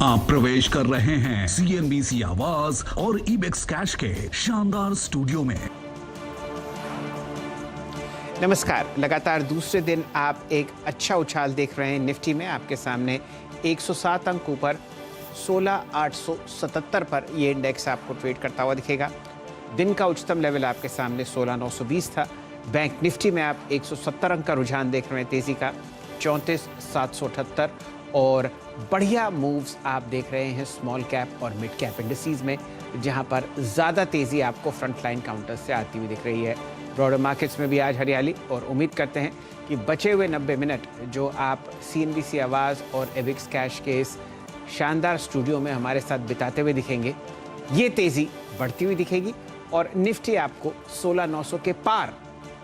आप प्रवेश कर रहे हैं सीएनबीसी आवाज और इबेक्स कैश के शानदार स्टूडियो में। नमस्कार। लगातार दूसरे दिन आप एक अच्छा उछाल देख रहे हैं निफ्टी में। आपके सामने 107 अंक ऊपर 16,877 पर ये इंडेक्स आपको ट्रेड करता हुआ दिखेगा। दिन का उच्चतम लेवल आपके सामने 16,920 था। बैंक निफ्टी में आप 170 अंक का रुझान देख रहे हैं तेजी का, 34,778, और बढ़िया मूव्स आप देख रहे हैं स्मॉल कैप और मिड कैप इंडिसेस में, जहां पर ज़्यादा तेज़ी आपको फ्रंट लाइन काउंटर से आती हुई दिख रही है। ब्रॉडर मार्केट्स में भी आज हरियाली, और उम्मीद करते हैं कि बचे हुए 90 मिनट जो आप सीएनबीसी आवाज़ और इबेक्स कैश के इस शानदार स्टूडियो में हमारे साथ बिताते हुए दिखेंगे, ये तेज़ी बढ़ती हुई दिखेगी और निफ्टी आपको 16,900 के पार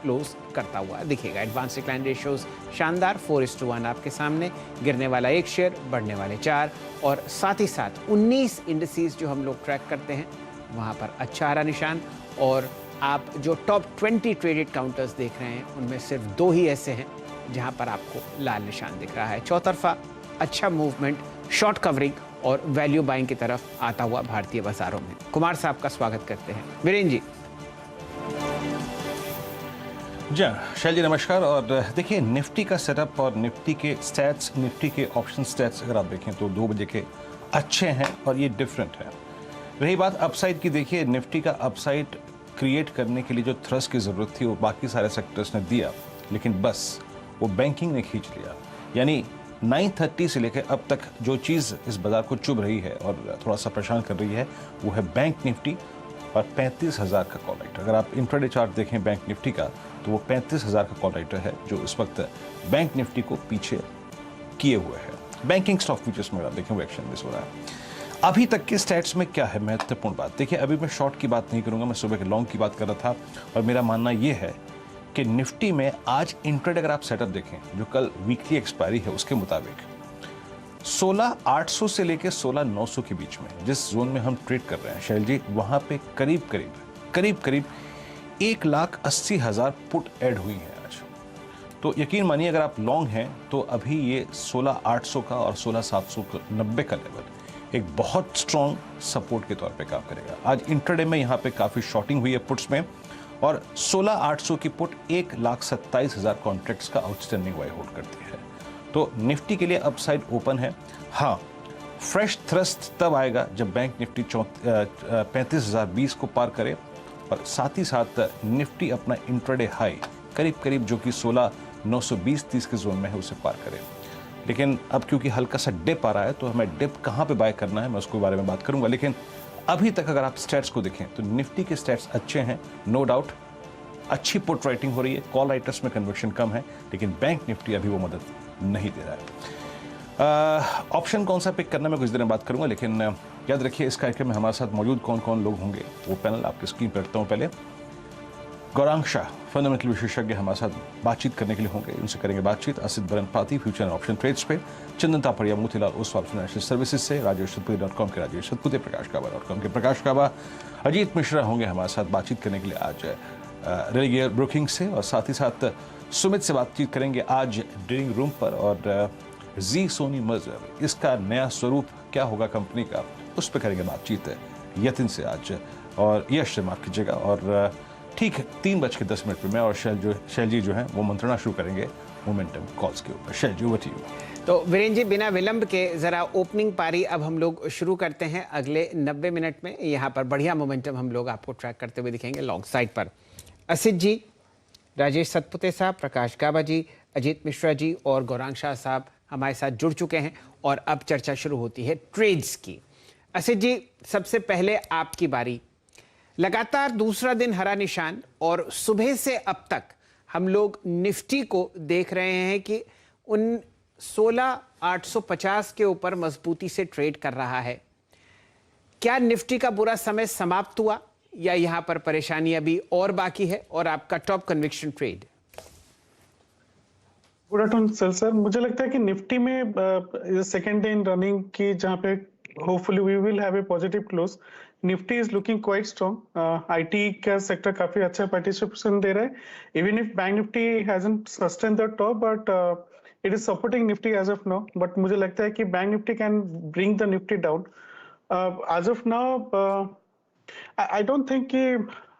क्लोज करता हुआ दिखेगा। एडवांस डिक्लाइन रेशियोज शानदार 4:1 आपके सामने, गिरने वाला 1 शेयर, बढ़ने वाले 4, और साथ ही साथ 19 इंडिसेस जो हम लोग ट्रैक करते हैं वहां पर अच्छा हरा निशान। और आप जो टॉप 20 ट्रेडेड काउंटर्स देख रहे हैं उनमें सिर्फ 2 ही ऐसे हैं जहां पर आपको लाल निशान दिख रहा है। चौतरफा अच्छा मूवमेंट, शॉर्ट कवरिंग और वैल्यू बाइंग की तरफ आता हुआ भारतीय बाजारों में। कुमार साहब का स्वागत करते हैं। वीरेंद्र जी। जी शैल जी नमस्कार। और देखिए निफ्टी का सेटअप और निफ्टी के स्टैट्स, निफ्टी के ऑप्शन स्टैट्स अगर आप देखें तो 2 बजे के अच्छे हैं और ये डिफरेंट है। रही बात अपसाइड की, देखिए निफ्टी का अपसाइड क्रिएट करने के लिए जो थ्रस्ट की ज़रूरत थी वो बाकी सारे सेक्टर्स ने दिया, लेकिन बस वो बैंकिंग ने खींच लिया। यानी 9:30 से लेकर अब तक जो चीज़ इस बाज़ार को चुभ रही है और थोड़ा सा परेशान कर रही है वो है बैंक निफ्टी और 35,000 का कॉल राइटर। अगर आप इंट्राडे चार्ट देखें बैंक निफ्टी का तो वो 35,000 का कॉल राइटर है जो इस वक्त बैंक निफ्टी को पीछे किए हुए है। बैंकिंग स्टॉक फ्यूचर्स में आप देखें वो एक्शन मिस हो रहा है। अभी तक के स्टैट्स में क्या है महत्वपूर्ण बात, देखिए अभी मैं शॉर्ट की बात नहीं करूंगा, मैं सुबह के लॉन्ग की बात कर रहा था। और मेरा मानना ये है कि निफ्टी में आज इंट्राडे अगर आप सेटअप देखें जो कल वीकली एक्सपायरी है उसके मुताबिक 16,800 से लेकर 16,900 के बीच में जिस जोन में हम ट्रेड कर रहे हैं शैल जी, वहां पे करीब करीब 1,80,000 पुट ऐड हुई है आज। तो यकीन मानिए अगर आप लॉन्ग हैं तो अभी ये 16,800 का और 16,790 का लेवल एक बहुत स्ट्रॉन्ग सपोर्ट के तौर पे काम करेगा। आज इंट्राडे में यहाँ पे काफ़ी शॉर्टिंग हुई है पुट्स में, और 16,800 की पुट 1,27,000 कॉन्ट्रैक्ट्स का आउटस्टैंडिंग वाई होल्ड करती है। तो निफ्टी के लिए अपसाइड ओपन है। हाँ, फ्रेश थ्रस्ट तब आएगा जब बैंक निफ्टी 35,020 को पार करे और साथ ही साथ निफ्टी अपना इंट्राडे हाई करीब जो कि 16,920-30 के जोन में है उसे पार करे। लेकिन अब क्योंकि हल्का सा डिप आ रहा है तो हमें डिप कहाँ पे बाय करना है मैं उसके बारे में बात करूंगा। लेकिन अभी तक अगर आप स्टैट्स को देखें तो निफ्टी के स्टैट्स अच्छे हैं, नो डाउट। अच्छी पुट राइटिंग हो रही है, कॉल राइटर्स में कन्वर्शन कम है, लेकिन बैंक निफ्टी अभी वो मदद नहीं दे रहा है। ऑप्शन कौन सा पिक करना मैं कुछ देर में बात करूंगा, लेकिन याद रखिए इस कार्यक्रम में हमारे साथ मौजूद कौन कौन लोग होंगे वो पैनल आपकी स्क्रीन पर रखता हूँ। पहले गौरांग शाह फंडामेंटल विशेषज्ञ हमारे साथ बातचीत करने के लिए होंगे, उनसे करेंगे बातचीत। असित बरन पाती फ्यूचर एंड ऑप्शन ट्रेड्स पे, चंदन तापड़िया मोतीलाल ओसवाल फाइनेंशियल सर्विसेज से, राजेश सतपुते.com के राजेश सतपुते, प्रकाश काबा.com के प्रकाश काबा, अजीत मिश्रा होंगे हमारे साथ बातचीत करने के लिए आज रेलिगियर ब्रोकिंग से, और साथ ही साथ सुमित से बातचीत करेंगे आज डीलिंग रूम पर। और जी सोनी मर्जर, इसका नया स्वरूप क्या होगा कंपनी का, उस पर करेंगे बातचीत यतिन से आज, और यश से माफ कीजिएगा। और ठीक 3:10 पर मैं और शैल जी जो हैं वो मंत्रणा शुरू करेंगे मोमेंटम कॉल्स के ऊपर। शैल जी ओवर टू यू। तो वीरेंद्र जी, बिना विलंब के जरा ओपनिंग पारी अब हम लोग शुरू करते हैं। अगले 90 मिनट में यहाँ पर बढ़िया मोमेंटम हम लोग आपको ट्रैक करते हुए दिखेंगे लॉन्ग साइड पर। असित जी, राजेश सतपुते साहब, प्रकाश काबा जी, अजीत मिश्रा जी और गौरांग शाह साहब हमारे साथ जुड़ चुके हैं और अब चर्चा शुरू होती है ट्रेड्स की। असित जी, सबसे पहले आपकी बारी। लगातार दूसरा दिन हरा निशान, और सुबह से अब तक हम लोग निफ्टी को देख रहे हैं कि उन 16,850 के ऊपर मजबूती से ट्रेड कर रहा है। क्या निफ्टी का बुरा समय समाप्त हुआ या यहां पर परेशानी अभी और बाकी है, और आपका top conviction trade? Good afternoon sir. मुझे लगता है कि निफ्टी में सेकेंड डे इन रनिंग की जहां पे hopefully we will have a positive close. Nifty is looking quite strong. IT का सेक्टर काफी अच्छा पार्टिसिपेशन दे रहा है। Even if Bank Nifty hasn't sustain the top, but it is supporting Nifty as of now, but मुझे लगता है कि Bank Nifty can bring the Nifty down as of now. I don't think कि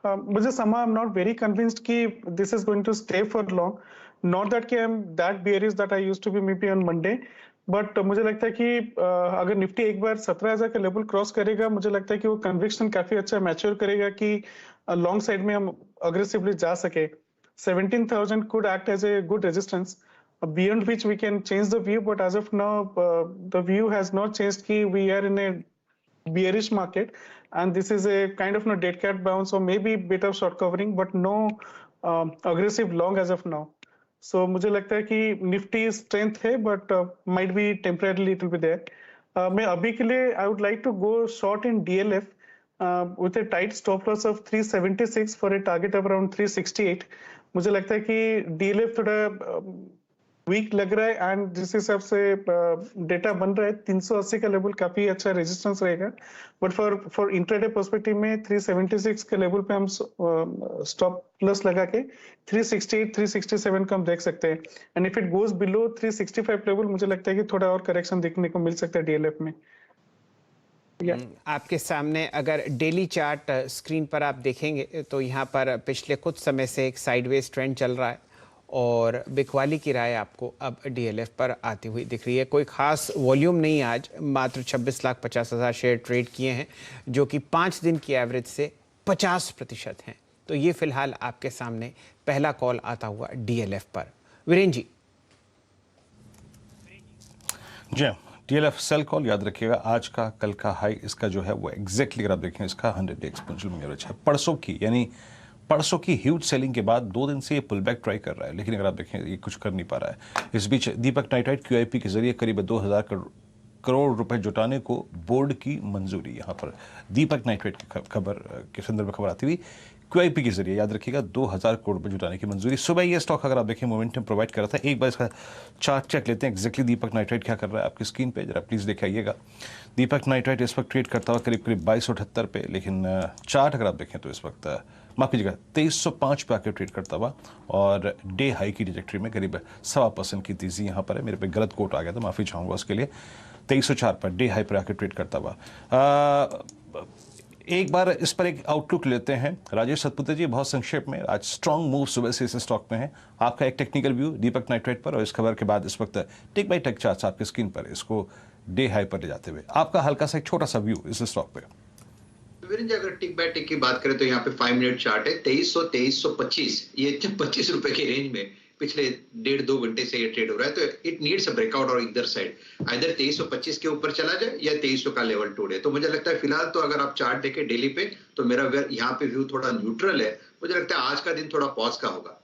मुझे somehow I'm not very convinced कि this is going to stay for long. Not that कि I'm that bearish that I used to be maybe on Monday, but मुझे लगता है कि अगर Nifty एक बार 17,000 का लेवल क्रॉस करेगा, मुझे लगता है कि वो कन्विक्शन काफी अच्छा मैच्योर करेगा कि लॉन्ग साइड में हम अग्रेसिवली जा सके. 17,000 could act as a good resistance, beyond which we can change the view, but as of now the view has not changed कि we are in a bearish market and this is a kind of dead cat bounce or maybe bit of short covering but no aggressive long as of now. So मुझे लगता है कि Nifty strength है but might be temporarily it will be there. मैं अभी के लिए I would like to go short in DLF with a tight stop loss of 376 for a target of around 368. मुझे लगता है कि DLF थोड़ा वीक लग रहा है एंड जिस हिसाब से डेटा बन रहा है 380 का लेवल काफी अच्छा रेजिस्टेंस रहेगा, बट फॉर इंट्राडे पर्सपेक्टिव में 376 के लेवल पे हम स्टॉप लॉस लगा के 368 367 का हम देख सकते हैं. And if it goes below 365 level मुझे लगता है कि थोड़ा और करेक्शन देखने को मिल सकता है डीएलएफ में. आपके सामने अगर डेली चार्ट स्क्रीन पर आप देखेंगे तो यहाँ पर पिछले कुछ समय से एक साइडवेज ट्रेंड चल रहा है और बिकवाली की राय आपको अब डीएलएफ पर आती हुई दिख रही है. कोई खास वॉल्यूम नहीं, आज मात्र 26,50,000 शेयर ट्रेड किए हैं जो कि 5 दिन की एवरेज से 50% हैं. तो ये फिलहाल आपके सामने पहला कॉल आता हुआ डीएलएफ पर. Virendra ji DLF cell call याद रखिएगा. आज का कल का हाई इसका जो है वो एग्जैक्टली अगर आप देखें इसका 100 डे एक्सपोनेंशियल मूविंग एवरेज है. परसों की यानी परसों की ह्यूज सेलिंग के बाद 2 दिन से ये पुल बैक ट्राई कर रहा है, लेकिन अगर आप देखें ये कुछ कर नहीं पा रहा है. इस बीच दीपक नाइट्राइट क्यूआईपी के जरिए करीब 2,000 करोड़ रुपए जुटाने को बोर्ड की मंजूरी. यहाँ पर दीपक नाइट्राइट की खबर के संदर्भ में खबर आती हुई क्यूआईपी के जरिए याद रखिएगा 2,000 करोड़ रुपए जुटाने की मंजूरी. सुबह ये स्टॉक अगर आप देखें मोमेंटम प्रोवाइड कर रहा था. एक बार इसका चार्ट चेक लेते हैं एग्जैक्टली दीपक नाइट्राइट क्या कर रहा है आपकी स्क्रीन पे जरा प्लीज दिखाइएगा. दीपक नाइट्राइट इस वक्त ट्रेड करता हुआ करीब 2278 पे, लेकिन चार्ट अगर आप देखें तो इस वक्त माफ कीजिएगा 2305 पे आकर ट्रेड करता हुआ और डे हाई की ट्रैजेक्टरी में करीब 1.25% की तेजी यहाँ पर है. मेरे पे गलत कोट आ गया था, माफी चाहूंगा उसके लिए. 2304 पर डे हाई पर आकर ट्रेड करता हुआ. एक बार इस पर एक आउटलुक लेते हैं. राजेश सतपुते जी बहुत संक्षेप में, आज स्ट्रांग मूव सुबह से इस स्टॉक में है. आपका एक टेक्निकल व्यू दीपक नाइट्राइट पर और इस खबर के बाद इस वक्त टेक बाई टेक चार्ट्स आपकी स्क्रीन पर इसको डे हाई पर ले जाते हुए आपका हल्का सा एक छोटा सा व्यू इस स्टॉक पे. वीरेंद्र जी अगर टिक बाय टिक की बात करें तो यहाँ पे 5 मिनट चार्ट है 2300 2325 ये 25 रुपए के रेंज में पिछले 1.5-2 घंटे से ये ट्रेड हो रहा है. तो इट नीड्स अ ब्रेकआउट और इधर साइड आइदर 2325 के ऊपर चला जाए या 2300 का लेवल तोड़े. तो मुझे लगता है फिलहाल तो अगर आप चार्ट देखें डेली पे तो मेरा यहाँ पे व्यू थोड़ा न्यूट्रल है. मुझे लगता है आज का दिन थोड़ा पॉज का होगा.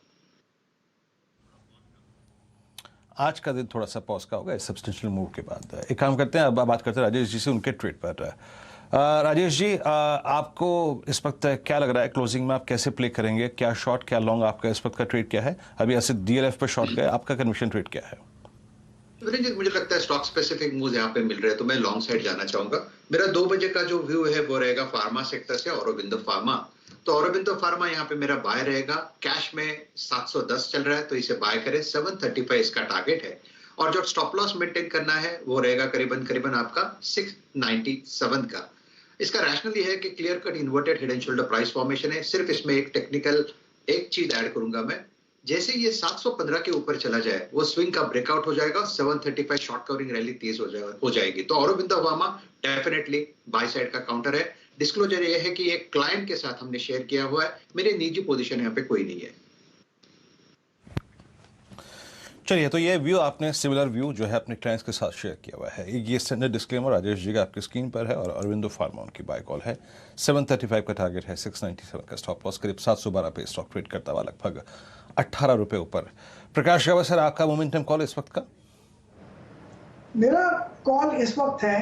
आज का दिन थोड़ा सा पॉज का होगा सब्सटेंशियल मूव के बाद. एक काम करते हैं, अब बात करते हैं राजेश जी से उनके ट्रेड पर. राजेश जी आपको इस वक्त क्या लग रहा है क्लोजिंग में आप कैसे प्ले करेंगे? क्या शॉर्ट क्या लॉन्ग आपका इस वक्त का ट्रेड क्या है? अभी ऐसे डीएलएफ पे शॉर्ट गए, आपका कन्विक्शन ट्रेड क्या है? मुझे लगता है स्टॉक स्पेसिफिक मूव्स यहाँ पे मिल रहे हैं तो मैं लॉन्ग साइड जाना चाहूंगा. मेरा 2 बजे का जो व्यू है वो रहेगा फार्मा सेक्टर से औरोबिंदो फार्मा. तो औरोबिंदो फार्मा यहाँ पे मेरा बाय रहेगा. कैश में 710 चल रहा है तो इसे बाय करें. 735 इसका टारगेट है और जो स्टॉप लॉस मेंटेन करना है वो रहेगा करीबन आपका 697 का. इसका रैशनल ये है कि clear cut inverted head and shoulder price formation है. सिर्फ इसमें एक टेक्निकल एक चीज ऐड करूंगा मैं. जैसे ये 715 के ऊपर चला जाए वो स्विंग का ब्रेकआउट हो जाएगा. 735 शॉर्ट कवरिंग रैली तेज हो जाएगी. तो Aurobindo pharma definitely by side का काउंटर है. डिस्क्लोजर ये है कि एक क्लाइंट के साथ हमने शेयर किया हुआ है. मेरे निजी पोजीशन यहाँ पे कोई नहीं है. चलिए, तो ये व्यू आपने सिमिलर व्यू जो है अपने क्लाइंट्स के साथ शेयर किया हुआ है. ये स्टैंडर्ड डिस्क्लेमर राजेश जी का आपकी स्क्रीन पर है और अरविंदो फार्मा उनकी बाय कॉल है. 735 का टारगेट है. 697 का स्टॉप लॉस. करीब 712 पे स्टॉक ट्रेड करता हुआ लगभग 18 रुपए ऊपर. प्रकाश रावत सर आपका मोमेंटम कॉल इस वक्त का? मेरा कॉल इस वक्त है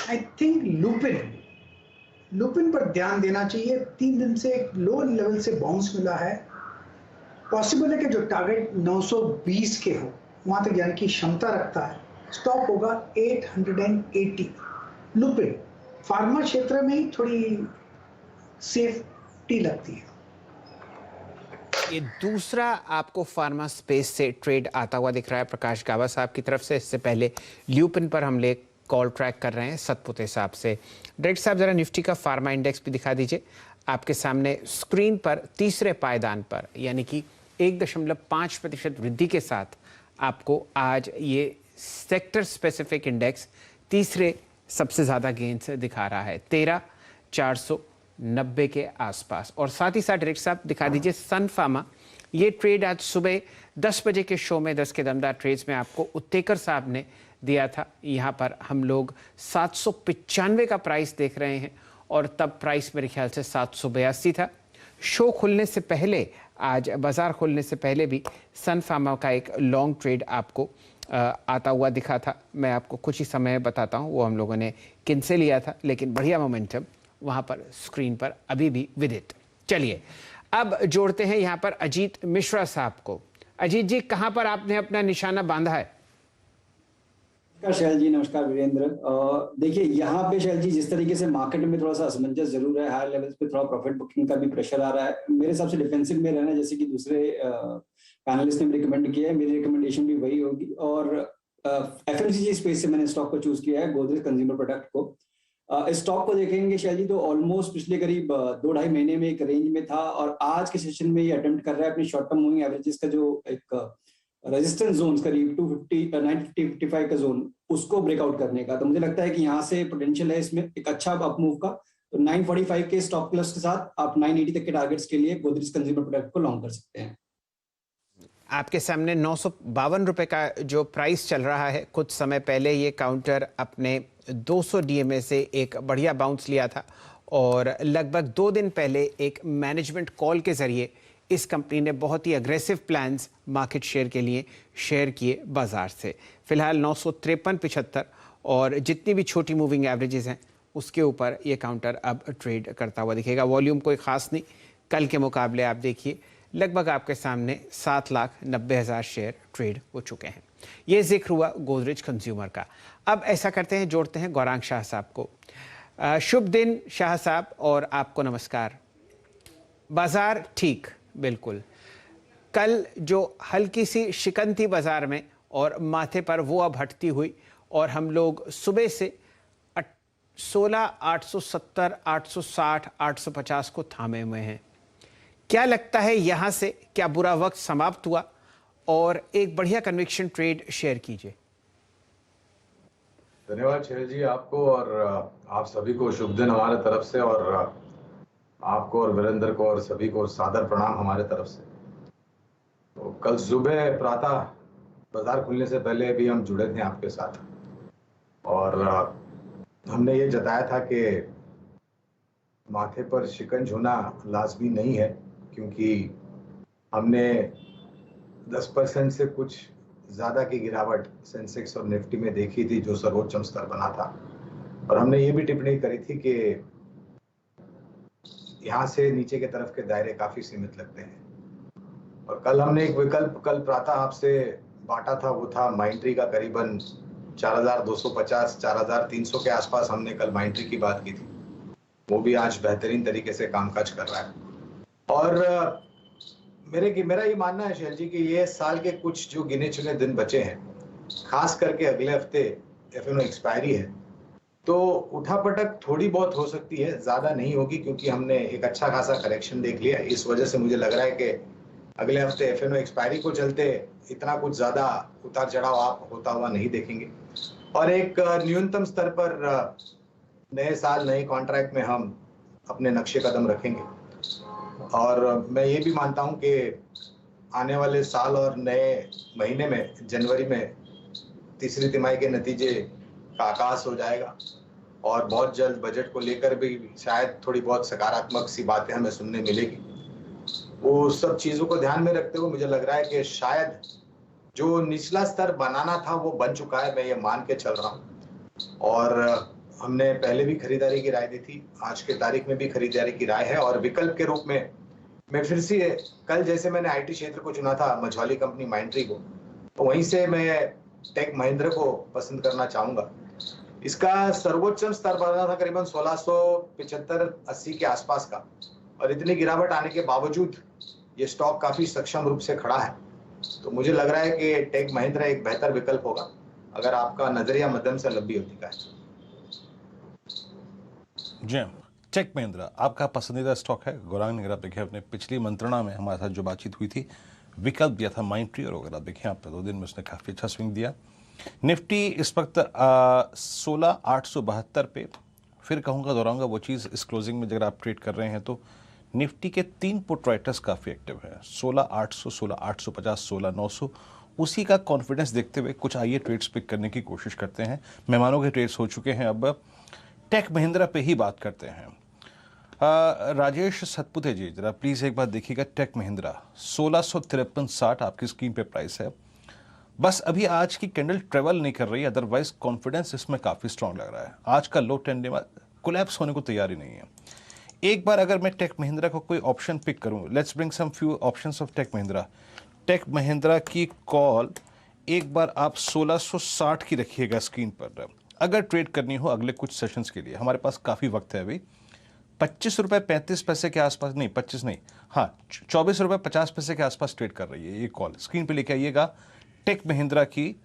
आई थिंक लुपिन पर ध्यान देना चाहिए. 3 दिन से एक लो लेवल से बाउंस मिला है. पॉसिबल है कि जो टारगेट 920 के हो वहां तक जाने की क्षमता रखता है. स्टॉप होगा 880. लुपिन फार्मा क्षेत्र में ही थोड़ी सेफ्टी लगती है. ये दूसरा आपको फार्मा स्पेस से ट्रेड आता हुआ दिख रहा है प्रकाश गावा साहब की तरफ से। इससे पहले ल्यूपिन पर हम ले कॉल ट्रैक कर रहे हैं सतपुते साहब से। डायरेक्टर साहब जरा निफ्टी का फार्मा इंडेक्स भी दिखा दीजिए। आपके सामने स्क्रीन पर तीसरे पायदान पर यानी कि 1.5% वृद्धि के साथ आपको आज ये सेक्टर स्पेसिफिक इंडेक्स तीसरे सबसे ज़्यादा गेंस दिखा रहा है 13,490 के आसपास। और साथ ही साथ डायरेक्टर साहब दिखा दीजिए सन फार्मा। ये ट्रेड आज सुबह 10 बजे के शो में 10 के दमदार ट्रेड्स में आपको उत्तेकर साहब ने दिया था। यहाँ पर हम लोग 795 का प्राइस देख रहे हैं और तब प्राइस मेरे ख्याल से 782 था। शो खुलने से पहले, आज बाजार खुलने से पहले भी सन फार्मा का एक लॉन्ग ट्रेड आपको आता हुआ दिखा था। मैं आपको कुछ ही समय बताता हूँ वो हम लोगों ने किन से लिया था, लेकिन बढ़िया मोमेंटम वहाँ पर स्क्रीन पर अभी भी विदित। चलिए अब जोड़ते हैं यहाँ पर अजीत मिश्रा साहब को। अजीत जी, कहाँ पर आपने अपना निशाना बांधा है? नमस्कार शैल जी। नमस्कार वीरेंद्र। देखिए यहाँ पे शैल जी, जिस तरीके से मार्केट में थोड़ा सा असमंजस जरूर है, हायर लेवल्स पे थोड़ा प्रॉफिट बुकिंग का भी प्रेशर आ रहा है। मेरे हिसाब से डिफेंसिव में रहना, जैसे कि दूसरे पैनलिस्ट ने भी रिकमेंड किया है, मेरी रिकमेंडेशन भी वही होगी। और एफएमसीजी स्पेस से मैंने स्टॉक को चूज किया है, गोदरेज कंज्यूमर प्रोडक्ट को। इस स्टॉक को देखेंगे शैल जी तो ऑलमोस्ट पिछले करीब 2-2.5 महीने में एक रेंज में था और आज के सेशन में ये अटेम्प्ट कर रहा है अपनी शॉर्ट टर्म मूविंग एवरेजेस का जो एक रेजिस्टेंस जोन करीब 950-55 का जोन, उसको ब्रेकआउट करने का। तो मुझे लगता है कि यहाँ से पोटेंशियल है इसमें एक अच्छा अप मूव का। तो 945 के स्टॉप क्लस के साथ आप 980 तक के टारगेट्स के लिए गोदरेज कंज्यूमर प्रोडक्ट को लॉन्ग कर सकते हैं। आपके सामने 952 रुपए का जो प्राइस चल रहा है, कुछ समय पहले ये काउंटर अपने 200 डीएमए से एक बढ़िया बाउंस लिया था और लगभग 2 दिन पहले एक मैनेजमेंट कॉल के जरिए इस कंपनी ने बहुत ही अग्रेसिव प्लान्स मार्केट शेयर के लिए शेयर किए बाजार से। फिलहाल 953.75 और जितनी भी छोटी मूविंग एवरेजेस हैं उसके ऊपर ये काउंटर अब ट्रेड करता हुआ दिखेगा। वॉल्यूम कोई खास नहीं, कल के मुकाबले आप देखिए लगभग आपके सामने 7,90,000 शेयर ट्रेड हो चुके हैं। ये जिक्र हुआ गोदरेज कंज्यूमर का। अब ऐसा करते हैं, जोड़ते हैं गौरांग शाह साहब को। शुभ दिन शाह साहब और आपको नमस्कार। बाजार ठीक, बिल्कुल। कल जो हल्की सी शिकन थी बाजार में और माथे पर, वो अब हटती हुई और हम लोग सुबह से 16,870, 860, 850 को थामे हुए हैं। क्या लगता है यहाँ से क्या बुरा वक्त समाप्त हुआ? और एक बढ़िया कन्विक्शन ट्रेड शेयर कीजिए। धन्यवाद शेर जी, आपको और आप सभी को शुभ दिन हमारे तरफ से, और आपको और वीरेंद्र को और सभी को सादर प्रणाम हमारे तरफ से। तो कल सुबह प्रातः बाजार खुलने से पहले भी हम जुड़े थे आपके साथ और हमने ये जताया था कि माथे पर शिकंज होना लाजमी नहीं है, क्योंकि हमने 10% से कुछ ज़्यादा की गिरावट सेंसेक्स और निफ्टी में देखी थी, जो सर्वोच्च स्तर बना था। और हमने ये भी टिप्पणी करी थी कि यहाँ से नीचे के तरफ के दायरे काफ़ी सीमित लगते हैं। और कल हमने एक विकल्प कल प्रातः आपसे बांटा था, वो था माइंट्री का। करीबन 4,250, 4,300 के आसपास हमने कल माइंट्री की बात की थी। वो भी आज बेहतरीन तरीके से कामकाज कर रहा है। और मेरा ये मानना है शेर जी कि ये साल के कुछ जो गिने चुने दिन बचे हैं, खास करके अगले हफ्ते एफएनओ एक्सपायरी है, तो उठापटक थोड़ी बहुत हो सकती है, ज्यादा नहीं होगी, क्योंकि हमने एक अच्छा खासा करेक्शन देख लिया। इस वजह से मुझे लग रहा है कि अगले हफ्ते एफएनओ एक्सपायरी को चलते इतना कुछ ज्यादा उतार चढ़ाव आप होता हुआ नहीं देखेंगे। और एक न्यूनतम स्तर पर नए साल नए कॉन्ट्रैक्ट में हम अपने नक्शे कदम रखेंगे। और मैं ये भी मानता हूं कि आने वाले साल और नए महीने में, जनवरी में तीसरी तिमाही के नतीजे का आगाज हो जाएगा और बहुत जल्द बजट को लेकर भी शायद थोड़ी बहुत सकारात्मक सी बातें हमें सुनने मिलेगी। वो सब चीज़ों को ध्यान में रखते हुए मुझे लग रहा है कि शायद जो निचला स्तर बनाना था वो बन चुका है, मैं ये मान के चल रहा हूँ। और हमने पहले भी खरीदारी की राय दी थी, आज के तारीख में भी खरीदारी की राय है। और विकल्प के रूप में मैं फिर से कल जैसे मैंने आईटी क्षेत्र को चुना था, मझौली कंपनी माइंट्री को, तो वहीं से मैं टेक महिंद्रा को पसंद करना चाहूंगा। इसका सर्वोच्च स्तर बना था करीबन 1675-80 के आसपास का, और इतनी गिरावट आने के बावजूद ये स्टॉक काफी सक्षम रूप से खड़ा है, तो मुझे लग रहा है कि टेक महिंद्रा एक बेहतर विकल्प होगा अगर आपका नजरिया मध्यम से लंबी अवधि का है। जी, टेक महिंद्रा आपका पसंदीदा स्टॉक है। गौरांग अगर आप देखिए अपने पिछली मंत्रणा में हमारे साथ जो बातचीत हुई थी, विकल्प दिया था माइंट्री, और अगर आप देखें आप 2 दिन में उसने काफ़ी अच्छा स्विंग दिया। निफ्टी इस वक्त 16,872 पे, फिर कहूँगा दोहराऊंगा वो चीज़, इस क्लोजिंग में अगर आप ट्रेड कर रहे हैं तो निफ्टी के 3 पुट राइटर्स काफ़ी एक्टिव हैं, 16,800, 16,850, 16,900। उसी का कॉन्फिडेंस देखते हुए कुछ आइए ट्रेड्स पिक करने की कोशिश करते हैं। मेहमानों के ट्रेड्स हो चुके हैं, अब टेक महिंद्रा पे ही बात करते हैं। राजेश सतपुते जी, जरा प्लीज़ एक बार देखिएगा, टेक महिंद्रा 1653.60 आपकी स्क्रीन पे प्राइस है। बस अभी आज की कैंडल ट्रेवल नहीं कर रही, अदरवाइज कॉन्फिडेंस इसमें काफ़ी स्ट्रांग लग रहा है। आज का लो ट्रेंड कोलैप्स होने को तैयार ही नहीं है। एक बार अगर मैं टेक महिंद्रा को कोई ऑप्शन पिक करूं, let's bring some few options of Tech Mahindra. Tech Mahindra की कॉल एक बार आप 1660 की रखिएगा स्क्रीन पर, अगर ट्रेड करनी हो अगले कुछ सेशंस के लिए। हमारे पास काफ़ी वक्त है अभी। 25 रुपये 35 पैसे के आसपास, नहीं 25 नहीं, हाँ 24 रुपये 50 पैसे के आसपास ट्रेड कर रही है ये कॉल। स्क्रीन पे लेके आइएगा टेक महिंद्रा की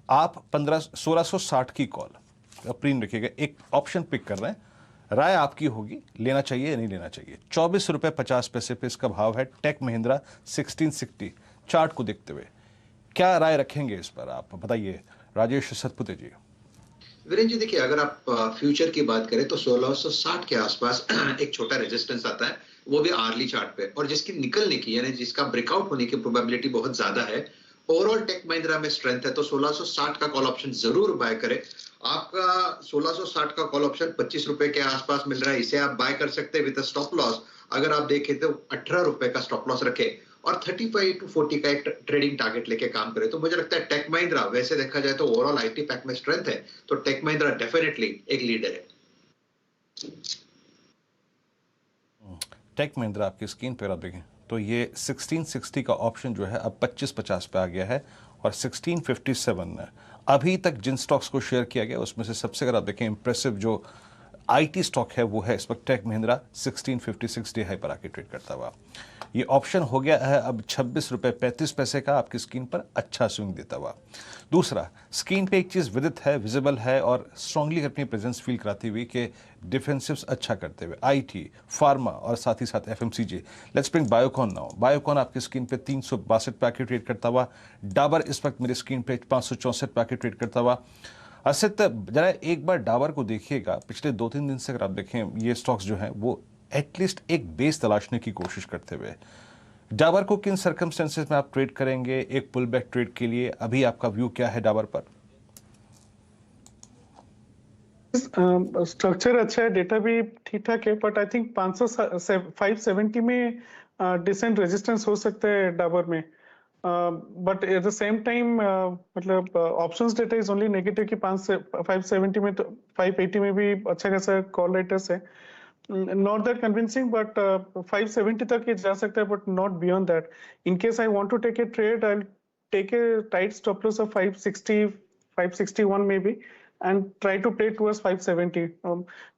आप 1660 की कॉल प्रीन रखिएगा। एक ऑप्शन पिक कर रहे हैं, राय आपकी होगी, लेना चाहिए या नहीं लेना चाहिए। 24 रुपये 50 पैसे पे इसका भाव है। टेक महिंद्रा 1660 चार्ट को देखते हुए क्या राय रखेंगे इस पर, आप बताइए राजेश सतपुते जी। वीरेंद्र जी, देखिए अगर आप फ्यूचर की बात करें तो 1660 के आसपास एक छोटा रेजिस्टेंस आता है, वो भी आर्ली चार्ट पे, और जिसकी निकलने की यानी जिसका ब्रेकआउट होने की प्रोबेबिलिटी बहुत ज्यादा है। ओवरऑल टेक महिंद्रा में स्ट्रेंथ है, तो 1660 का कॉल ऑप्शन जरूर बाय करें। आपका 1660 का कॉल ऑप्शन 25 रुपए के आसपास मिल रहा है, इसे आप बाय कर सकते हैं विद स्टॉप लॉस। अगर आप देखें तो 18 रुपए का स्टॉप लॉस रखे और 35 to 40 का एक ट्रेडिंग टारगेट लेके काम करे, तो मुझे लगता है टेक महिंद्रा, वैसे देखा जाए तो ओवरऑल आईटी पैक में स्ट्रेंथ है, तो टेक महिंद्रा डेफिनेटली एक लीडर है। टेक महिंद्रा आपकी स्क्रीन पर आप देखें तो ये 1660 का ऑप्शन जो है अब 2550 पे आ गया है, और 1657 अभी तक जिन स्टॉक्स को शेयर किया गया उसमें से सबसे अगर आप देखें इंप्रेसिव जो आईटी स्टॉक है वो है इस वक्त टेक महिंद्रा 1656 डे हाई पर आके ट्रेड करता हुआ। ये ऑप्शन हो गया है अब 26 रुपये 35 पैसे का आपकी स्क्रीन पर अच्छा स्विंग देता हुआ। दूसरा, स्क्रीन पे एक चीज़ विदित है, विजिबल है और स्ट्रांगली अपनी प्रेजेंस फील कराती हुई कि डिफेंसिव्स अच्छा करते हुए आईटी, फार्मा और साथ ही साथ FMCG. Let's bring Biocon now. Biocon आपकी स्क्रीन पे 362 पे आके ट्रेड करता हुआ। डाबर इस वक्त मेरी स्क्रीन पे 564 पे आके ट्रेड करता हुआ। असित, जरा एक बार डाबर को देखिएगा, पिछले 2-3 दिन से अगर आप देखें ये स्टॉक्स जो हैं वो एटलीस्ट एक बेस तलाशने की कोशिश करते हुए। डाबर को किन सर्कमस्टेंसेस में आप ट्रेड करेंगे एक पुल बैक ट्रेड के लिए? अभी आपका व्यू क्या है डाबर पर? स्ट्रक्चर अच्छा है, डेटा भी ठीक ठाक है, बट आई थिंक 570 में डिसेंट रेजिस्टेंस हो सकता है डाबर में। But at the same time मतलब options data is only negative कि 570 में तो 580 में भी अच्छा खासा कॉल राइटर्स है। Not that convincing, but 570 तक ये जा सकता है, but not beyond that. In case I want to take a trade, I'll take a tight stop loss of 560, 561 maybe, and try to play towards 570.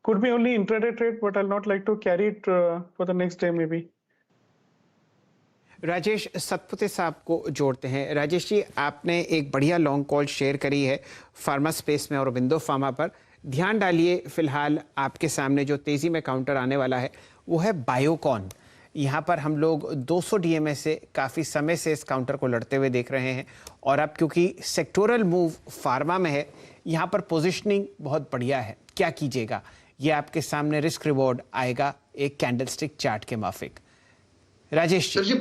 Could be only intraday trade, but I'll not like to carry it for the next day maybe. Rajesh Satpute साहब को जोड़ते हैं। राजेश जी, आपने एक बढ़िया long call share करी है pharma space में और अरबिंदो फार्मा पर। ध्यान डालिए, फिलहाल आपके सामने जो तेज़ी में काउंटर आने वाला है वो है बायोकॉन। यहाँ पर हम लोग 200 DMA से काफ़ी समय से इस काउंटर को लड़ते हुए देख रहे हैं, और अब क्योंकि सेक्टोरल मूव फार्मा में है, यहाँ पर पोजिशनिंग बहुत बढ़िया है। क्या कीजिएगा? ये आपके सामने रिस्क रिवॉर्ड आएगा एक कैंडलस्टिक चार्ट के माफिक। राजेश जी।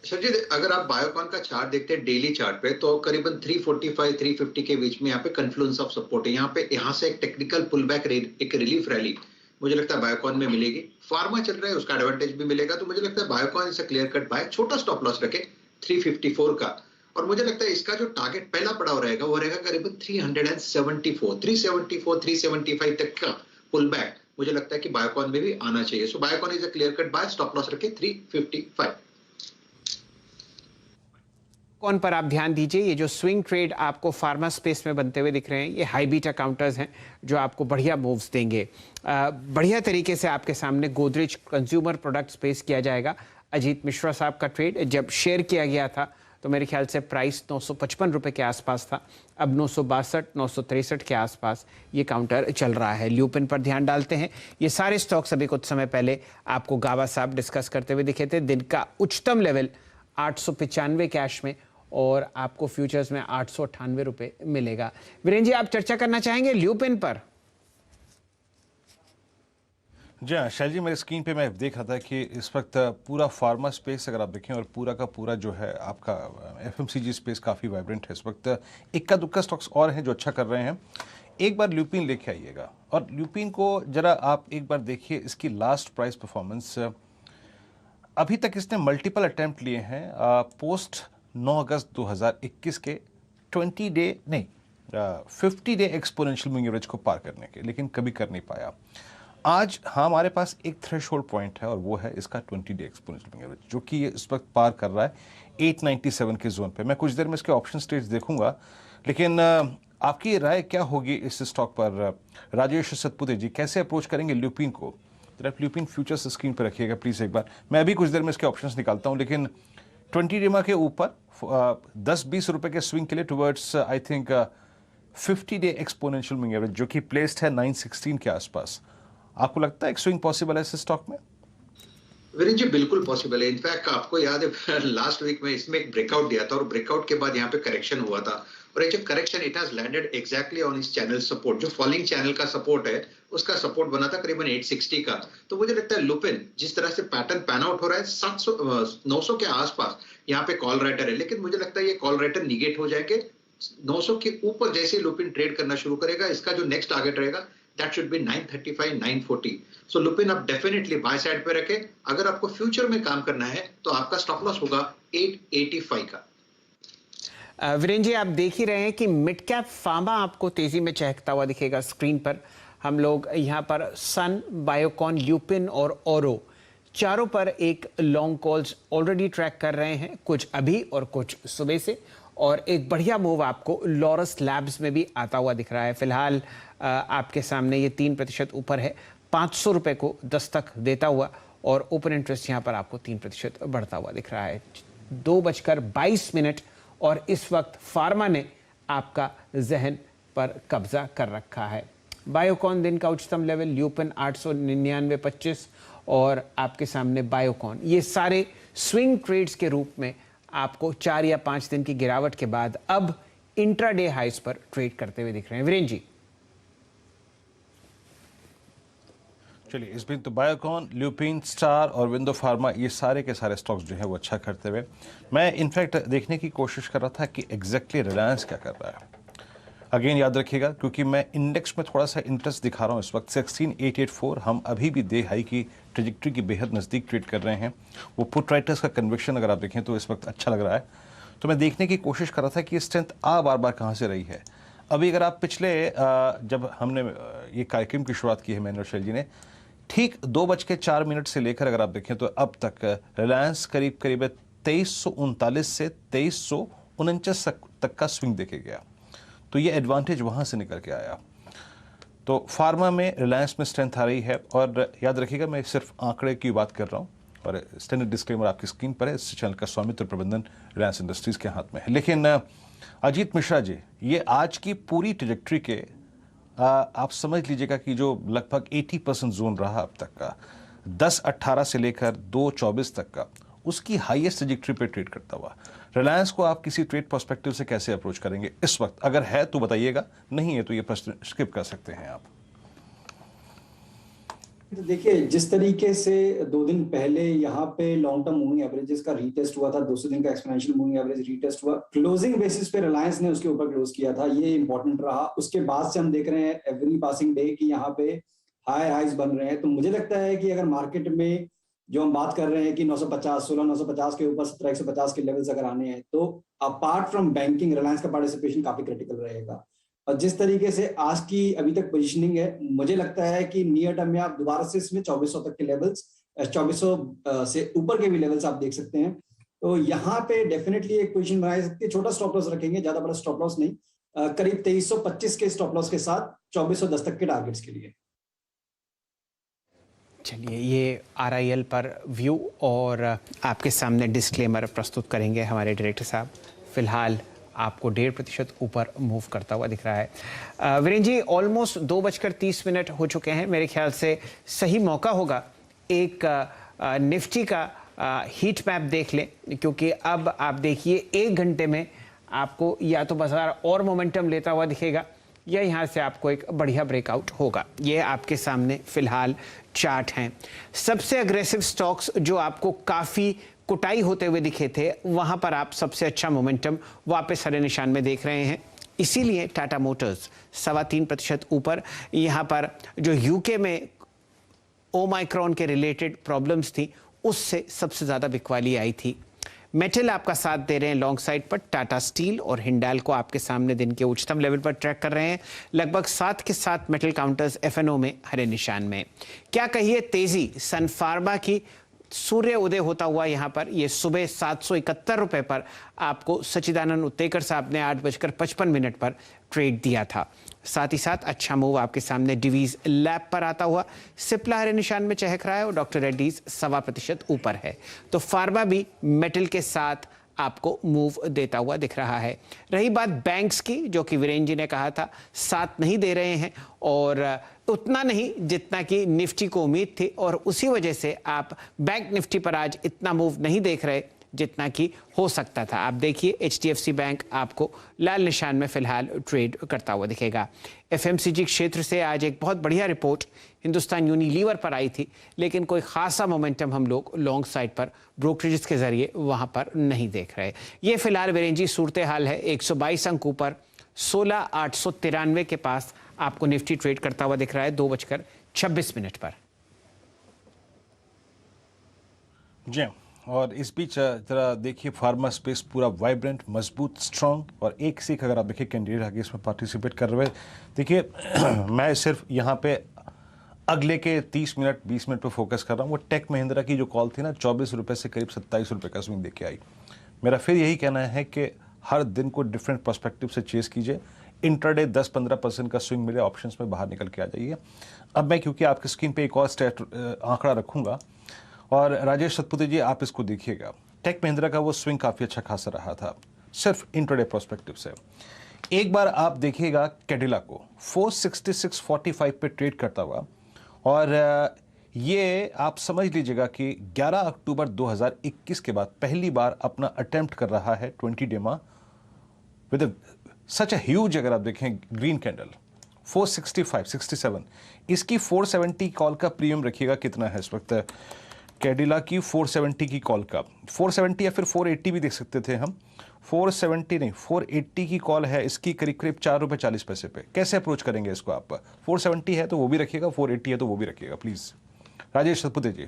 सर जी, अगर आप बायोकॉन का चार्ट देखते हैं डेली चार्ट पे, तो करीबन 345 350 के बीच में यहाँ पे कन्फ्लुएंस ऑफ सपोर्ट है। यहाँ से एक टेक्निकल पुल बैक, एक रिलीफ रैली मुझे लगता है बायोकॉन में मिलेगी। फार्मा चल रहा है, उसका एडवांटेज भी मिलेगा, तो मुझे लगता है बायोकॉन इसे क्लियर कट बाय। छोटा स्टॉप लॉस रखे 354 का, और मुझे लगता है इसका जो टारगेट पहला पड़ाव रहेगा वो रहेगा करीबन 374 375 तक का पुल बैक। मुझे लगता है कि बायोकॉन में भी आना चाहिए। So Biocon is a clear cut buy, stop loss रखे 355। कौन पर आप ध्यान दीजिए, ये जो स्विंग ट्रेड आपको फार्मा स्पेस में बनते हुए दिख रहे हैं, ये हाई बीटा काउंटर्स हैं जो आपको बढ़िया मूव्स देंगे। बढ़िया तरीके से आपके सामने गोदरेज कंज्यूमर प्रोडक्ट स्पेस किया जाएगा। अजीत मिश्रा साहब का ट्रेड जब शेयर किया गया था तो मेरे ख्याल से प्राइस 955 रुपए के आसपास था, अब 962 963 के आसपास ये काउंटर चल रहा है। ल्यूपिन पर ध्यान डालते हैं। ये सारे स्टॉक्स अभी कुछ समय पहले आपको गावा साहब डिस्कस करते हुए दिखे थे। दिन का उच्चतम लेवल 895 कैश में और आपको फ्यूचर्स में 898 रुपए मिलेगा। वीरेंद्र जी, आप चर्चा करना चाहेंगे ल्यूपिन पर? जी हाँ शैल जी, मेरे स्क्रीन पे मैं देख रहा था कि इस वक्त पूरा फार्मा स्पेस अगर आप देखें और पूरा का पूरा जो है आपका एफएमसीजी स्पेस काफ़ी वाइब्रेंट है। इस वक्त इक्का दुक्का स्टॉक्स और हैं जो अच्छा कर रहे हैं। एक बार ल्यूपिन लेके आइएगा और ल्यूपिन को जरा आप एक बार देखिए, इसकी लास्ट प्राइस परफॉर्मेंस अभी तक इसने मल्टीपल अटैम्प्ट लिए हैं पोस्ट 9 अगस्त 2021 के 50 डे एक्सपोनेंशियल मूविंग एवरेज को पार करने के, लेकिन कभी कर नहीं पाया। आज हमारे पास एक थ्रेशोल्ड पॉइंट है और वो है इसका 20 डे एक्सपोनेंशियल मूविंग एवरेज, जो कि ये इस वक्त पार कर रहा है 897 के जोन पे। मैं कुछ देर में इसके ऑप्शन स्टेज देखूंगा, लेकिन आपकी राय क्या होगी इस स्टॉक पर? राजेश सतपुते जी, कैसे अप्रोच करेंगे ल्यूपिन को? जरा ल्यूपिन फ्यूचर्स स्क्रीन पर रखिएगा प्लीज़ एक बार। मैं अभी कुछ देर में इसके ऑप्शंस निकालता हूँ, लेकिन 20 डेमा के ऊपर 10-20 रुपए के स्विंग के लिए towards I think 50 day exponential moving average, जो कि प्लेस्ड है 916 के आसपास। आपको लगता है एक स्विंग पॉसिबल है इस स्टॉक में? वीरेंद्र जी, बिल्कुल पॉसिबल है। इनफैक्ट आपको याद है लास्ट वीक में इसमें एक ब्रेकआउट दिया था और ब्रेकआउट के बाद यहाँ पे करेक्शन हुआ था और ये जो correction it has landed exactly on इस चैनल सपोर्ट, जो फॉलिंग चैनल का सपोर्ट है उसका सपोर्ट बना था करीबन 860 का। तो मुझे लगता है लुपिन जिस तरह से पैटर्न पैन आउट हो रहा है 900 के आसपास यहाँ पे कॉल राइटर है, लेकिन मुझे लगता है ये कॉल राइटर निगेट हो जाएंगे 900 के ऊपर। जैसे लुपिन ट्रेड करना शुरू करेगा, इसका जो नेक्स्ट टारगेट रहेगा that should be 935 940। so Lupin आप डेफिनेटली बाय साइड पे रखें। अगर आपको फ्यूचर में काम करना है तो आपका स्टॉप लॉस होगा 885 का। वीरेंद्र जी, आप देख ही रहे हैं कि मिड कैप फार्मा आपको तेजी में चहकता हुआ दिखेगा स्क्रीन पर। हम लोग यहाँ पर सन, बायोकॉन, ल्यूपिन और ओरो चारों पर एक लॉन्ग कॉल्स ऑलरेडी ट्रैक कर रहे हैं, कुछ अभी और कुछ सुबह से, और एक बढ़िया मूव आपको लॉरस लैब्स में भी आता हुआ दिख रहा है। फिलहाल आपके सामने ये 3% ऊपर है, 500 रुपए को दस्तक देता हुआ, और ओपन इंटरेस्ट यहाँ पर आपको 3% बढ़ता हुआ दिख रहा है। 2:22 और इस वक्त फार्मा ने आपका जहन पर कब्जा कर रखा है। बायोकॉन दिन का उच्चतम लेवल, ल्यूपिन 899.25 और आपके सामने बायोकॉन। ये सारे स्विंग ट्रेड्स के रूप में आपको 4 या 5 दिन की गिरावट के बाद अब इंट्राडे हाइस पर ट्रेड करते हुए दिख रहे हैं। वीरेंद्र जी, चलिए इस दिन तो बायोकॉन, ल्यूपिन, स्टार और विंडो फार्मा, ये सारे के सारे स्टॉक्स जो है वो अच्छा करते हुए, मैं इनफैक्ट देखने की कोशिश कर रहा था कि एग्जैक्टली रिलायंस क्या कर रहा है। अगेन याद रखिएगा, क्योंकि मैं इंडेक्स में थोड़ा सा इंटरेस्ट दिखा रहा हूँ इस वक्त 16884, हम अभी भी डे हाई की ट्रेजेक्ट्री की बेहद नज़दीक ट्रेड कर रहे हैं। वो पुट राइटर्स का कन्विक्शन अगर आप देखें तो इस वक्त अच्छा लग रहा है। तो मैं देखने की कोशिश कर रहा था कि स्ट्रेंथ बार बार कहाँ से रही है। अभी अगर आप पिछले जब हमने ये कार्यक्रम की शुरुआत की है मैंने और शैल जी ने, ठीक 2:04 से लेकर अगर आप देखें तो अब तक रिलायंस करीब 2339 से 2349 तक का स्विंग देखे गया। तो ये एडवांटेज वहाँ से निकल के आया। तो फार्मा में रिलायंस में स्ट्रेंथ आ रही है, और याद रखिएगा मैं सिर्फ आंकड़े की बात कर रहा हूँ और स्टैंडर्ड डिस्क्लेमर आपकी स्क्रीन पर है। इस चैनल का स्वामित्व प्रबंधन रिलायंस इंडस्ट्रीज़ के हाथ में है। लेकिन अजीत मिश्रा जी, ये आज की पूरी ट्रेजेक्ट्री के आप समझ लीजिएगा कि जो लगभग 80% जोन रहा अब तक का, 10-18 से लेकर 2-24 तक का, उसकी हाईएस्ट ट्रेजेक्ट्री पे ट्रेड करता हुआ रिलायंस को आप किसी ट्रेड पर्सपेक्टिव से कैसे अप्रोच करेंगे इस वक्त? अगर है तो बताइएगा, नहीं है तो ये प्रश्न स्किप कर सकते हैं आप। देखिए, जिस तरीके से 2 दिन पहले यहाँ पे लॉन्ग टर्म मूविंग एवरेजेस का रीटेस्ट हुआ था, 200 दिन का एक्सपोनेंशियल मूविंग एवरेज रीटेस्ट हुआ, क्लोजिंग बेसिस पे रिलायंस ने उसके ऊपर क्लोज किया था, ये इंपॉर्टेंट रहा। उसके बाद से हम देख रहे हैं एवरी पासिंग डे कि यहाँ पे हायर हाइज बन रहे हैं। तो मुझे लगता है कि अगर मार्केट में जो हम बात कर रहे हैं कि 950 के ऊपर 17,150 के लेवल्स अगर आने हैं, तो अपार्ट फ्रॉम बैंकिंग रिलायंस का पार्टिसिपेशन काफी क्रिटिकल रहेगा। और जिस तरीके से आज की अभी तक पोजीशनिंग है, मुझे लगता है कि नियर टर्म में आप दोबारा से इसमें 2400 तक के लेवल्स, 2400 से ऊपर के भी लेवल्स आप देख सकते हैं। तो यहाँ पे डेफिनेटली एक पोजीशन बनाई सकती है। छोटा स्टॉप लॉस रखेंगे, ज्यादा बड़ा स्टॉप लॉस नहीं, करीब 2325 के स्टॉप लॉस के साथ 2410 तक के टारगेट्स के लिए। चलिए, ये RIL पर व्यू और आपके सामने डिस्क्लेमर प्रस्तुत करेंगे हमारे डायरेक्टर साहब। फिलहाल आपको 1.5% ऊपर मूव करता हुआ दिख रहा है। वीरेंद्र जी, ऑलमोस्ट 2:30 हो चुके हैं। मेरे ख्याल से सही मौका होगा एक निफ्टी का हीट मैप देख लें, क्योंकि अब आप देखिए 1 घंटे में आपको या तो बाजार और मोमेंटम लेता हुआ दिखेगा या यहाँ से आपको एक बढ़िया ब्रेकआउट होगा। ये आपके सामने फिलहाल चार्ट हैं। सबसे अग्रेसिव स्टॉक्स जो आपको काफ़ी कुटाई होते हुए दिखे थे, वहाँ पर आप सबसे अच्छा मोमेंटम वापस हरे निशान में देख रहे हैं। इसीलिए टाटा मोटर्स 3.25% ऊपर। यहाँ पर जो यूके में ओमाइक्रॉन के रिलेटेड प्रॉब्लम्स थी, उससे सबसे ज़्यादा बिकवाली आई थी। मेटल आपका साथ दे रहे हैं लॉन्ग साइड पर। टाटा स्टील और हिंडाल्को आपके सामने दिन के उच्चतम लेवल पर ट्रैक कर रहे हैं। लगभग 7 के 7 मेटल काउंटर्स FNO में हरे निशान में। क्या कहिए तेजी सन फार्मा की, सूर्य उदय होता हुआ यहाँ पर ये सुबह 771 रुपए पर आपको सचिदानंद उत्तेकर साहब ने 8:55 पर ट्रेड दिया था। साथ ही साथ अच्छा मूव आपके सामने डिवीज लैब पर आता हुआ। सिप्ला हरे निशान में चहक रहा है और डॉक्टर रेड्डीज 1.25% ऊपर है। तो फार्मा भी मेटल के साथ आपको मूव देता हुआ दिख रहा है। रही बात बैंक्स की, जो कि वीरेंद्र जी ने कहा था साथ नहीं दे रहे हैं और उतना नहीं जितना कि निफ्टी को उम्मीद थी, और उसी वजह से आप बैंक निफ्टी पर आज इतना मूव नहीं देख रहे जितना कि हो सकता था। आप देखिए HDFC बैंक आपको लाल निशान में फिलहाल ट्रेड करता हुआ दिखेगा। FMCG क्षेत्र से आज एक बहुत बढ़िया रिपोर्ट हिंदुस्तान यूनिलीवर पर आई थी, लेकिन कोई खासा मोमेंटम हम लोग लॉन्ग साइड पर ब्रोकरेजेस के जरिए वहां पर नहीं देख रहे। ये फिलहाल वीरेंद्र जी सूरत हाल है। 122 अंक ऊपर 16,893 के पास आपको निफ्टी ट्रेड करता हुआ दिख रहा है 2:26 पर। जी, और इस बीच जरा देखिए फार्मा स्पेस पूरा वाइब्रेंट, मजबूत, स्ट्रांग, और एक सीख अगर आप देखिए कैंडिडेट आगे इसमें पार्टिसिपेट कर रहे हैं। देखिए मैं सिर्फ यहाँ पे अगले के 30 मिनट 20 मिनट पे फोकस कर रहा हूँ। वो टेक महिंद्रा की जो कॉल थी ना, 24 रुपये से करीब 27 रुपये का स्विंग देके आई। मेरा फिर यही कहना है कि हर दिन को डिफरेंट पर्सपेक्टिव से चेस कीजिए। इंटरडे 10-15% का स्विंग मिले ऑप्शंस में बाहर निकल के आ जाइए। अब मैं क्योंकि आपकी स्क्रीन पे एक और आंकड़ा रखूंगा, और राजेश सतपुते जी आप इसको देखिएगा। टेक महिंद्रा का वो स्विंग काफ़ी अच्छा खासा रहा था सिर्फ इंट्राडे पर्सपेक्टिव से। एक बार आप देखिएगा कैडिला को 466.45 पे ट्रेड करता हुआ, और ये आप समझ लीजिएगा कि 11 अक्टूबर 2021 के बाद पहली बार अपना अटेम्प्ट कर रहा है 20 डेमा विद सच अ ह्यूज, अगर आप देखें ग्रीन कैंडल 465-67। इसकी 470 कॉल का प्रीमियम रखिएगा कितना है इस वक्त कैडिला की 470 की कॉल का। 470 या फिर 480 भी देख सकते थे हम। 470 नहीं, 480 की कॉल है इसकी करीब करीब 4 रुपये 40 पैसे पे। कैसे अप्रोच करेंगे इसको आप? 470 है तो वो भी रखिएगा, 480 है तो वो भी रखिएगा प्लीज। राजेश सतपुते जी।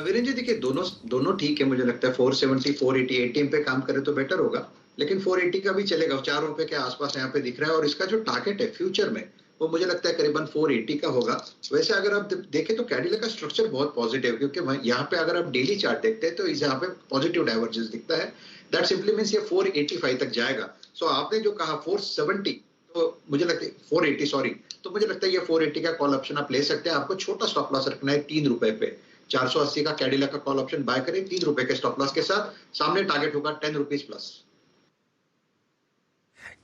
वीरेंद्र जी देखिए, दोनों ठीक है। मुझे लगता है 470 480 ATM पे काम करे तो बेटर होगा, लेकिन 480 का भी चलेगा। 4 रुपए के आसपास यहाँ पे दिख रहा है, और इसका जो टारगेट है फ्यूचर में वो मुझे लगता है करीबन 480 का होगा। वैसे अगर आप देखें तो कैडिला का स्ट्रक्चर बहुत पॉजिटिव, क्योंकि यहाँ पे अगर आप डेली चार्ट देखते हैं तो इस यहाँ पे पॉजिटिव डाइवर्जेंस दिखता है। दैट सिंपली मींस ये 485 तक जाएगा। सो आपने जो कहा 470, तो मुझे लगता है 480 सॉरी, तो मुझे लगता है ये 480 का कॉल ऑप्शन आप ले सकते हैं। आपको छोटा स्टॉप लॉस रखना है 3 रुपए पे। 480 का कैडिला का कॉल ऑप्शन बाय करें 3 रुपए के स्टॉप लॉस के साथ। सामने टारगेट होगा 10 रुपीज प्लस।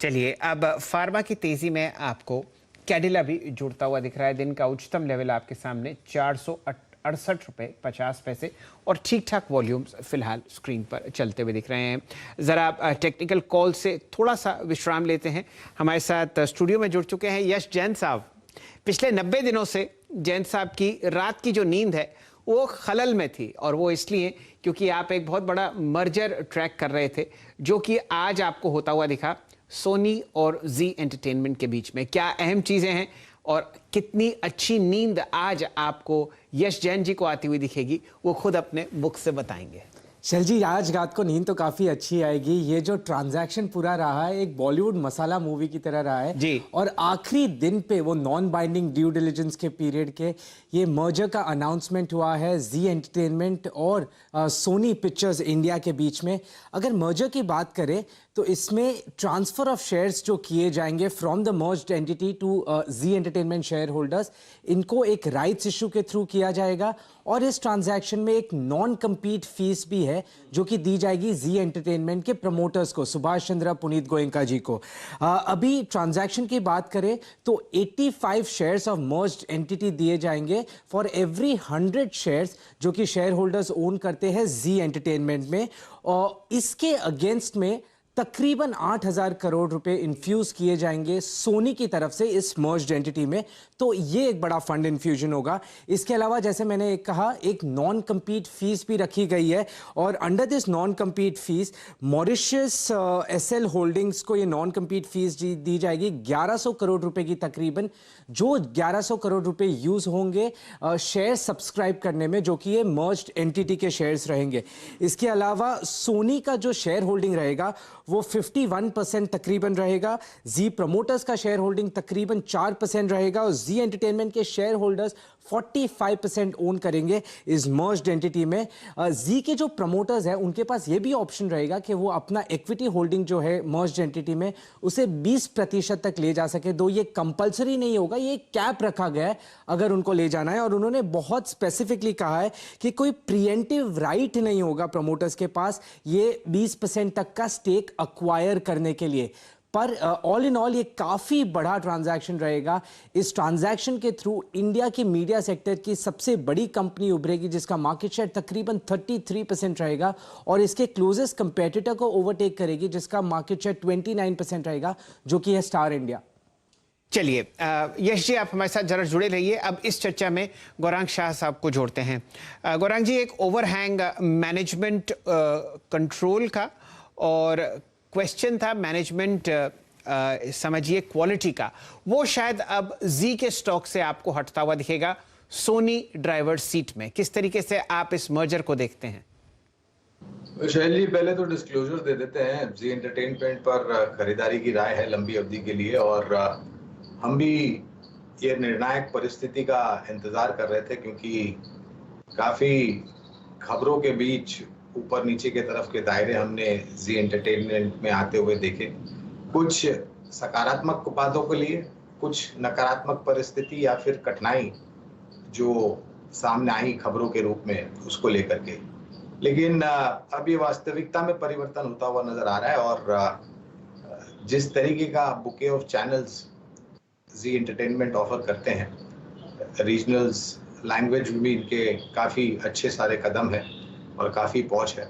चलिए, अब फार्मा की तेजी में आपको कैडिला भी जुड़ता हुआ दिख रहा है। दिन का उच्चतम लेवल आपके सामने 468 रुपये 50 पैसे, और ठीक ठाक वॉल्यूम्स फिलहाल स्क्रीन पर चलते हुए दिख रहे हैं। ज़रा टेक्निकल कॉल से थोड़ा सा विश्राम लेते हैं। हमारे साथ स्टूडियो में जुड़ चुके हैं यश जैन साहब। पिछले 90 दिनों से जैन साहब की रात की जो नींद है वो खलल में थी, और वो इसलिए क्योंकि आप एक बहुत बड़ा मर्जर ट्रैक कर रहे थे, जो कि आज आपको होता हुआ दिखा सोनी और जी एंटरटेनमेंट के बीच में। क्या अहम चीज़ें हैं और कितनी अच्छी नींद आज आपको यश जैन जी को आती हुई दिखेगी, वो खुद अपने मुख से बताएंगे। शैल जी, आज रात को नींद तो काफ़ी अच्छी आएगी। ये जो ट्रांजैक्शन पूरा रहा है एक बॉलीवुड मसाला मूवी की तरह रहा है जी। और आखिरी दिन पे वो नॉन बाइंडिंग ड्यू डिलिजेंस के पीरियड के ये मर्जर का अनाउंसमेंट हुआ है जी एंटरटेनमेंट और सोनी पिक्चर्स इंडिया के बीच में। अगर मर्जर की बात करें तो इसमें ट्रांसफर ऑफ शेयर्स जो किए जाएंगे from the merged entity to Zee entertainment shareholders, इनको एक राइट्स इशू के थ्रू किया जाएगा और इस ट्रांजैक्शन में एक नॉन कम्पीट फीस भी है जो कि दी जाएगी जी एंटरटेनमेंट के प्रमोटर्स को, सुभाष चंद्र पुनीत गोयनका जी को। अभी ट्रांजैक्शन की बात करें तो 85 शेयर्स ऑफ मर्ज्ड एंटिटी दिए जाएंगे फॉर एवरी 100 शेयर्स जो कि शेयर होल्डर्स ओन करते हैं जी एंटरटेनमेंट में, और इसके अगेंस्ट में तकरीबन 8,000 करोड़ रुपए इन्फ्यूज किए जाएंगे सोनी की तरफ से इस मर्ज्ड एंटिटी में। तो ये एक बड़ा फंड इन्फ्यूजन होगा। इसके अलावा जैसे मैंने कहा, एक नॉन कम्पीट फीस भी रखी गई है और under this non compete fees Mauritius SL holdings को ये नॉन कम्पीट फीस दी जाएगी 1100 करोड़ रुपए की तकरीबन, जो 1100 करोड़ रुपए यूज होंगे शेयर सब्सक्राइब करने में, जो कि ये मर्ज्ड एंटिटी के शेयर्स रहेंगे। इसके अलावा सोनी का जो शेयर होल्डिंग रहेगा वो 51% तकरीबन रहेगा, जी प्रमोटर्स का शेयर होल्डिंग तकरीबन 4% रहेगा और जी एंटरटेनमेंट के शेयर होल्डर्स 45% ओन करेंगे इस मर्ज्ड एंटिटी में। जी के जो प्रमोटर्स हैं उनके पास ये भी ऑप्शन रहेगा कि वो अपना इक्विटी होल्डिंग जो है मर्ज्ड एंटिटी में उसे 20% तक ले जा सके, दो ये कंपलसरी नहीं होगा, ये कैप रखा गया है अगर उनको ले जाना है। और उन्होंने बहुत स्पेसिफिकली कहा है कि कोई प्रिएंटिव राइट नहीं होगा प्रमोटर्स के पास ये 20% तक का स्टेक अक्वायर करने के लिए। पर ऑल इन ऑल ये काफी बड़ा ट्रांजैक्शन रहेगा। इस ट्रांजैक्शन के थ्रू इंडिया की मीडिया सेक्टर की सबसे बड़ी कंपनी उभरेगी जिसका मार्केट शेयर तकरीबन 33% रहेगा और इसके क्लोजेस्ट कंपेटिटर को ओवरटेक करेगी जिसका मार्केट शेयर 29% रहेगा, जो कि है स्टार इंडिया। चलिए यश जी, आप हमारे साथ जरा जुड़े रहिए। अब इस चर्चा में गौरांग शाह साहब को जोड़ते हैं। गौरांग जी, एक ओवरहैंग मैनेजमेंट कंट्रोल का और क्वेश्चन था मैनेजमेंट समझिए क्वालिटी का, वो शायद अब जी के स्टॉक से आपको हटता हुआ दिखेगा सोनी ड्राइवर सीट में। किस तरीके से आप इस मर्जर को देखते हैं? शैल जी, पहले तो डिस्क्लोजर दे देते हैं, जी एंटरटेनमेंट पर खरीदारी की राय है लंबी अवधि के लिए और हम भी ये निर्णायक परिस्थिति का इंतजार कर रहे थे क्योंकि काफी खबरों के बीच ऊपर नीचे के तरफ के दायरे हमने जी एंटरटेनमेंट में आते हुए देखे। कुछ सकारात्मक बातों के लिए, कुछ नकारात्मक परिस्थिति या फिर कठिनाई जो सामने आई खबरों के रूप में उसको लेकर के, लेकिन अब ये वास्तविकता में परिवर्तन होता हुआ नजर आ रहा है और जिस तरीके का bouquet of channels Zee entertainment offer करते हैं, रीजनल्स लैंग्वेज में भी इनके काफ़ी अच्छे सारे कदम हैं और काफ़ी पहुंच है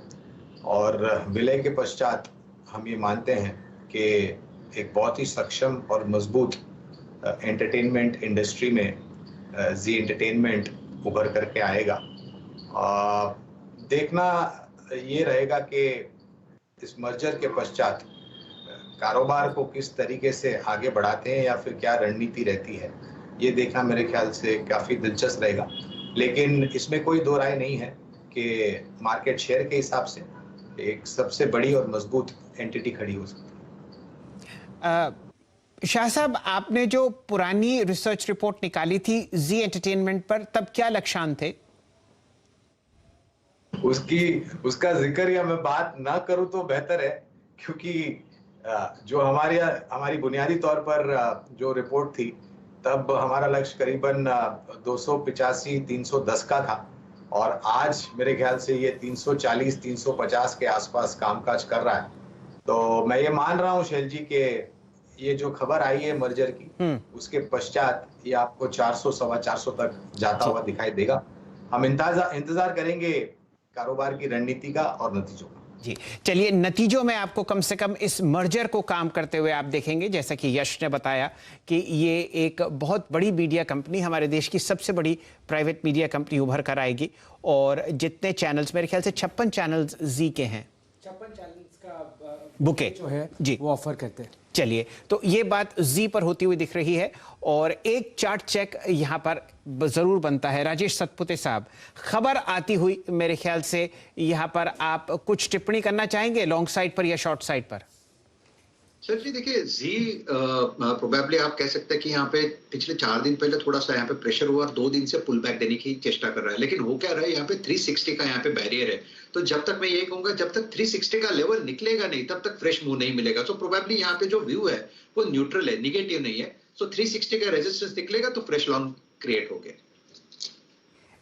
और विलय के पश्चात हम ये मानते हैं कि एक बहुत ही सक्षम और मजबूत एंटरटेनमेंट इंडस्ट्री में जी एंटरटेनमेंट उभर करके आएगा। देखना ये रहेगा कि इस मर्जर के पश्चात कारोबार को किस तरीके से आगे बढ़ाते हैं या फिर क्या रणनीति रहती है, ये देखना मेरे ख्याल से काफ़ी दिलचस्प रहेगा। लेकिन इसमें कोई दो राय नहीं है कि मार्केट शेयर के हिसाब से एक सबसे बड़ी और मजबूत एंटिटी खड़ी हो सकती है। शाह साहब, आपने जो पुरानी रिसर्च रिपोर्ट निकाली थी जी एंटरटेनमेंट पर, तब क्या लक्ष्यांक थे? उसका जिक्र या मैं बात ना करूं तो बेहतर है, क्योंकि जो हमारी बुनियादी तौर पर जो रिपोर्ट थी तब हमारा लक्ष्य करीबन 285-310 का था और आज मेरे ख्याल से ये 340-350 के आसपास कामकाज कर रहा है। तो मैं ये मान रहा हूँ शैल जी कि ये जो खबर आई है मर्जर की, उसके पश्चात ये आपको 400-450 तक जाता हुआ दिखाई देगा। हम इंतजार करेंगे कारोबार की रणनीति का और नतीजों का। जी चलिए, नतीजों में आपको कम से कम इस मर्जर को काम करते हुए आप देखेंगे, जैसा कि यश ने बताया कि ये एक बहुत बड़ी मीडिया कंपनी, हमारे देश की सबसे बड़ी प्राइवेट मीडिया कंपनी उभर कर आएगी और जितने चैनल्स, मेरे ख्याल से 56 चैनल्स जी के हैं, 56 चैनल्स का बुके जो है जी वो ऑफर करते हैं। चलिए, तो ये बात जी पर होती हुई दिख रही है और एक चार्ट चेक यहां पर जरूर बनता है। राजेश सतपुते साहब, खबर आती हुई मेरे ख्याल से यहां पर आप कुछ टिप्पणी करना चाहेंगे लॉन्ग साइड पर या शॉर्ट साइड पर? सर जी देखिए जी प्रोबेबली आप कह सकते हैं कि यहाँ पे पिछले 4 दिन पहले थोड़ा सा यहाँ पे प्रेशर हुआ और 2 दिन से पुल बैक देने की चेष्टा कर रहा है, लेकिन हो क्या रहा है यहाँ पे 360 का यहाँ पे बैरियर है। तो जब तक मैं ये कहूंगा जब तक 360 का लेवल निकलेगा नहीं तब तक फ्रेश मूव नहीं मिलेगा। तो प्रोबेबली यहाँ पे जो व्यू है वो न्यूट्रल है, निगेटिव नहीं है। सो 360 का रेजिस्टेंस निकलेगा तो फ्रेश लॉन्ग क्रिएट हो गया।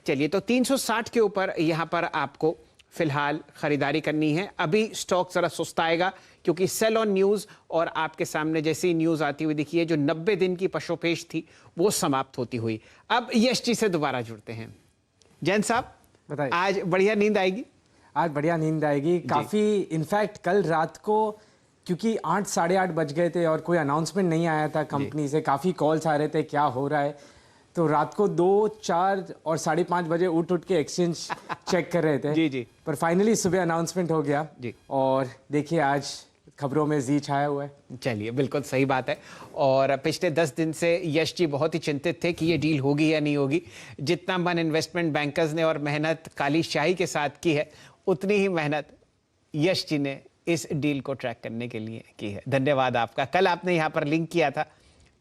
चलिए, तो 360 के ऊपर यहाँ पर आपको फिलहाल खरीदारी करनी है। अभी स्टॉक जरा सुस्ताएगा क्योंकि सेल ऑन न्यूज और आपके सामने जैसी न्यूज आती हुई दिखी है, जो 90 दिन की पशोपेश थी वो समाप्त होती हुई। अब यश जी से दोबारा जुड़ते हैं। जैन साहब बताइए, आज बढ़िया नींद आएगी? आज बढ़िया नींद आएगी काफी। इनफैक्ट कल रात को क्योंकि 8 साढ़े 8 बज गए थे और कोई अनाउंसमेंट नहीं आया था कंपनी से, काफी कॉल्स आ रहे थे क्या हो रहा है, तो रात को 2, 4 और 5:30 बजे उठ के एक्सचेंज चेक कर रहे थे। जी जी। पर फाइनली सुबह अनाउंसमेंट हो गया जी। और देखिए आज खबरों में जी छाया हुआ है। चलिए, बिल्कुल सही बात है। और पिछले 10 दिन से यश जी बहुत ही चिंतित थे कि ये डील होगी या नहीं होगी। जितना मन इन्वेस्टमेंट बैंकर्स ने और मेहनत काली शाही के साथ की है, उतनी ही मेहनत यश जी ने इस डील को ट्रैक करने के लिए की है। धन्यवाद आपका। कल आपने यहाँ पर लिंक किया था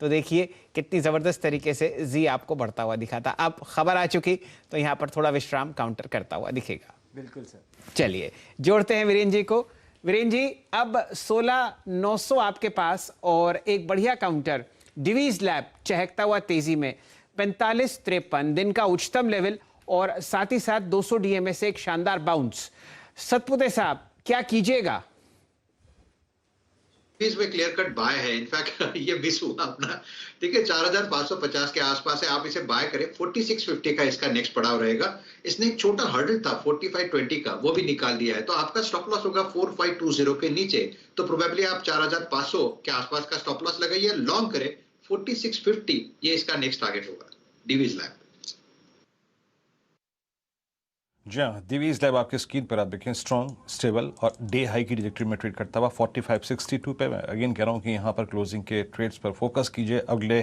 तो देखिए कितनी ज़बरदस्त तरीके से जी आपको बढ़ता हुआ दिखा था। अब खबर आ चुकी तो यहाँ पर थोड़ा विश्राम काउंटर करता हुआ दिखेगा। बिल्कुल सर। चलिए जोड़ते हैं वीरेंद्र जी को। वीरेंद्र जी, अब 16,900 आपके पास और एक बढ़िया काउंटर डिवीज लैब चहकता हुआ तेजी में 45.53 दिन का उच्चतम लेवल और साथ ही साथ 200 डीएमए से एक शानदार बाउंस। सतपुते साहब क्या कीजिएगा? में क्लियर कट बाय है। इनफैक्ट ये मिस हुआ अपना, ठीक है, 4,550 के आसपास है। आप इसे बाय करें। 4650 का इसका नेक्स्ट पड़ाव रहेगा। इसने एक छोटा हर्डल था 4520 का, वो भी निकाल दिया है। तो आपका स्टॉप लॉस होगा 4520 के नीचे। तो प्रोबेबली आप 4,500 के आसपास का स्टॉप लॉस लगाइए, लॉन्ग करें 4650, ये इसका नेक्स्ट टारगेट होगा डिवीज लैब। जी हाँ, दिवीज लैब आपके स्क्रीन पर आप देखें, स्ट्रॉन्ग स्टेबल और डे हाई की डिजेक्ट्री में ट्रेड करता हुआ 4562 पे। मैं अगेन कह रहा हूँ कि यहाँ पर क्लोजिंग के ट्रेड्स पर फोकस कीजिए अगले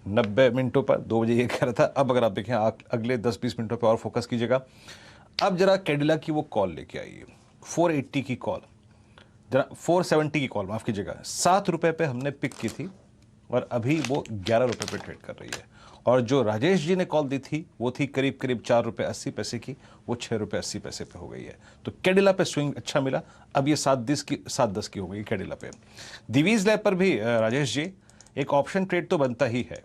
90 मिनटों पर। 2 बजे ये कह रहा था, अब अगर आप देखें अगले 10-20 मिनटों पर और फोकस कीजिएगा। अब जरा कैडिला की वो कॉल लेके आइए, 480 की कॉल, जरा 470 की कॉल, माफ़ कीजिएगा, 7 रुपये पे हमने पिक की थी और अभी वो 11 रुपये पे ट्रेड कर रही है। और जो राजेश जी ने कॉल दी थी वो थी करीब 4 रुपये 80 पैसे की, वो 6 रुपये 80 पैसे पे हो गई है। तो कैडिला पे स्विंग अच्छा मिला। अब ये 7-10 की हो गई कैडिला पे। दिवीज लैब पर भी राजेश जी एक ऑप्शन ट्रेड तो बनता ही है।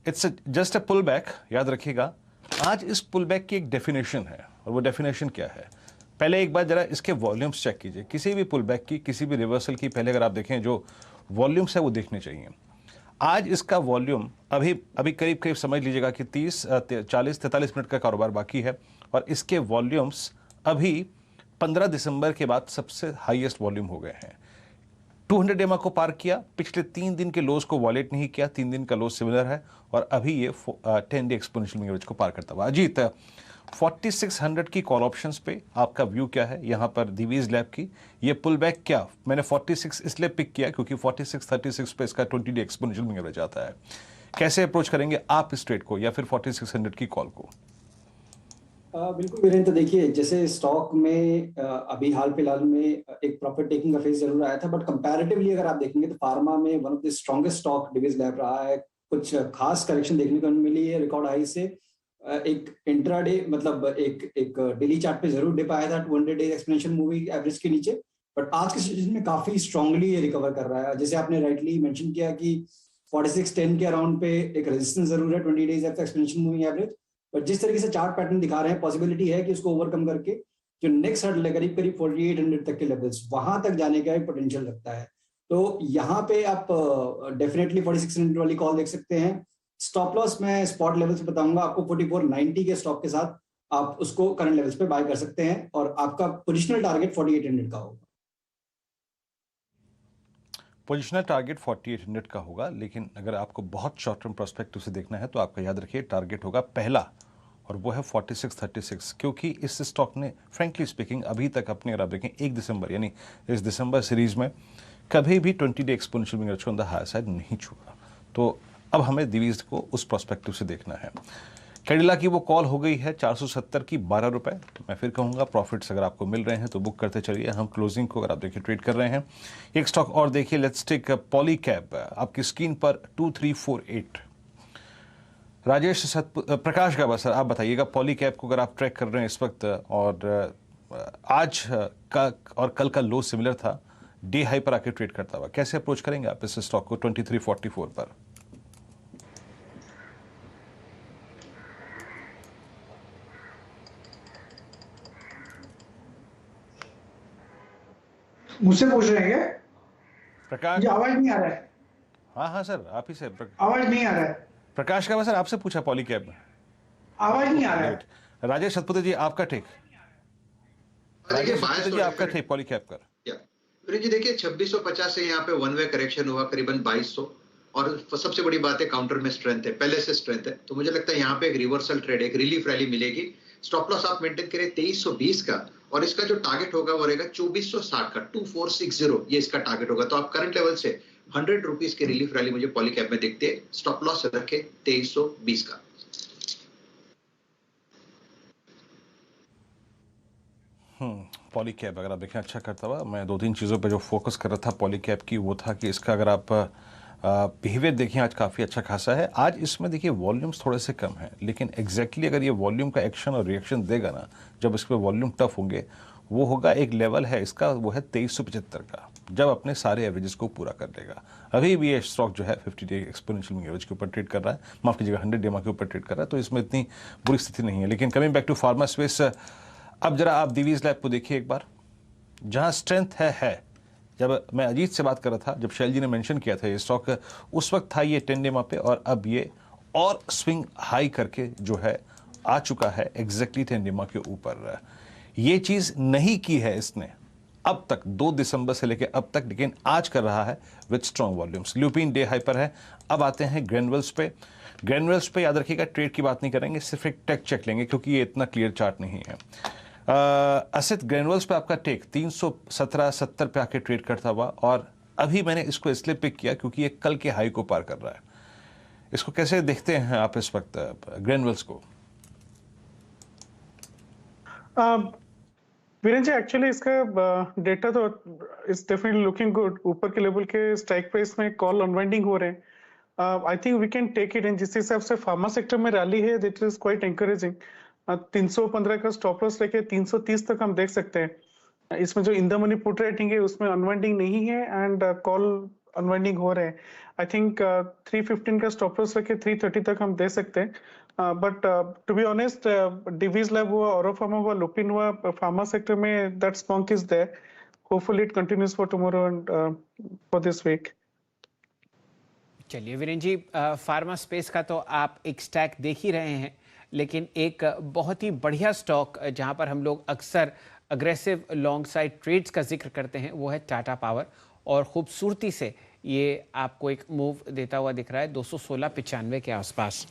It's just a pull back, याद रखिएगा। आज इस पुल बैक की एक डेफिनेशन है और वो डेफिनेशन क्या है, पहले एक बार जरा इसके वॉल्यूम्स चेक कीजिए। किसी भी पुल बैक की, किसी भी रिवर्सल की पहले अगर आप देखें जो वॉल्यूम्स है वो देखने चाहिए। आज इसका वॉल्यूम अभी करीब समझ लीजिएगा कि 40-43 मिनट का कारोबार बाकी है और इसके वॉल्यूम्स अभी 15 दिसंबर के बाद सबसे हाईएस्ट वॉल्यूम हो गए हैं। 200 EMA को पार किया, पिछले 3 दिन के लोज को वॉलेट नहीं किया, 3 दिन का लोज सिमिलर है और अभी ये 10 डे एक्सपोनेंशियल मूविंग एवरेज को पार करता हुआ। अजीत, 4600 की कॉल ऑप्शंस पे आपका व्यू क्या है यहाँ पर दिवीज लैब की? ये पुल बैक क्या, मैंने 46 इसलिए पिक किया क्योंकि 4636 पे इसका 20 डे एक्सपोनेंशियल मूविंग एवरेज आता है। कैसे अप्रोच करेंगे आप इस ट्रेड को या फिर 4600 की कॉल को? बिल्कुल वीरेंद्र, देखिए जैसे स्टॉक में अभी हाल फिलहाल में एक प्रॉफिट टेकिंग का फेज जरूर आया था, बट कंपैरेटिवली अगर आप देखेंगे तो फार्मा में one of the strongest stock Divi's lab रहा है। कुछ खास करेक्शन देखने को मिली है रिकॉर्ड हाई से। एक इंट्राडे मतलब एक डेली चार्ट पे जरूर डिप आया था 200 डे एक्सपोनेंशियल मूविंग एवरेज के नीचे, बट आज के सिचुएशन में काफी स्ट्रांगली ये रिकवर कर रहा है। जैसे आपने राइटली मेंशन किया कि 4610 के अराउंड पे एक रेजिस्टेंस जरूर है 20 days after exponential moving average, but जिस तरीके से चार्ट पैटर्न दिखा रहे हैं पॉसिबिलिटी है कि उसको ओवरकम करके जो नेक्स्ट हर्डल है करीब 4800 तक के लेवल्स, वहां तक जाने का एक पोटेंशियल लगता है। तो यहाँ पे आप डेफिनेटली 4600 वाली कॉल देख सकते हैं। स्टॉप लॉस मैं स्पॉट लेवल्स बताऊंगा आपको, 4490 के स्टॉप के साथ आप उसको करंट लेवल्स पे बाय कर सकते हैं और आपका पोजिशनल टारगेट 4800 का होगा। पोजिशनल टारगेट 4800 का होगा, लेकिन अगर आपको बहुत शॉर्ट टर्म पर्सपेक्टिव से देखना है तो आपका याद रखिए टारगेट होगा पहला और वो है 4636, क्योंकि इस स्टॉक ने फ्रेंकली स्पीकिंग अभी तक अपने अगर आप देखें 1 दिसंबर यानी इस दिसंबर सीरीज में कभी भी 20 day exponential moving average on the higher side नहीं छुआ। तो अब हमें दिवीज को उस पर्सपेक्टिव से देखना है। कैडिला की वो कॉल हो गई है 470 की 12 रुपए। मैं फिर कहूँगा प्रॉफिट्स अगर आपको मिल रहे हैं तो बुक करते चलिए। हम क्लोजिंग को अगर आप देखिए ट्रेड कर रहे हैं। एक स्टॉक और देखिए, लेट्स टेक पॉलीकैब। आपकी स्क्रीन पर 2348। राजेश प्रकाश का बस आप बताइएगा, पॉलीकैब को अगर आप ट्रैक कर रहे हैं इस वक्त, और आज का और कल का लो सिमिलर था, डे हाई पर आके ट्रेड करता हुआ, कैसे अप्रोच करेंगे आप इस स्टॉक को 2344 पर? मुझसे पूछ रहे हैं क्या? प्रकाश, मुझे आवाज नहीं आ रहा है। हाँ सर, आप ही से। आवाज नहीं आ रहा है। प्रकाश का सर आपसे पूछा पॉलीकैब में, आवाज नहीं आ रहा है। राजेश सतपुते जी आपका टेक। राजेश सतपुते जी आपका टेक पॉलीकैब कर। जी देखिए 2650 से यहाँ पे वन वे करेक्शन हुआ करीबन 2200, और सबसे बड़ी बात है काउंटर में स्ट्रेंथ है, पहले से स्ट्रेंथ है, तो मुझे लगता है यहाँ पे एक रिवर्सल ट्रेड, एक रिलीफ रैली मिलेगी। स्टॉप लॉस आप मेंटेन करें 2320 का, और इसका जो टारगेट होगा वो रहेगा 2460 का, 2460 ये इसका टारगेट होगा। तो आप करंट लेवल से 100 रुपीज की रिलीफ रैली मुझे पॉलीकैब में दिखते हैं। स्टॉप लॉस रखे 2320 का। पॉलीकैब अगर आप देखें अच्छा करता हुआ। मैं 2-3 चीज़ों पे जो फोकस कर रहा था पॉलीकैब की, वो था कि इसका अगर आप बिहेवियर देखें आज काफ़ी अच्छा खासा है। आज इसमें देखिए वॉल्यूम्स थोड़े से कम हैं, लेकिन एग्जैक्टली अगर ये वॉल्यूम का एक्शन और रिएक्शन देगा ना, जब इस पर वॉल्यूम टफ होंगे, वो होगा एक लेवल है इसका, वो है 2375 का, जब अपने सारे एवरेजेस को पूरा कर देगा। अभी भी ये स्टॉक जो है 50 डे एक्सपोनेंशियल मूविंग एवरेज के ऊपर ट्रेड कर रहा है, माफ़ कीजिएगा 100 डे के ऊपर ट्रेड कर रहा है, तो इसमें इतनी बुरी स्थिति नहीं है। लेकिन coming back to pharma space, अब जरा आप दिवीज लैब को देखिए एक बार, जहाँ स्ट्रेंथ है। जब मैं अजीत से बात कर रहा था, जब शैल जी ने मेंशन किया था ये स्टॉक, उस वक्त था ये 10 डे पे, और अब ये और स्विंग हाई करके जो है आ चुका है एग्जैक्टली 10 डे के ऊपर। ये चीज़ नहीं की है इसने अब तक 2 दिसंबर से लेकर अब तक, लेकिन आज कर रहा है with strong volumes. Lupin day high पर है। अब आते हैं ग्रेनुअल्स पे। ग्रेनुअल्स पे याद रखिएगा ट्रेड की बात नहीं करेंगे, सिर्फ एक टेक चेक लेंगे क्योंकि ये इतना क्लियर चार्ट नहीं है। असित ग्रेनुअल्स पे आपका टेक 317.70 पे आके ट्रेड करता हुआ, और अभी मैंने इसको इसलिए पिक किया क्योंकि ये कल के हाई को पार कर रहा है। इसको कैसे देखते हैं आप इस वक्त ग्रेनुअल्स को? वीरेंद्र जी, एक्चुअली इसका डेटा तो इज डेफिनेटली लुकिंग गुड। ऊपर के लेवल के स्ट्राइक प्राइस में कॉल अनवाइंडिंग हो रहे हैं। I think we can take it in. जिस हिसाब से फार्मा सेक्टर में रैली है, दैट इज क्वाइट एनकरेजिंग। 315 का स्टॉप लॉस लेके 330 तक हम देख सकते हैं। इसमें जो in the money put rating है उसमें अनवाइंडिंग नहीं है, एंड कॉल अनवाइंडिंग हो रहे हैं। आई थिंक 315 का स्टॉप लॉस लेके 330 तक हम दे सकते हैं। But to be honest, Divi's lab हुआ, ऑरोफार्मा हुआ, लुपिन हुआ, फार्मा सेक्टर में that spunk is there. Hopefully it continues for tomorrow and for this week. चलिए वीरेंद्र जी, फार्मा स्पेस का तो आप एक स्टैक देख ही रहे हैं, लेकिन एक बहुत ही बढ़िया स्टॉक जहां पर हम लोग अक्सर अग्रेसिव लॉन्ग साइड ट्रेड्स का जिक्र करते हैं, वो है टाटा पावर। और खूबसूरती से ये आपको एक मूव देता हुआ दिख रहा है 216.95 के आसपास।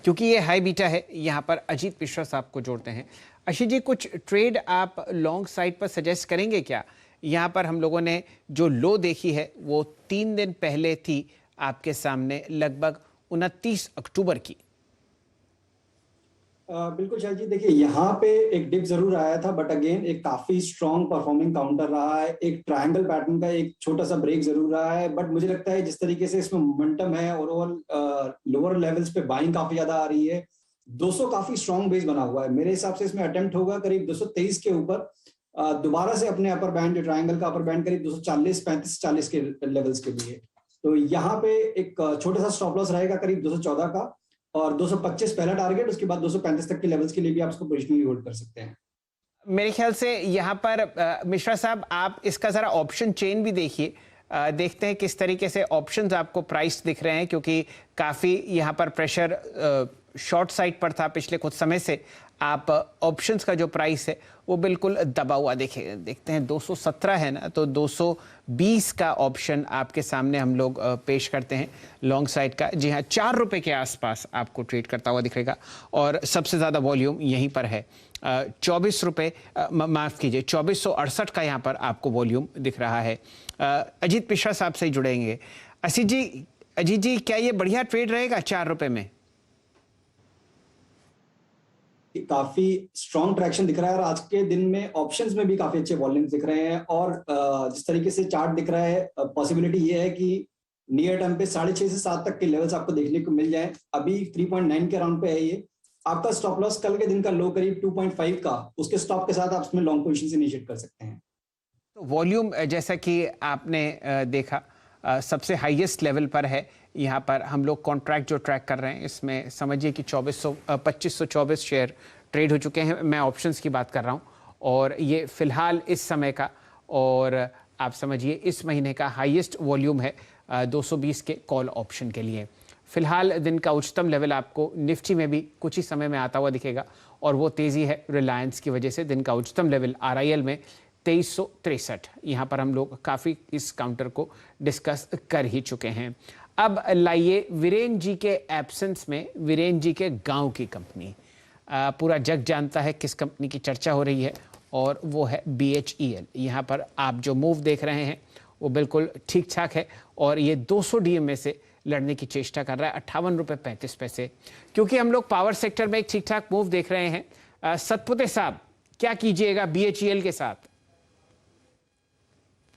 क्योंकि ये हाई बीटा है, यहाँ पर अजीत मिश्रा साहब को जोड़ते हैं। अशीष जी, कुछ ट्रेड आप लॉन्ग साइड पर सजेस्ट करेंगे क्या? यहाँ पर हम लोगों ने जो लो देखी है वो 3 दिन पहले थी आपके सामने, लगभग 29 अक्टूबर की। बिल्कुल शायद जी, देखिए यहाँ पे एक डिप जरूर आया था, बट अगेन एक काफी स्ट्रॉन्ग परफॉर्मिंग काउंटर रहा है। एक ट्रायंगल पैटर्न का एक छोटा सा ब्रेक जरूर रहा है, बट मुझे लगता है जिस तरीके से इसमें मोमेंटम है और ओवरऑल लोअर लेवल्स पे बाइंग काफी ज्यादा आ रही है। 200 काफी स्ट्रॉन्ग बेस बना हुआ है। मेरे हिसाब से इसमें अटेम्प्ट होगा करीब 223 के ऊपर दोबारा से अपने अपर बैंड, जो ट्रायंगल का अपर बैंड करीब 240, 35-40 के लेवल्स के लिए। तो यहाँ पे एक छोटा सा स्टॉप लॉस रहेगा करीब 214 का, और 225 पहला टारगेट, उसके बाद 235 तक के लेवल्स के लिए भी आप इसको पोजिशनली होल्ड कर सकते हैं। मेरे ख्याल से यहाँ पर मिश्रा साहब, आप इसका जरा ऑप्शन चेन भी देखिए, देखते हैं किस तरीके से ऑप्शंस आपको प्राइस दिख रहे हैं, क्योंकि काफ़ी यहाँ पर प्रेशर शॉर्ट साइड पर था पिछले कुछ समय से। आप ऑप्शंस का जो प्राइस है वो बिल्कुल दबा हुआ देखते हैं 217 है ना, तो 220 का ऑप्शन आपके सामने हम लोग पेश करते हैं लॉन्ग साइड का। जी हाँ, 4 रुपये के आसपास आपको ट्रेड करता हुआ दिखेगा, और सबसे ज़्यादा वॉल्यूम यहीं पर है। 24 रुपये, माफ़ कीजिए 2468 का यहाँ पर आपको वॉल्यूम दिख रहा है। अजीत मिश्रा साहब से ही जुड़ेंगे। अजीत जी, क्या ये बढ़िया ट्रेड रहेगा 4 रुपये में? काफी स्ट्रॉन्ग ट्रैक्शन दिख रहा है और आज के दिन में ऑप्शंस में भी काफी अच्छे वॉल्यूम्स दिख रहे हैं। और जिस तरीके से चार्ट दिख रहा है, पॉसिबिलिटी ये है कि नियर टर्म पे 6.5 से 7 तक के लेवल्स आपको देखने को मिल जाए। अभी 3.9 के अराउंड पे है ये। आपका स्टॉप लॉस कल के दिन का लो करीब 2.5 का, उसके स्टॉप के साथ आप इसमें लॉन्ग पोजीशन इनिशिएट कर सकते हैं। तो वॉल्यूम जैसा कि आपने देखा सबसे हाईएस्ट लेवल पर है। यहाँ पर हम लोग कॉन्ट्रैक्ट जो ट्रैक कर रहे हैं इसमें समझिए कि 2524 शेयर ट्रेड हो चुके हैं। मैं ऑप्शंस की बात कर रहा हूँ और ये फिलहाल इस समय का, और आप समझिए इस महीने का हाईएस्ट वॉल्यूम है 220 के कॉल ऑप्शन के लिए। फिलहाल दिन का उच्चतम लेवल आपको निफ्टी में भी कुछ ही समय में आता हुआ दिखेगा और वो तेज़ी है रिलायंस की वजह से। दिन का उच्चतम लेवल RIL में 2363। यहाँ पर हम लोग काफ़ी इस काउंटर को डिस्कस कर ही चुके हैं। अब लाइए वीरेन जी के एब्सेंस में वीरेन जी के गांव की कंपनी। पूरा जग जानता है किस कंपनी की चर्चा हो रही है और वो है BHEL। यहाँ पर आप जो मूव देख रहे हैं वो बिल्कुल ठीक ठाक है और ये 200 DMA से लड़ने की चेष्टा कर रहा है 58.35 रुपये। क्योंकि हम लोग पावर सेक्टर में एक ठीक ठाक मूव देख रहे हैं, सतपुते साहब क्या कीजिएगा BHEL के साथ?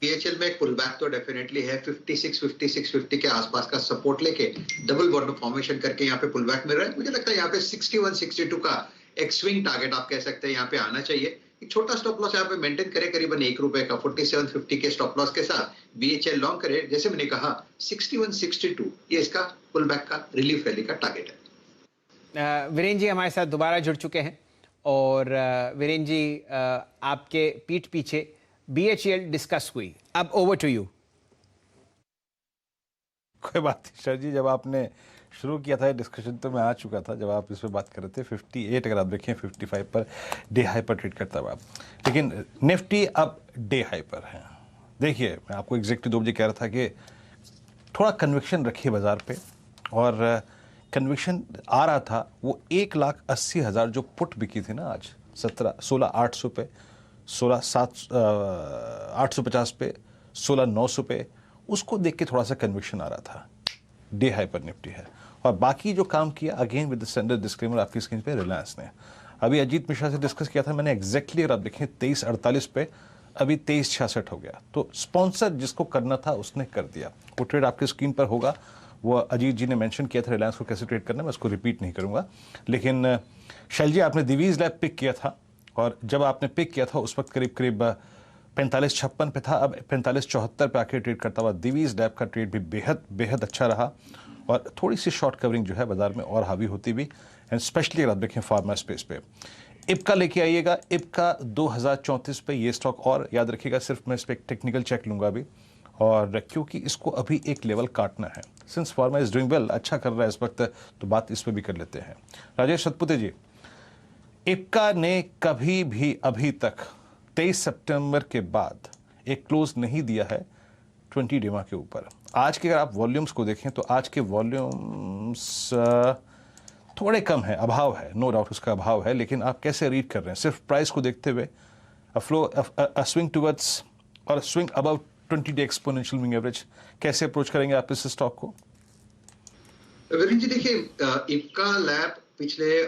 BHEL में एक पुल बैक तो डेफिनेटली है। 56-50 के आसपास का सपोर्ट लेके डबल बॉटम फॉर्मेशन करके यहाँ पे पुल बैक मिल रहा है। मुझे लगता है यहाँ पे 61-62 का एक स्विंग टारगेट आप कह सकते हैं यहाँ पे आना चाहिए। एक छोटा स्टॉप लॉस यहाँ पे मेंटेन करे करीबन ₹1 का 47.50 के स्टॉप लॉस के साथ BHEL लॉन्ग करे। जैसे मैंने कहा 61-62 ये इसका पुल बैक का रिलीफ रैली का टारगेट है। वीरेन जी हमारे साथ दोबारा जुड़ चुके हैं और वीरेन जी आपके पीठ पीछे BHEL डिस्कस हुई। अब ओवर टू यू। कोई बात नहीं सर जी, जब आपने शुरू किया था डिस्कशन तो मैं आ चुका था जब आप इस पर बात कर रहे थे। 58 अगर आप देखें 55 पर डे हाई पर ट्रेड करता हुआ, लेकिन निफ्टी अब डे हाई पर है। देखिए मैं आपको एग्जैक्टली 2 बजे कह रहा था कि थोड़ा कन्विक्शन रखिए बाजार पे, और कन्विक्शन आ रहा था वो 1,80,000 जो पुट बिकी थी ना आज 16,800 पे, 16,850 पे, 16,900 पे, उसको देख के थोड़ा सा कन्विक्शन आ रहा था। डे हाई पर निफ्टी है और बाकी जो काम किया again with the standard disclaimer आपकी स्क्रीन पे रिलायंस ने। अभी अजीत मिश्रा से डिस्कस किया था मैंने एग्जैक्टली, अगर आप देखें 23.48 पे, अभी 23.66 हो गया। तो स्पॉन्सर जिसको करना था उसने कर दिया। वो ट्रेड आपकी स्क्रीन पर होगा, वो अजीत जी ने मेंशन किया था रिलायंस को कैसे ट्रेड करना है, मैं उसको रिपीट नहीं करूंगा। लेकिन शैल जी आपने दिवीज लैब पिक किया था और जब आपने पिक किया था उस वक्त करीब 45-56 पे था, अब 45-74 पे आके ट्रेड करता हुआ दिवीज लैब का ट्रेड भी बेहद अच्छा रहा और थोड़ी सी शॉर्ट कवरिंग जो है बाजार में और हावी होती भी, एंड स्पेशली अगर आप देखें फार्मा स्पेस पे। इप्का लेके आइएगा, इप्का 2034 पे ये स्टॉक, और याद रखिएगा सिर्फ मैं इस पर एक टेक्निकल चेक लूंगा अभी, और क्योंकि इसको अभी एक लेवल काटना है। Since pharma is doing well, अच्छा कर रहा है इस वक्त, तो बात इस पर भी कर लेते हैं। राजेश सतपुते जी, इप्का ने कभी भी अभी तक 23 सितंबर के बाद एक क्लोज नहीं दिया है 20 DMA के ऊपर। आज के अगर आप वॉल्यूम्स को देखें तो आज के वॉल्यूम्स थोड़े कम है, अभाव है, नो डाउट उसका अभाव है, लेकिन आप कैसे रीड कर रहे हैं सिर्फ प्राइस को देखते हुए? अ स्विंग टुवर्ड्स और swing about 20 day exponential moving average, कैसे अप्रोच करेंगे आप इस स्टॉक को? वीरेन जी देखिए, इप्का लैब पिछले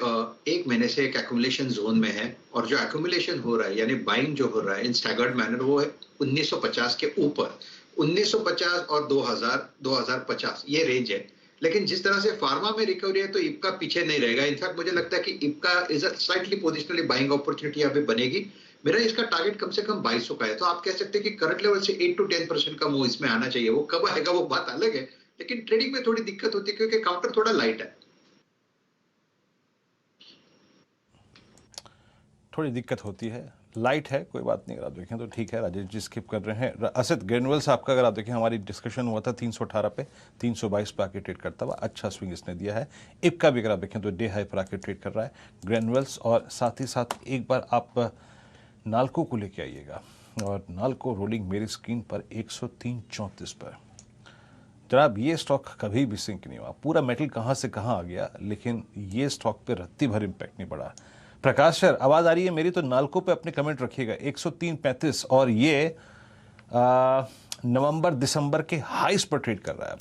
1 महीने से एक एक्यूमुलेशन जोन में है और जो एक्यूमुलेशन हो रहा है यानी बाइंग जो हो रहा है इन स्टैगर्ड मैनर वो है 1950 के ऊपर। 1950 और 2050 ये रेंज है। लेकिन जिस तरह से फार्मा में रिकवरी है तो इप्का पीछे नहीं रहेगा। इनफैक्ट मुझे लगता है कि Ipca is a slightly positionally buying opportunity यहाँ पे बनेगी। मेरा इसका टारगेट कम से कम 2200 का है, तो आप कह सकते हैं कि करंट लेवल से 8 to 10% का मूव इसमें आना चाहिए। वो कब आएगा वो बात अलग है, लेकिन ट्रेडिंग में थोड़ी दिक्कत होती है क्योंकि काउंटर थोड़ा लाइट है। थोड़ी दिक्कत होती है, लाइट है, कोई बात नहीं। अगर आप देखें तो ठीक है। राजेश जी स्किप कर रहे हैं। असद ग्रेनुअल्स आपका अगर आप देखें हमारी डिस्कशन हुआ था 318 पे, 322 पे आके ट्रेड करता हुआ अच्छा स्विंग इसने दिया है। इप्का भी अगर आप देखें तो डे हाई पर आके ट्रेड कर रहा है ग्रेनुअल्स, और साथ ही साथ एक बार आप नाल्को को लेके आइएगा, और नाल्को रोलिंग मेरी स्क्रीन पर 103.34 पर। जनाब ये स्टॉक कभी भी सिंक नहीं हुआ, पूरा मेटल कहाँ से कहाँ आ गया, लेकिन ये स्टॉक पे रत्ती भर इम्पैक्ट नहीं पड़ा। प्रकाश सर आवाज़ आ रही है मेरी? तो नाल्को पे अपने कमेंट रखिएगा। 103.35 और ये नवंबर दिसंबर के हाईस पर ट्रेड कर रहा है अब।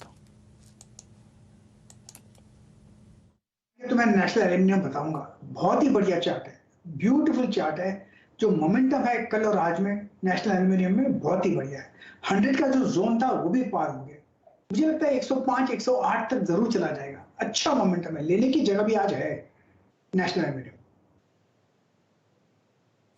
तो मैं नेशनल एल्यूमिनियम बताऊंगा, बहुत ही बढ़िया चार्ट है, ब्यूटीफुल चार्ट है। जो मोमेंटम है कल और आज में नेशनल एल्यूमिनियम में बहुत ही बढ़िया है। 100 का जो जोन था वो भी पार हो गया। मुझे लगता है 105 108 तक जरूर चला जाएगा। अच्छा मोमेंटम है, लेने की जगह भी आज है नेशनल एल्यूमिनियम।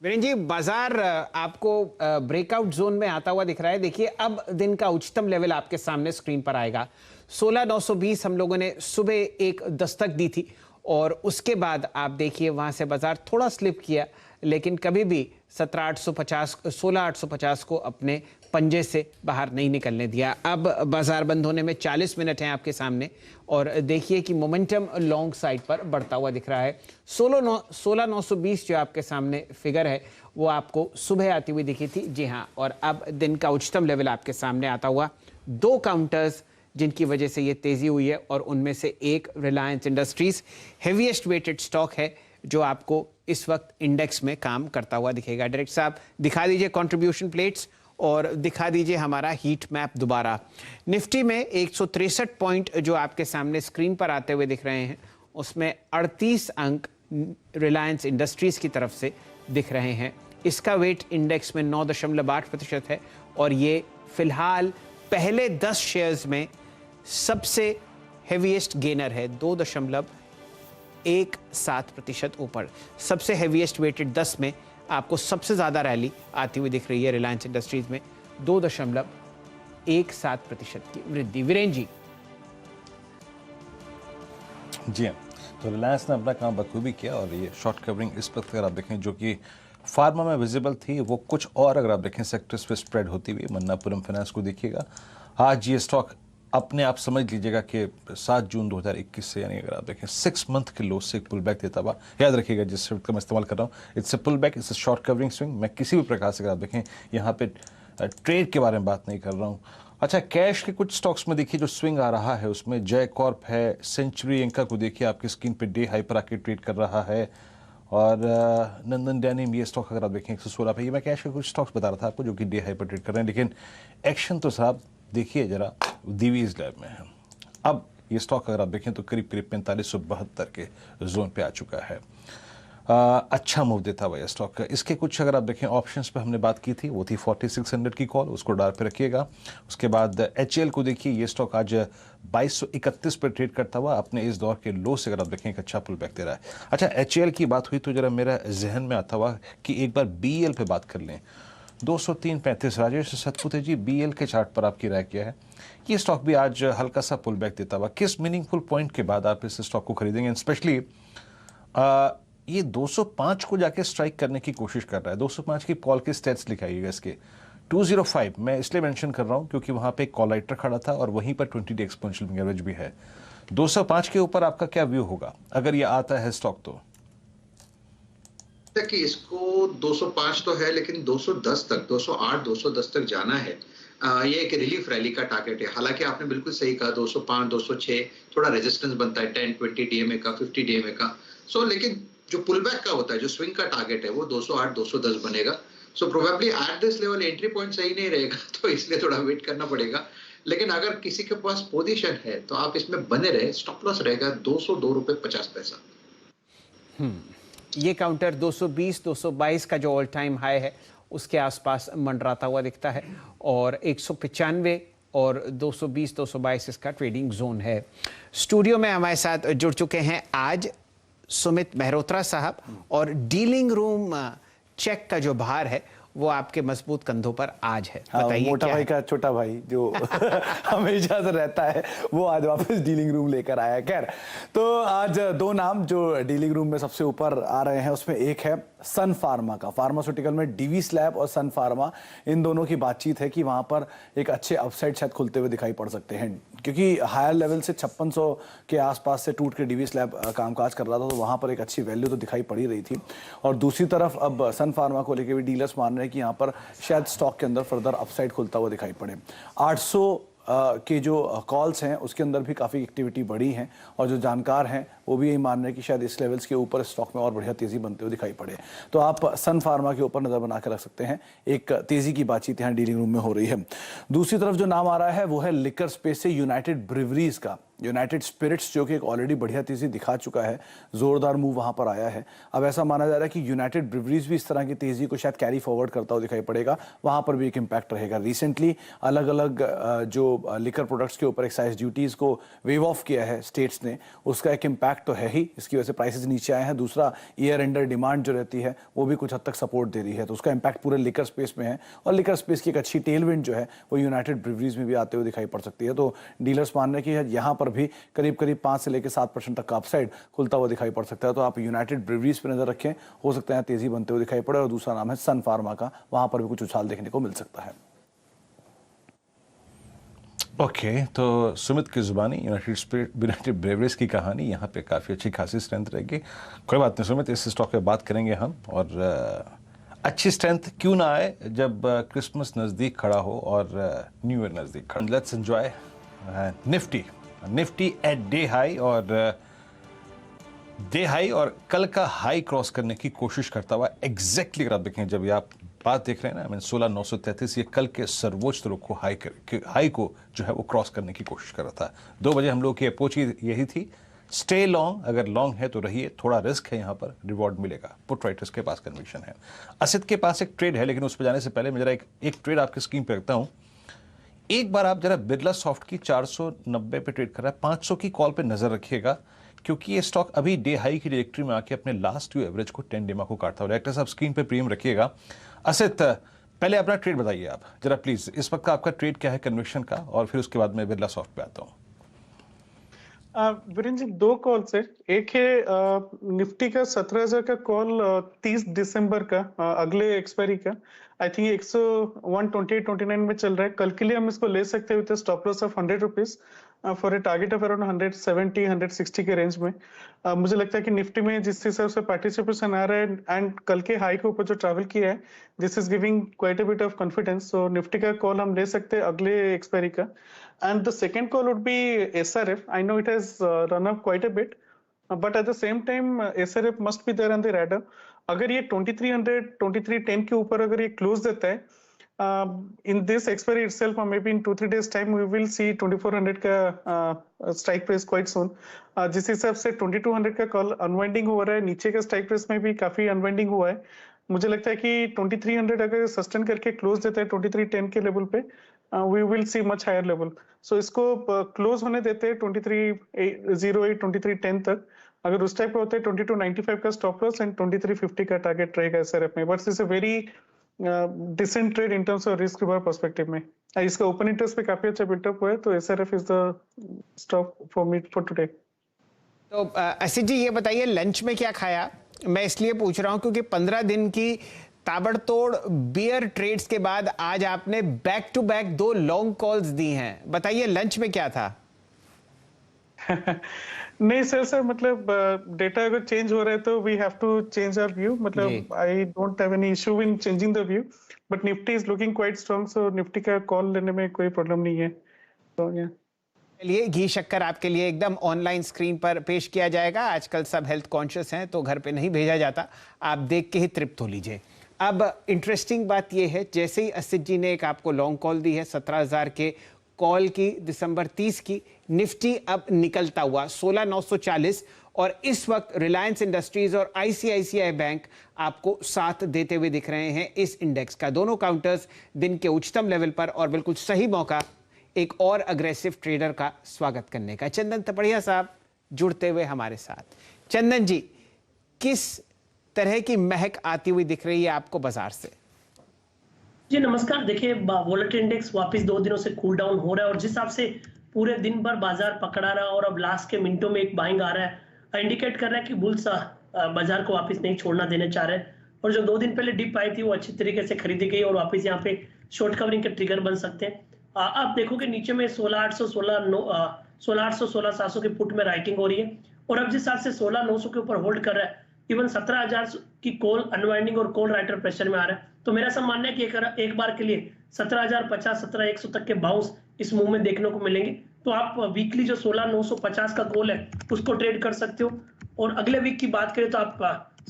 वीरेंद्र जी, बाजार आपको ब्रेकआउट जोन में आता हुआ दिख रहा है। देखिए, अब दिन का उच्चतम लेवल आपके सामने स्क्रीन पर आएगा। 16,920 हम लोगों ने सुबह एक दस्तक दी थी और उसके बाद आप देखिए वहां से बाजार थोड़ा स्लिप किया, लेकिन कभी भी 16,850 को अपने पंजे से बाहर नहीं निकलने दिया। अब बाजार बंद होने में 40 मिनट हैं आपके सामने और देखिए कि मोमेंटम लॉन्ग साइड पर बढ़ता हुआ दिख रहा है। 16,920 जो आपके सामने फिगर है वो आपको सुबह आती हुई दिखी थी। जी हाँ, और अब दिन का उच्चतम लेवल आपके सामने आता हुआ। 2 काउंटर्स जिनकी वजह से ये तेजी हुई है और उनमें से एक Reliance industries heaviest weighted stock है जो आपको इस वक्त इंडेक्स में काम करता हुआ दिखेगा। डायरेक्टर साहब दिखा दीजिए कंट्रीब्यूशन प्लेट्स और दिखा दीजिए हमारा हीट मैप दोबारा। निफ्टी में 163 पॉइंट जो आपके सामने स्क्रीन पर आते हुए दिख रहे हैं, उसमें 38 अंक रिलायंस इंडस्ट्रीज की तरफ से दिख रहे हैं। इसका वेट इंडेक्स में 9.8% है और ये फिलहाल पहले 10 शेयर्स में सबसे हेवीएस्ट गेनर है। 2.17% ऊपर। सबसे हेवीएस्ट वेटेड 10 में आपको सबसे ज्यादा रैली आती हुई दिख रही है रिलायंस इंडस्ट्रीज में, 2.17% की वृद्धि। वीरेंद्र जी। जी हाँ, तो रिलायंस ने अपना काम बखूबी किया और ये शॉर्ट कवरिंग इस वक्त अगर आप देखें जो कि फार्मा में विजिबल थी, वो कुछ और अगर आप देखें सेक्टर्स पे स्प्रेड होती हुई। मन्नापुरम फाइनेंस को देखिएगा, आज ये स्टॉक अपने आप समझ लीजिएगा कि 7 जून 2021 से, यानी अगर आप देखें 6 मंथ के लो से एक पुल बैक देता हुआ। याद रखिएगा जिस शब्द का मैं इस्तेमाल कर रहा हूँ, it's a pull back, it's a short covering swing. मैं किसी भी प्रकार से अगर आप देखें यहाँ पे ट्रेड के बारे में बात नहीं कर रहा हूँ। अच्छा, कैश के कुछ स्टॉक्स में देखिए जो स्विंग आ रहा है, उसमें जय कॉर्प है, सेंचुरी इंका को देखिए आपकी स्क्रीन पे डे हाई पर आके ट्रेड कर रहा है और नंदन डेनिम ये स्टॉक अगर आप देखें 116 पे। ये मैं कैश के कुछ स्टॉक्स बता रहा था आपको जो कि डे हाई पर ट्रेड कर रहे हैं, लेकिन एक्शन तो साहब देखिए जरा दीवीज लैब में है। अब ये स्टॉक अगर आप देखें तो करीब 4572 के जोन पे आ चुका है। अच्छा मूव देता हुआ ये स्टॉक का। इसके कुछ अगर आप देखें ऑप्शंस पे हमने बात की थी, वो थी 4600 की कॉल, उसको डाल पे रखिएगा। उसके बाद HL को देखिए, ये स्टॉक आज 2231 पर ट्रेड करता हुआ अपने इस दौर के लो से अगर आप देखें एक अच्छा पुल बैक दे रहा है। अच्छा, HL की बात हुई तो जरा मेरा जहन में आता हुआ कि एक बार BL पे बात कर लें। 203.35 राजेश सतपुते जी, BL के चार्ट पर आपकी राय क्या है? ये स्टॉक भी आज हल्का सा पुल बैक देता हुआ, किस मीनिंगफुल पॉइंट के बाद आप इस स्टॉक को खरीदेंगे? स्पेशली ये 205 को जाके स्ट्राइक करने की कोशिश कर रहा है। 205 की कॉल के स्टेट्स लिखाइएगा इसके। 205 मैं इसलिए मेंशन कर रहा हूं क्योंकि वहां पे एक कॉल राइटर खड़ा था और वहीं पर 20 डे एक्सपोनेंशियल एवरेज भी है। 205 के ऊपर आपका क्या व्यू होगा अगर ये आता है स्टॉक? तो कि इसको 205 तो है, लेकिन 210 तक, 208 210 तक जाना है। ये एक रिलीफ रैली का टारगेट है। हालांकि आपने बिल्कुल सही कहा, 205 206 थोड़ा रेजिस्टेंस बनता है 10 20 डीएमए का, 50 डीएमए का। लेकिन जो पुल बैक का होता है, जो स्विंग का टारगेट है, वो 208 210 बनेगा। Probably at this level entry point सही नहीं रहेगा, तो इसलिए थोड़ा वेट करना पड़ेगा। लेकिन अगर किसी के पास पोजीशन है तो आप इसमें बने रहे। स्टॉप लॉस रहेगा 202 रुपए 50 पैसा। ये काउंटर 220 222 का जो ऑल टाइम हाई है उसके आसपास मंडराता हुआ दिखता है और 195 और 220 222 इसका ट्रेडिंग जोन है। स्टूडियो में हमारे साथ जुड़ चुके हैं आज सुमित मेहरोत्रा साहब और डीलिंग रूम चेक का जो भार है वो आपके मजबूत कंधों पर आज है। बताइए, मोटा भाई का छोटा भाई जो हमेशा से रहता है वो आज वापस डीलिंग रूम लेकर आया है। खैर, तो आज 2 नाम जो डीलिंग रूम में सबसे ऊपर आ रहे हैं, उसमें एक है सन फार्मा का। फार्मास्यूटिकल में डीवीस लैब और सन फार्मा, इन दोनों की बातचीत है कि वहां पर एक अच्छे अपसाइड शायद खुलते हुए दिखाई पड़ सकते हैं, क्योंकि हायर लेवल से 5600 के आसपास से टूट के डीवीस लैब कामकाज कर रहा था, तो वहां पर एक अच्छी वैल्यू तो दिखाई पड़ी रही थी। और दूसरी तरफ अब सन फार्मा को लेकर भी डीलर्स मान रहे हैं कि यहाँ पर शायद स्टॉक के अंदर फर्दर अपसाइड खुलता हुआ दिखाई पड़े। 800 के जो कॉल्स हैं उसके अंदर भी काफ़ी एक्टिविटी बढ़ी है और जो जानकार हैं वो भी यही मान रहे हैं कि शायद इस लेवल्स के ऊपर स्टॉक में और बढ़िया तेजी बनते हुए दिखाई पड़े। तो आप सन फार्मा के ऊपर नज़र बना कर रख सकते हैं। एक तेजी की बातचीत यहाँ डीलिंग रूम में हो रही है। दूसरी तरफ जो नाम आ रहा है वो है लिकर स्पेस से यूनाइटेड ब्रिवरीज का। यूनाइटेड स्पिरिट्स जो कि एक ऑलरेडी बढ़िया तेजी दिखा चुका है, जोरदार मूव वहां पर आया है। अब ऐसा माना जा रहा है कि यूनाइटेड ब्रिवरीज भी इस तरह की तेजी को शायद कैरी फॉरवर्ड करता हुआ दिखाई पड़ेगा, वहां पर भी एक इम्पैक्ट रहेगा। रिसेंटली अलग अलग जो लिकर प्रोडक्ट्स के ऊपर एक्साइज ड्यूटीज को वेव ऑफ किया है स्टेट्स ने, उसका एक इम्पैक्ट तो है ही, इसकी वजह से प्राइसेस नीचे आए हैं। दूसरा, ईयर एंडर डिमांड जो रहती है वो भी कुछ हद तक सपोर्ट दे रही है, तो उसका इम्पैक्ट पूरे लिकर स्पेस में है। और लिकर स्पेस की एक अच्छी टेलविंड जो है वो यूनाइटेड ब्रिवरीज में भी आते हुए दिखाई पड़ सकती है। तो डीलर्स मान रहे हैं कि यहाँ पर भी करीब करीब 5 से लेकर 7% तक का अपसाइड खुलता हुआ दिखाई पड़ सकता है। तो आप यूनाइटेड ब्रिवरीज पर नजर रखें, हो सकता है तेजी बनते हुए दिखाई पड़े। और दूसरा नाम है सन फार्मा का, वहां पर भी कुछ उछाल देखने को मिल सकता है। ओके, तो सुमित की जुबानी यूनाइटेड ब्रेवरीज की कहानी यहाँ पे काफ़ी अच्छी खासी स्ट्रेंथ रहेगी। कोई बात नहीं सुमित, इस स्टॉक पे बात करेंगे हम। और अच्छी स्ट्रेंथ क्यों ना आए जब क्रिसमस नज़दीक खड़ा हो और न्यू ईयर नज़दीक खड़ा। Let's enjoy Nifty at day high और कल का हाई क्रॉस करने की कोशिश करता हुआ एग्जैक्टली अगर आप देखें, जब आप बात देख रहे हैं ना, 16,933, ये कल के सर्वोच्च रुख को हाई को जो है वो क्रॉस करने की कोशिश कर रहा था। 2 बजे हम लोग की अप्रोच यही थी, स्टे लॉन्ग, अगर लॉन्ग है तो रहिए, थोड़ा रिस्क है, यहाँ पर रिवॉर्ड मिलेगा। पुट राइटर्स के पास कन्विक्शन है। असित के पास एक ट्रेड है, लेकिन उस पर जाने से पहले मैं जरा एक ट्रेड आपकी स्क्रीन पर रखता हूँ। एक बार आप जरा बिरला सॉफ्ट की 490 पे ट्रेड कर रहा है, 500 की कॉल पे नजर रखिएगा, क्योंकि ये स्टॉक अभी डे हाई की डायरेक्टरी में आके अपने लास्ट ड्यू एवरेज को 10 डेमा को काटता हुआ। डायरेक्टर साहब स्क्रीन पे प्रीमियम रखिएगा। असित, पहले अपना ट्रेड बताइए आप जरा प्लीज, इस वक्त का आपका ट्रेड क्या है कन्विक्शन का, और फिर उसके बाद मैं बिरला सॉफ्ट पे आता हूँ। वीरेंद्र जी, 2 कॉल्स है। एक है निफ्टी का 17,000 का कॉल 30 दिसंबर का, अगले एक्सपायरी का। आई थिंक 128.29 में चल रहा है। कल के लिए हम इसको ले सकते हैं with stop loss of 100 rupees for a target of around 170-160 के रेंज में। मुझे लगता है कि निफ्टी में जिस हिसाब से पार्टिसिपेशन आ रहा है एंड कल के हाई के ऊपर जो ट्रैवल किया है, this is giving quite a bit of confidence. सो निफ्टी का कॉल हम ले सकते हैं अगले एक्सपायरी का। And the second call would be SRF. I know it has run up quite a bit, but at the same time SRF must be there on the radar. अगर ये 2300 2310 के ऊपर अगर ये क्लोज देता है, in this expiry itself or maybe in 2-3 days time we will see 2400 का strike price quite soon. जिस हिसाब से 2200 का कॉल अनवाइंडिंग हो रहा है, नीचे का स्ट्राइक प्राइस में भी काफी अनवाइंडिंग हुआ है। मुझे लगता है कि 2300 अगर सस्टेन करके क्लोज देता है 2310 के लेवल पे, we will see much higher level. So इसको क्लोज होने देते हैं 2308 2310 तक। अगर उस टाइप का होता है 2295 का स्टॉप लॉस एंड 2350 का टारगेट रहेगा SRF में। But it's a very decent trade in terms of risk reward perspective में। इसका ओपन इंटरेस्ट पे काफी अच्छा बिल्टअप हुआ है, तो SRF is the stock for me for today. तो असित जी, ये बताइए लंच में क्या खाया? मैं इसलिए पूछ रहा हूँ क्योंकि 15 दिन की ताबड़तोड़ बियर ट्रेड्स के बाद आज आपने back to back 2 long calls दी हैं। बताइए लंच में क्या था? नहीं सर, मतलब डेटा अगर चेंज हो रहा है तो we have to change our view. मतलब I don't have any issue in changing the view, but Nifty is looking quite strong, so Nifty का कॉल लेने में कोई प्रॉब्लम नहीं है। तो चलिए, घी शक्कर आपके लिए एकदम ऑनलाइन स्क्रीन पर पेश किया जाएगा। आजकल सब हेल्थ कॉन्शियस हैं तो घर पे नहीं भेजा जाता, आप देख के ही तृप्त हो लीजिए। अब इंटरेस्टिंग बात यह है, जैसे ही असित जी ने एक आपको लॉन्ग कॉल दी है 17,000 के कॉल की दिसंबर 30 की, निफ्टी अब निकलता हुआ 16,940, और इस वक्त रिलायंस इंडस्ट्रीज और ICICI बैंक आपको साथ देते हुए दिख रहे हैं इस इंडेक्स का। दोनों काउंटर्स दिन के उच्चतम लेवल पर, और बिल्कुल सही मौका एक और अग्रेसिव ट्रेडर का स्वागत करने का। चंदन तपड़िया साहब जुड़ते हुए हमारे साथ। चंदन जी, किस तरह की महक आती हुई दिख रही है आपको बाजार से? जी नमस्कार। देखिए, वोलेटाइल इंडेक्स वापस 2 दिनों से कूल डाउन हो रहा है, और जिस हिसाब से पूरे दिन भर बाजार पकड़ा रहा और अब लास्ट के मिनटों में एक बाइंग आ रहा है, इंडिकेट कर रहा है कि बुल्स बाजार को वापस नहीं छोड़ना देना चाह रहे हैं। और जो 2 दिन पहले डिप आई थी वो अच्छी तरीके से खरीदी गई और वापस यहाँ पे शॉर्ट कवरिंग के ट्रिगर बन सकते हैं। आप देखोगे नीचे में 16,800 16,700 के पुट में राइटिंग हो रही है, और अब जिस हिसाब से 16,900 के ऊपर होल्ड कर रहा है, इवन 17,000 की कॉल अनवाइंडिंग और कॉल राइटर प्रेशर में आ रहा है। तो मेरा सब मानना है कि एक बार के लिए 17,050 17,100 तक के बाउंस इस मूव में देखने को मिलेंगे। तो आप वीकली जो 16,950 का कॉल है उसको ट्रेड कर सकते हो, और अगले वीक की बात करें तो आप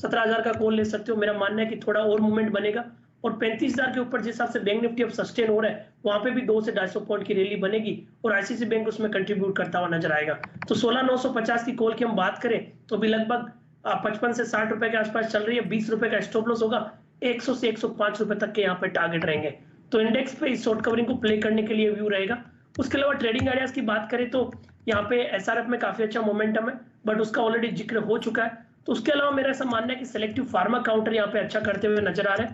17,000 का कॉल ले सकते हो। मेरा मानना है कि थोड़ा और मूवमेंट बनेगा और 35,000 के ऊपर जिस हिसाब से बैंक निफ्टी अब सस्टेन हो रहा है, वहां पे भी 200 से 250 पॉइंट की रैली बनेगी और आईसीआईसीआई बैंक उसमें कंट्रीब्यूट करता हुआ नजर आएगा। तो 16,950 की कॉल की हम बात करें तो अभी लगभग 55 से 60 रुपए के आसपास चल रही है। 20 रुपए का स्टॉप लॉस होगा, 100 से 105 रुपए तक के यहाँ पे टारगेट रहेंगे। तो इंडेक्स पे इस शॉर्ट कवरिंग को प्ले करने के लिए व्यू रहेगा। उसके अलावा ट्रेडिंग आइडियाज की बात करें तो यहाँ पे एसआरएफ में काफी अच्छा मोमेंटम है, बट उसका ऑलरेडी जिक्र हो चुका है। तो उसके अलावा मेरा ऐसा मानना है कि सिलेक्टिव फार्मा काउंटर यहाँ पे अच्छा करते हुए नजर आ रहा है।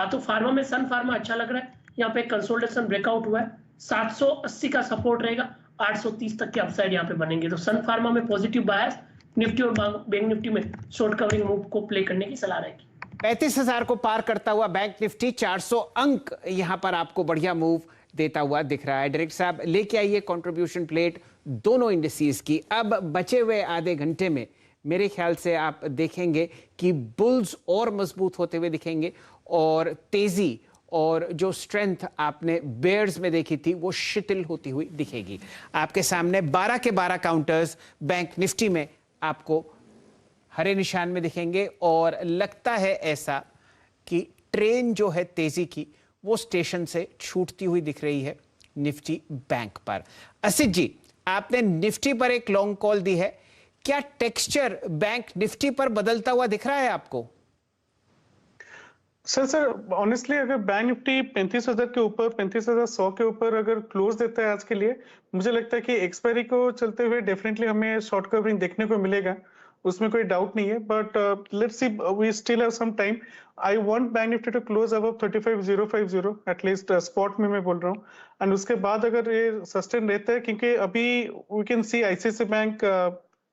तो फार्मा में सन फार्मा अच्छा लग रहा है, यहाँ पे कंसोलिडेशन ब्रेकआउट हुआ है, 780 का सपोर्ट रहेगा, 830 तक के अपसाइड यहाँ पे बनेंगे। तो सन फार्मा में पॉजिटिव बायस, निफ्टी और बैंक निफ्टी में शॉर्ट कवरिंग मूव को प्ले करने की सलाह रहेगी। 35,000 को पार करता हुआ बैंक निफ्टी 400 अंक यहां पर आपको बढ़िया मूव देता हुआ दिख रहा है। डायरेक्टर साहब लेके आइए कंट्रीब्यूशन प्लेट दोनों इंडिसेस की। अब बचे हुए आधे घंटे में मेरे ख्याल से आप देखेंगे कि बुल्स और मजबूत होते हुए दिखेंगे और तेजी और जो स्ट्रेंथ आपने बेयर्स में देखी थी वो शिथिल होती हुई दिखेगी। आपके सामने 12 के 12 काउंटर्स बैंक निफ्टी में आपको हरे निशान में दिखेंगे और लगता है ऐसा कि ट्रेन जो है तेजी की वो स्टेशन से छूटती हुई दिख रही है निफ्टी बैंक पर। असित जी, आपने निफ्टी पर एक लॉन्ग कॉल दी है, क्या टेक्सचर बैंक निफ्टी पर बदलता हुआ दिख रहा है आपको? सर ऑनेस्टली अगर बैंक निफ्टी 35,000 के ऊपर 35,100 के ऊपर अगर क्लोज देता है आज के लिए, मुझे लगता है कि एक्सपायरी को चलते हुए डेफिनेटली हमें शॉर्ट कवरिंग देखने को मिलेगा, उसमें कोई डाउट नहीं है। But let's see, we still have some time. I want Bank Nifty to close above 35,050 at least spot में मैं बोल रहा हूँ। एंड उसके बाद अगर ये सस्टेन रहता है, क्योंकि अभी we can see ICICI bank,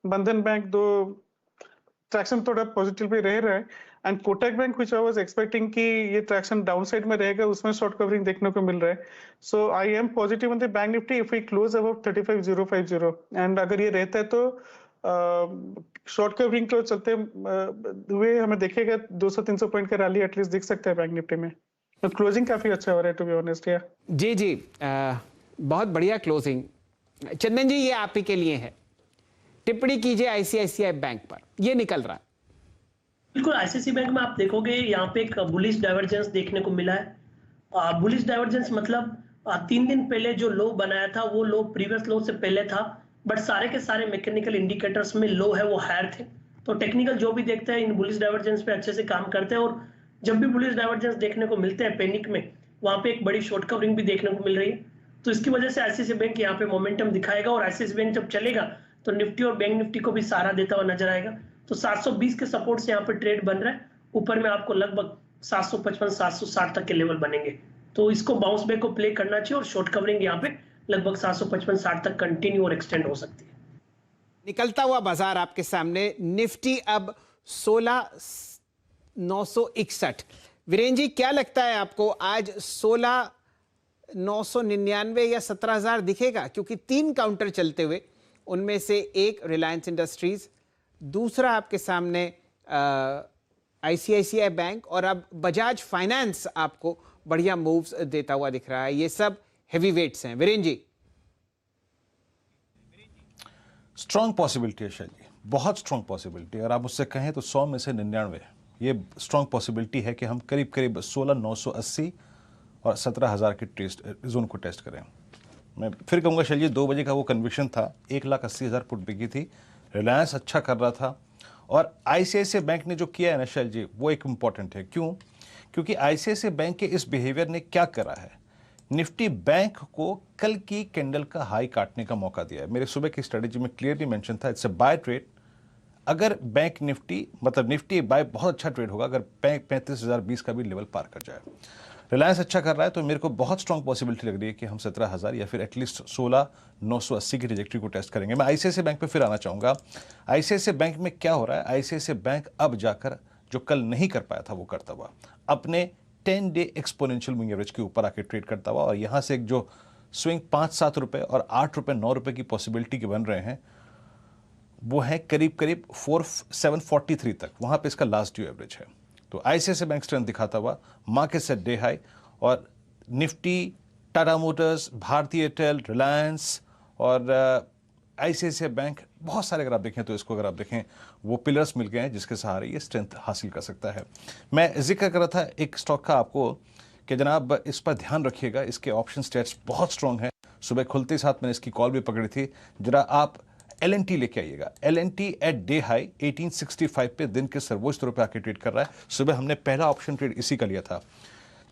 Bandhan bank दो ट्रैक्शन थोड़ा पॉजिटिव भी रह रहा है, and Kotak bank which I was expecting कि ये ट्रैक्शन डाउन साइड में रहेगा, उसमें शॉर्ट कवरिंग देखने को मिल रहा है। So I am positive on the bank Nifty if we close above 35,050 and अगर ये रहता है तो शॉर्ट कवरिंग को चलते हुए हमें देखेगा 200-300 पॉइंट का रैली एटलीस्ट दिख सकता है बैंक निफ्टी में। तो क्लोजिंग काफी अच्छा हो रहा है टू बी ऑनेस्ट। या जी जी, बहुत बढ़िया क्लोजिंग। चंदन जी, ये आप ही के लिए है, टिप्पणी कीजिए आईसीआईसीआई बैंक पर, ये निकल रहा है। बिल्कुल, आईसीआईसीआई बैंक में आप देखोगे यहाँ पे एक बुलिश डाइवर्जेंस देखने को मिला है। बुलिश डाइवर्जेंस मतलब 3 दिन पहले जो लो बनाया था वो लो प्रीवियस लो से पहले था, बट सारे के सारे मैकेनिकल इंडिकेटर्स में लो है वो हायर थे। तो टेक्निकल जो भी देखते हैं इन बुलिश डाइवर्जेंस पे अच्छे से काम करते हैं, और जब भी बुलिश डाइवर्जेंस देखने को मिलते हैं पैनिक में, वहां पे एक बड़ी शॉर्ट कवरिंग भी देखने को मिल रही है। तो इसकी वजह से आईसीआईसीआई बैंक यहाँ पे मोमेंटम दिखाएगा, और आईसीआईसीआई बैंक जब चलेगा तो निफ्टी और बैंक निफ्टी को भी सहारा देता हुआ नजर आएगा। तो 720 के सपोर्ट से यहाँ पे ट्रेड बन रहा है, ऊपर में आपको लगभग 755-760 तक के लेवल बनेंगे। तो इसको बाउंस बैक को प्ले करना चाहिए, और शॉर्ट कवरिंग यहाँ पे लगभग 755-60 तक कंटिन्यू और एक्सटेंड हो सकती है। निकलता हुआ बाजार आपके सामने, निफ्टी अब 16,961। वीरेन जी, क्या लगता है आपको आज 16,999 या 17,000 दिखेगा? क्योंकि 3 काउंटर चलते हुए, उनमें से एक रिलायंस इंडस्ट्रीज, दूसरा आपके सामने आईसीआईसीआई बैंक, और अब बजाज फाइनेंस आपको बढ़िया मूव्स देता हुआ दिख रहा है। ये सब हेवी वेट्स हैं। वीरेन जी, स्ट्रॉन्ग पॉसिबिलिटी है शायद जी, बहुत स्ट्रॉन्ग पॉसिबिलिटी। और आप मुझसे कहें तो 100 में से 99 ये स्ट्रॉन्ग पॉसिबिलिटी है कि हम करीब करीब 16,980 और 17,000 के टेस्ट जोन को टेस्ट करें। मैं फिर कहूँगा शैल जी, 2 बजे का वो कन्विक्शन था, 1,80,000 पुट बिकी थी, रिलायंस अच्छा कर रहा था, और आईसीआईसीआई बैंक ने जो किया है ना शैल जी, वो एक इम्पॉर्टेंट है। क्यों? क्योंकि आईसीआईसीआई बैंक के इस बिहेवियर ने क्या करा है, निफ्टी बैंक को कल की कैंडल का हाई काटने का मौका दिया है। मेरे सुबह की स्ट्रेटेजी में क्लियरली मेंशन था, इट्स अ बाय ट्रेड। अगर बैंक निफ्टी मतलब निफ्टी बाय बहुत अच्छा ट्रेड होगा अगर बैंक 35,020 का भी लेवल पार कर जाए। रिलायंस अच्छा कर रहा है, तो मेरे को बहुत स्ट्रॉन्ग पॉसिबिलिटी लग रही है कि हम 17,000 या फिर एटलीस्ट 16,980 की ट्रैजेक्टरी को टेस्ट करेंगे। मैं आईसीआईसीआई बैंक पे फिर आना चाहूँगा। आईसीआईसीआई बैंक में क्या हो रहा है, आईसीआईसीआई बैंक अब जाकर जो कल नहीं कर पाया था वो करता हुआ अपने 10 डे एक्सपोनेंशियल मूविंग एवरेज के ऊपर आके ट्रेड करता हुआ, और यहाँ से एक जो स्विंग 5-7 रुपये और 8 रुपये 9 रुपये की पॉसिबिलिटी के बन रहे हैं, वो है करीब करीब 743 तक, वहाँ पे इसका लास्ट ड्यू एवरेज है। तो आईसीआईसीआई बैंक स्ट्रेंथ दिखाता हुआ, मार्केट सेट डे हाई, और निफ्टी, टाटा मोटर्स, भारतीय एयरटेल, रिलायंस और आईसीआईसीआई बैंक, बहुत सारे अगर आप देखें तो इसको अगर आप देखें वो पिलर्स मिल गए हैं जिसके सहारे ये स्ट्रेंथ हासिल कर सकता है। मैं जिक्र कर रहा था एक स्टॉक का आपको कि जनाब इस पर ध्यान रखिएगा, इसके ऑप्शन स्टेट्स बहुत स्ट्रॉन्ग है। सुबह खुलते ही साथ मैंने इसकी कॉल भी पकड़ी थी, जरा आप LNT लेके आइएगा। LNT एट डे हाई 1865 पे दिन के सर्वोच्च स्तरों पे आके ट्रेड कर रहा है। सुबह हमने पहला ऑप्शन ट्रेड इसी का लिया था।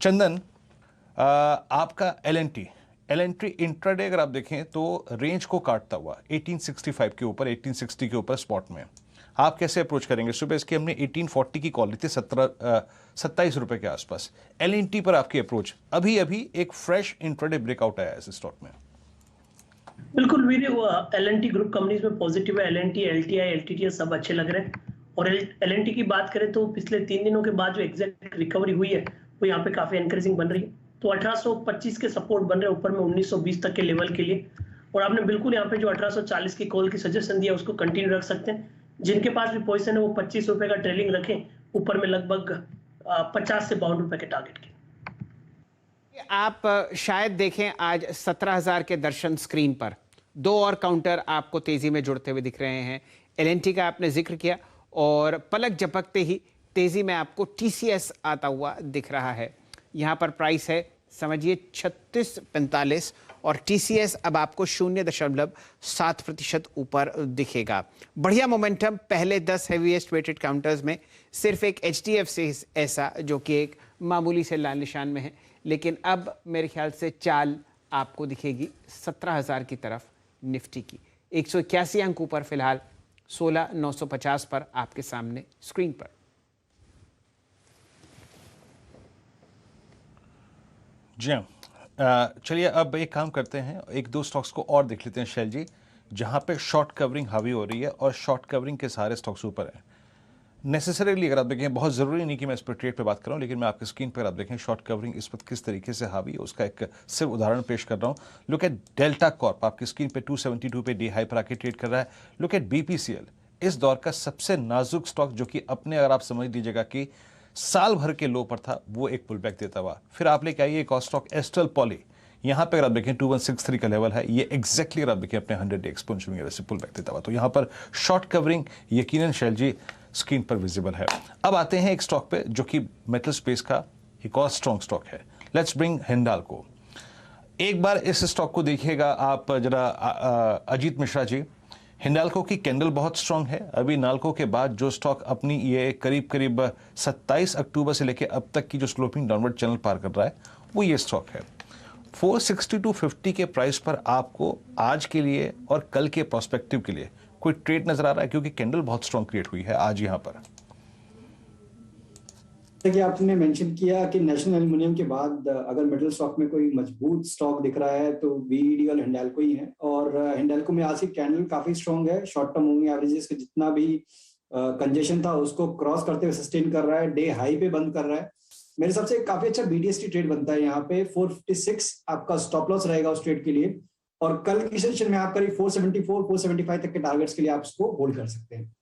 चंदन, आपका LNT इंट्राडे अगर आप देखें तो रेंज को काटता हुआ 1865 के ऊपर, 1860 के ऊपर स्पॉट में आप कैसे अप्रोच करेंगे? सुबह इसकी हमने 1840 की कॉल ली थी 27 रुपए के आसपास। LNT पर आपकी अप्रोच? अभी एक फ्रेश इंट्राडे ब्रेकआउट आया है इस स्टॉक में। बिल्कुल वीरे, LNT ग्रुप कंपनीज में पॉजिटिव है। LNT, LTI, LTTS सब अच्छे लग रहे हैं। और LNT की बात करें तो पिछले 3 दिनों के बाद जो एग्जैक्ट रिकवरी हुई है वो यहाँ पे काफी एनकरेजिंग बन रही है। तो 1825 के सपोर्ट बन रहे हैं ऊपर में 1920 तक के लेवल के लिए। और आपने बिल्कुल यहाँ पे जो 1840 की कॉल की सजेशन दिया उसको कंटिन्यू रख सकते हैं। जिनके पास भी पोजीशन है वो 25 रुपए का ट्रेलिंग रखें, ऊपर में लगभग 50 से 52 रुपए के टारगेट के। आप शायद देखें आज 17,000 के दर्शन स्क्रीन पर। 2 और काउंटर आपको तेजी में जुड़ते हुए दिख रहे हैं। LNT का आपने जिक्र किया और पलक झपकते ही तेजी में आपको TCS आता हुआ दिख रहा है। यहाँ पर प्राइस है समझिए 3645 और TCS अब आपको 0.7% ऊपर दिखेगा। बढ़िया मोमेंटम पहले 10 हेवीएस्ट वेटेड काउंटर्स में, सिर्फ एक HDFC ऐसा जो कि एक मामूली से लाल निशान में है, लेकिन अब मेरे ख्याल से चाल आपको दिखेगी 17,000 की तरफ निफ्टी की। 181 अंक ऊपर फिलहाल 16,950 पर आपके सामने स्क्रीन पर। जी हाँ, चलिए अब एक काम करते हैं, 1-2 स्टॉक्स को और देख लेते हैं शैल जी, जहाँ पे शॉर्ट कवरिंग हावी हो रही है और शॉर्ट कवरिंग के सारे स्टॉक्स ऊपर हैं। नेसेसरीली अगर आप देखें, बहुत ज़रूरी नहीं कि मैं इस पर ट्रेड पे बात कर रहा हूँ, लेकिन मैं आपकी स्क्रीन पर आप देखें शॉर्ट कवरिंग इस वक्त किस तरीके से हावी है उसका एक सिर्फ उदाहरण पेश कर रहा हूँ। लुक एट डेल्टा कॉर्प, आपकी स्क्रीन पे 272 पे डे हाई पर आके ट्रेड कर रहा है। लुक एट BPCL, इस दौर का सबसे नाजुक स्टॉक जो कि अपने अगर आप समझ लीजिएगा कि साल भर के लो पर था, वो एक पुल बैक देता हुआ। फिर आप लेके आइए एक और स्टॉक एस्ट्रल पॉली, यहाँ पे अगर आप देखें 2163 का लेवल है, ये एग्जैक्टली अगर आप देखें अपने 100 डे एक्सपोनेंशियल की वजह से पुल बैक देता हुआ। तो यहाँ पर शॉर्ट कवरिंग यकीनन शैल जी स्क्रीन पर विजिबल है। अब आते हैं एक स्टॉक पे जो कि मेटल स्पेस का एक और स्ट्रॉन्ग स्टॉक है। Let's bring Hindalco. एक बार इस स्टॉक को देखिएगा आप जरा, अजीत मिश्रा जी। हिंडाल्को की कैंडल बहुत स्ट्रांग है। अभी नाल्को के बाद जो स्टॉक अपनी ये करीब 27 अक्टूबर से लेकर अब तक की जो स्लोपिंग डाउनवर्ड चैनल पार कर रहा है वो ये स्टॉक है। 460-50 के प्राइस पर आपको आज के लिए और कल के प्रोस्पेक्टिव के लिए कोई ट्रेड नजर आ रहा है? क्योंकि कैंडल बहुत स्ट्रांग क्रिएट हुई है आज यहाँ पर। देखिए, आपने मेंशन किया कि नेशनल एल्युमिनियम के बाद अगर मेटल स्टॉक में कोई मजबूत स्टॉक दिख रहा है तो BED और हिंडाल्को ही है। और हिंडाल्को में आज की कैंडल काफी स्ट्रांग है। शॉर्ट टर्म मूविंग एवरेजेस का जितना भी कंजेशन था उसको क्रॉस करते हुए सस्टेन कर रहा है, डे हाई पे बंद कर रहा है। मेरे हिसाब से काफी अच्छा BDST ट्रेड बनता है यहाँ पे। 456 आपका स्टॉप लॉस रहेगा उस ट्रेड के लिए, और कल की सेशन में आप करीब 474, 475 तक के टारगेट्स के लिए आप उसको होल्ड कर सकते हैं।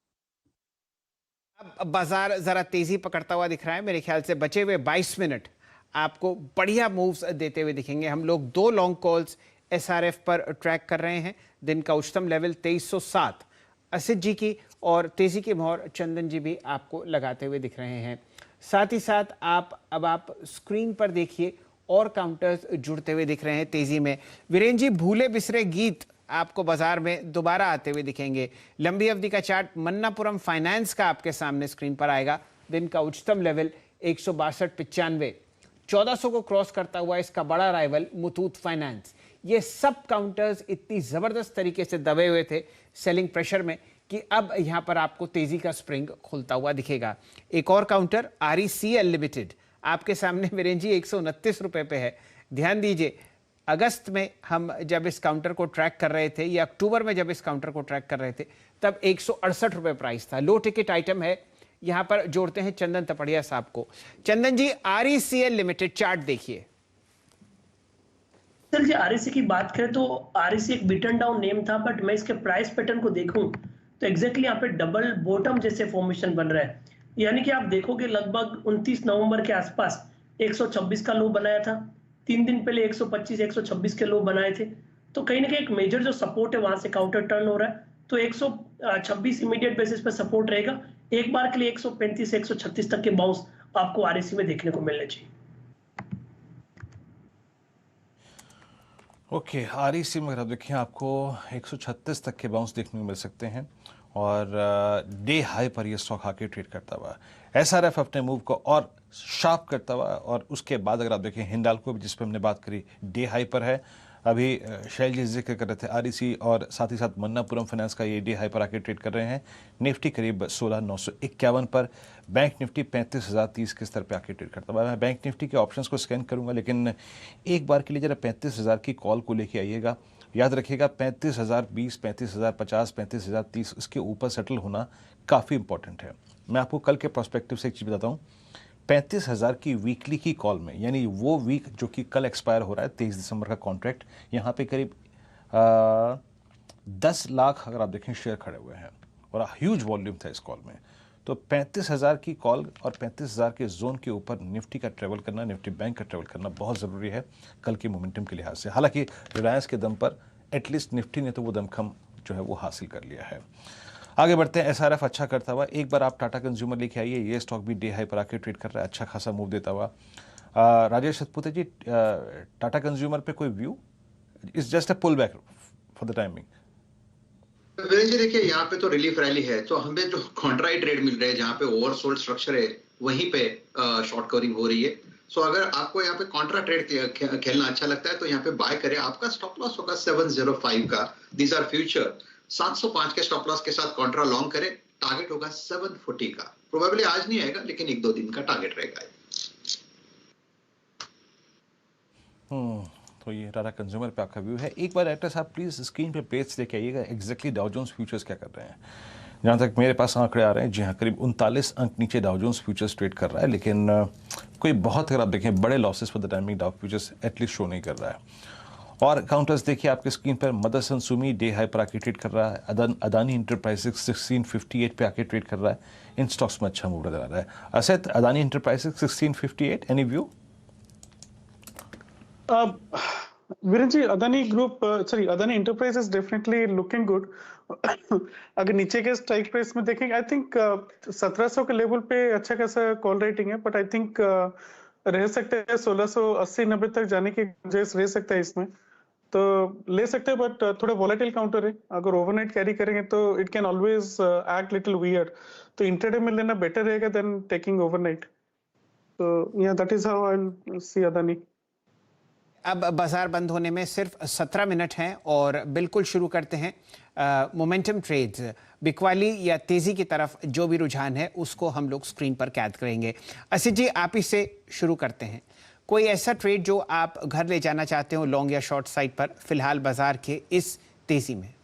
अब बाजार जरा तेजी पकड़ता हुआ दिख रहा है। मेरे ख्याल से बचे हुए 22 मिनट आपको बढ़िया मूव्स देते हुए दिखेंगे। हम लोग 2 लॉन्ग कॉल्स SRF पर ट्रैक कर रहे हैं। दिन का उच्चतम लेवल 2307 असित जी की और तेजी की मोहर चंदन जी भी आपको लगाते हुए दिख रहे हैं। साथ ही साथ आप स्क्रीन पर देखिए और काउंटर्स जुड़ते हुए दिख रहे हैं तेजी में। वीरेंद्र जी, भूले बिसरे गीत आपको बाजार में दोबारा आते हुए दिखेंगे। लंबी अवधि का चार्ट मन्नापुरम फाइनेंस का आपके सामने स्क्रीन पर आएगा। दिन का उच्चतम लेवल 162.95, 1400 को क्रॉस करता हुआ इसका बड़ा राइवल मुथूट फाइनेंस। ये सब काउंटर्स इतनी जबरदस्त तरीके से दबे हुए थे सेलिंग प्रेशर में कि अब यहां पर आपको तेजी का स्प्रिंग खुलता हुआ दिखेगा। एक और काउंटर RECL लिमिटेड आपके सामने वीरेंद्र जी 129 रुपए पे है। ध्यान दीजिए, अगस्त में हम जब इस काउंटर को ट्रैक कर रहे थे या अक्टूबर में जब इस काउंटर को ट्रैक कर रहे थे तब 168 रुपए प्राइस था। लो टिकट आइटम है। यहां पर जोड़ते हैं चंदन तपड़िया साहब को। चंदन जी, RECL लिमिटेड चार्ट देखिए। सर जी, REC की बात करें तो REC एक बीटन डाउन नेम था, बट मैं इसके प्राइस पैटर्न को देखूं तो एग्जैक्टली यहाँ पे डबल बॉटम जैसे फॉर्मेशन बन रहा है। यानी कि आप देखोगे लगभग 29 नवंबर के आसपास 126 का लो बनाया था, 3 दिन पहले 125-126 के लो बनाए थे। तो कहीं ना कहीं एक मेजर जो सपोर्ट है वहां से काउंटर टर्न हो रहा है, तो 126 इमीडिएट बेसिस पे सपोर्ट रहेगा। एक बार के लिए 135 से 136 तक के बाउंस आपको आरएससी में देखने को मिलने चाहिए। ओके, आरईसी में अगर आप देखें आपको 136 तक के बाउंस देखने को मिल सकते हैं और डे हाई पर ये स्टॉक आके ट्रेड करता हुआ, एसआरएफ अपने मूव को और शार्प करता हुआ, और उसके बाद अगर आप देखें हिंडाल्को जिस पर हमने बात करी डे हाई पर है। अभी शैल जी जिक्र कर रहे थे आरईसी और साथ ही साथ मन्नापुरम फाइनेंस का ये डे हाई पर आके ट्रेड कर रहे हैं। निफ्टी करीब 16,951 पर, बैंक निफ्टी 35,030 के स्तर पे आके ट्रेड करता हुआ। मैं बैंक निफ्टी के ऑप्शंस को स्कैन करूंगा, लेकिन एक बार के लिए जरा 35,000 की कॉल को लेके आइएगा। याद रखिएगा 35,020, 35,050, 35,030 इसके ऊपर सेटल होना काफ़ी इंपॉर्टेंट है। मैं आपको कल के प्रोस्पेक्टिव से एक चीज़ बताता हूँ, 35,000 की वीकली की कॉल में, यानी वो वीक जो कि कल एक्सपायर हो रहा है 23 दिसंबर का कॉन्ट्रैक्ट, यहाँ पे करीब 10 लाख अगर आप देखें शेयर खड़े हुए हैं और ह्यूज वॉल्यूम था इस कॉल में। तो 35,000 की कॉल और 35,000 के जोन के ऊपर निफ्टी का ट्रेवल करना, निफ्टी बैंक का ट्रेवल करना बहुत ज़रूरी है कल के मोमेंटम के लिहाज से। हालांकि रिलायंस के दम पर एटलीस्ट निफ्टी ने तो वो दमखम जो है वो हासिल कर लिया है। आगे बढ़ते हैं, एसआरएफ अच्छा करता हुआ। एक बार आप टाटा कंज्यूमर लेके आइए, ये स्टॉक भी डे हाई पर आके ट्रेड कर रहा है, अच्छा खासा मूव देता हुआ। राजेश सतपुते जी, टाटा कंज्यूमर पे कोई view? It's just a pull back for the timing. Virendra ji देखिए, यहाँ पे तो रिलीफ रैली है, तो हमें जो कॉन्ट्राई ट्रेड मिल रहे हैं जहाँ पे ओवरसोल्ड स्ट्रक्चर है वहीं पे शॉर्ट कवरिंग हो रही है। सो अगर आपको यहाँ पे कॉन्ट्रा ट्रेड खेलना अच्छा लगता है तो यहाँ पे बाय करें। आपका स्टॉप लॉस होगा 705 का, दीज आर फ्यूचर। 705 के स्टॉप लॉस के साथ कॉन्ट्रा लॉन्ग करें, टारगेट होगा 740 का। प्रोबेबली आज नहीं आएगा लेकिन 1-2 दिन का टारगेट रहेगा। तो ये टाटा कंज्यूमर पे आपका व्यू है। एक बार एक्टर साहब प्लीज स्क्रीन पे पेज लेके आइएगा, एग्जैक्टली डाउ जोन्स फ्यूचर्स क्या कर रहे हैं। जहाँ तक मेरे पास आंकड़े आ रहे हैं, जी हाँ, करीब 39 अंक नीचे डाउ जोन्स फ्यूचर्स ट्रेड कर रहा है, लेकिन कोई बहुत, अगर आप देखें, बड़े losses for the timing Dow futures at least show नहीं कर रहा है। और काउंटर्स देखिए आपके स्क्रीन पर, मदरसन सुमी डे हाई पर आके ट्रेड कर रहा है, अदानी इंटरप्राइजेज 1658 पे आके ट्रेड कर रहा है। इन स्टॉक्स में अच्छा मूव नजर आ रहा है। Asad, Adani enterprises 1658, any view? Virendra ji, Adani group, Adani enterprise is definitely looking good. अगर नीचे के स्ट्राइक प्राइस में देखेंगे, आई थिंक 1700 के लेवल पे अच्छा खासा कॉल रेटिंग है, बट आई थिंक रह सकते हैं 1680-90 तक जाने की गुंजाइश रह सकता है इसमें, तो ले सकते हैं। बट थोड़ा वॉलेटाइल काउंटर है, अगर ओवरनाइट कैरी करेंगे तो it can always act little weird, तो इंट्राडे में लेना बेटर रहेगा देन टेकिंग ओवरनाइट। तो या that is how I will see Adani. अब बाजार बंद होने में सिर्फ 17 मिनट हैं और बिल्कुल शुरू करते हैं मोमेंटम ट्रेड्स। बिकवाली या तेजी की तरफ जो भी रुझान है उसको हम लोग स्क्रीन पर कैद करेंगे। असित जी, आप इससे शुरू करते हैं। कोई ऐसा ट्रेड जो आप घर ले जाना चाहते हो लॉन्ग या शॉर्ट साइड पर फिलहाल बाजार के इस तेजी में?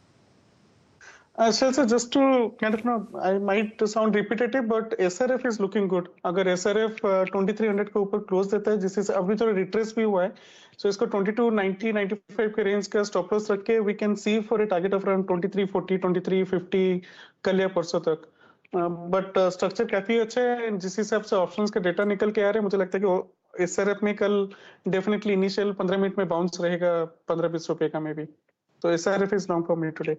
Sir, just to kind of know, I might sound repetitive, but SRF is looking good. अगर SRF 2300 के ऊपर क्लोज देता है, जिससे अभी थोड़ा रिट्रेस भी हुआ है, so इसको 2290-95 के रेंज का स्टॉप लॉस रख के we can see for a target of around 2340, 2350 कल या परसों तक। बट स्ट्रक्चर काफी अच्छा है, जिस हिसाब से ऑप्शंस का डेटा निकल के आ रहे हैं, मुझे लगता है कि SRF में कल डेफिनेटली इनिशियल 15 मिनट में बाउंस रहेगा 15-20 रुपए का में भी, तो SRF is long for me today.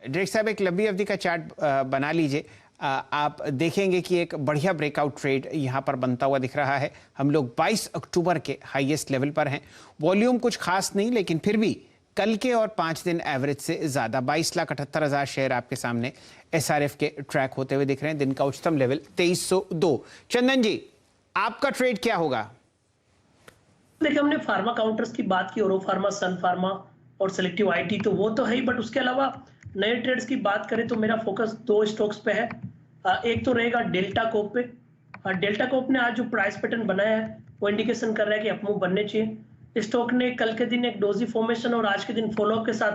Director साहब, एक लंबी अवधि का चार्ट बना लीजिए। आप देखेंगे कि एक बढ़िया ब्रेकआउट ट्रेड यहाँ पर बनता हुआ दिख रहा है। हम लोग 22 अक्टूबर के हाईएस्ट लेवल पर हैं। वॉल्यूम कुछ खास नहीं, लेकिन फिर भी कल के और 5 दिन एवरेज से ज्यादा 22,78,000 शेयर आपके सामने एसआरएफ के ट्रैक होते हुए दिख रहे हैं। दिन का उच्चतम लेवल 2302। चंदन जी, आपका ट्रेड क्या होगा? देखिए, हमने फार्मा काउंटर्स की बात की, ओरो फार्मा, सन फार्मा और सेलेक्टिव आईटी, तो वो तो है ही, बट उसके अलावा नए ट्रेड्स की बात करें तो मेरा फोकस 2 स्टॉक्स पे है। एक तो रहेगा डेल्टा कोप पे। डेल्टा कोप ने आज जो प्राइस पैटर्न बनाया है वो इंडिकेशन कर रहा है कि अपमूव बनने चाहिए। स्टॉक ने कल के दिन एक डोजी फॉर्मेशन और आज के दिन फॉलोअप के साथ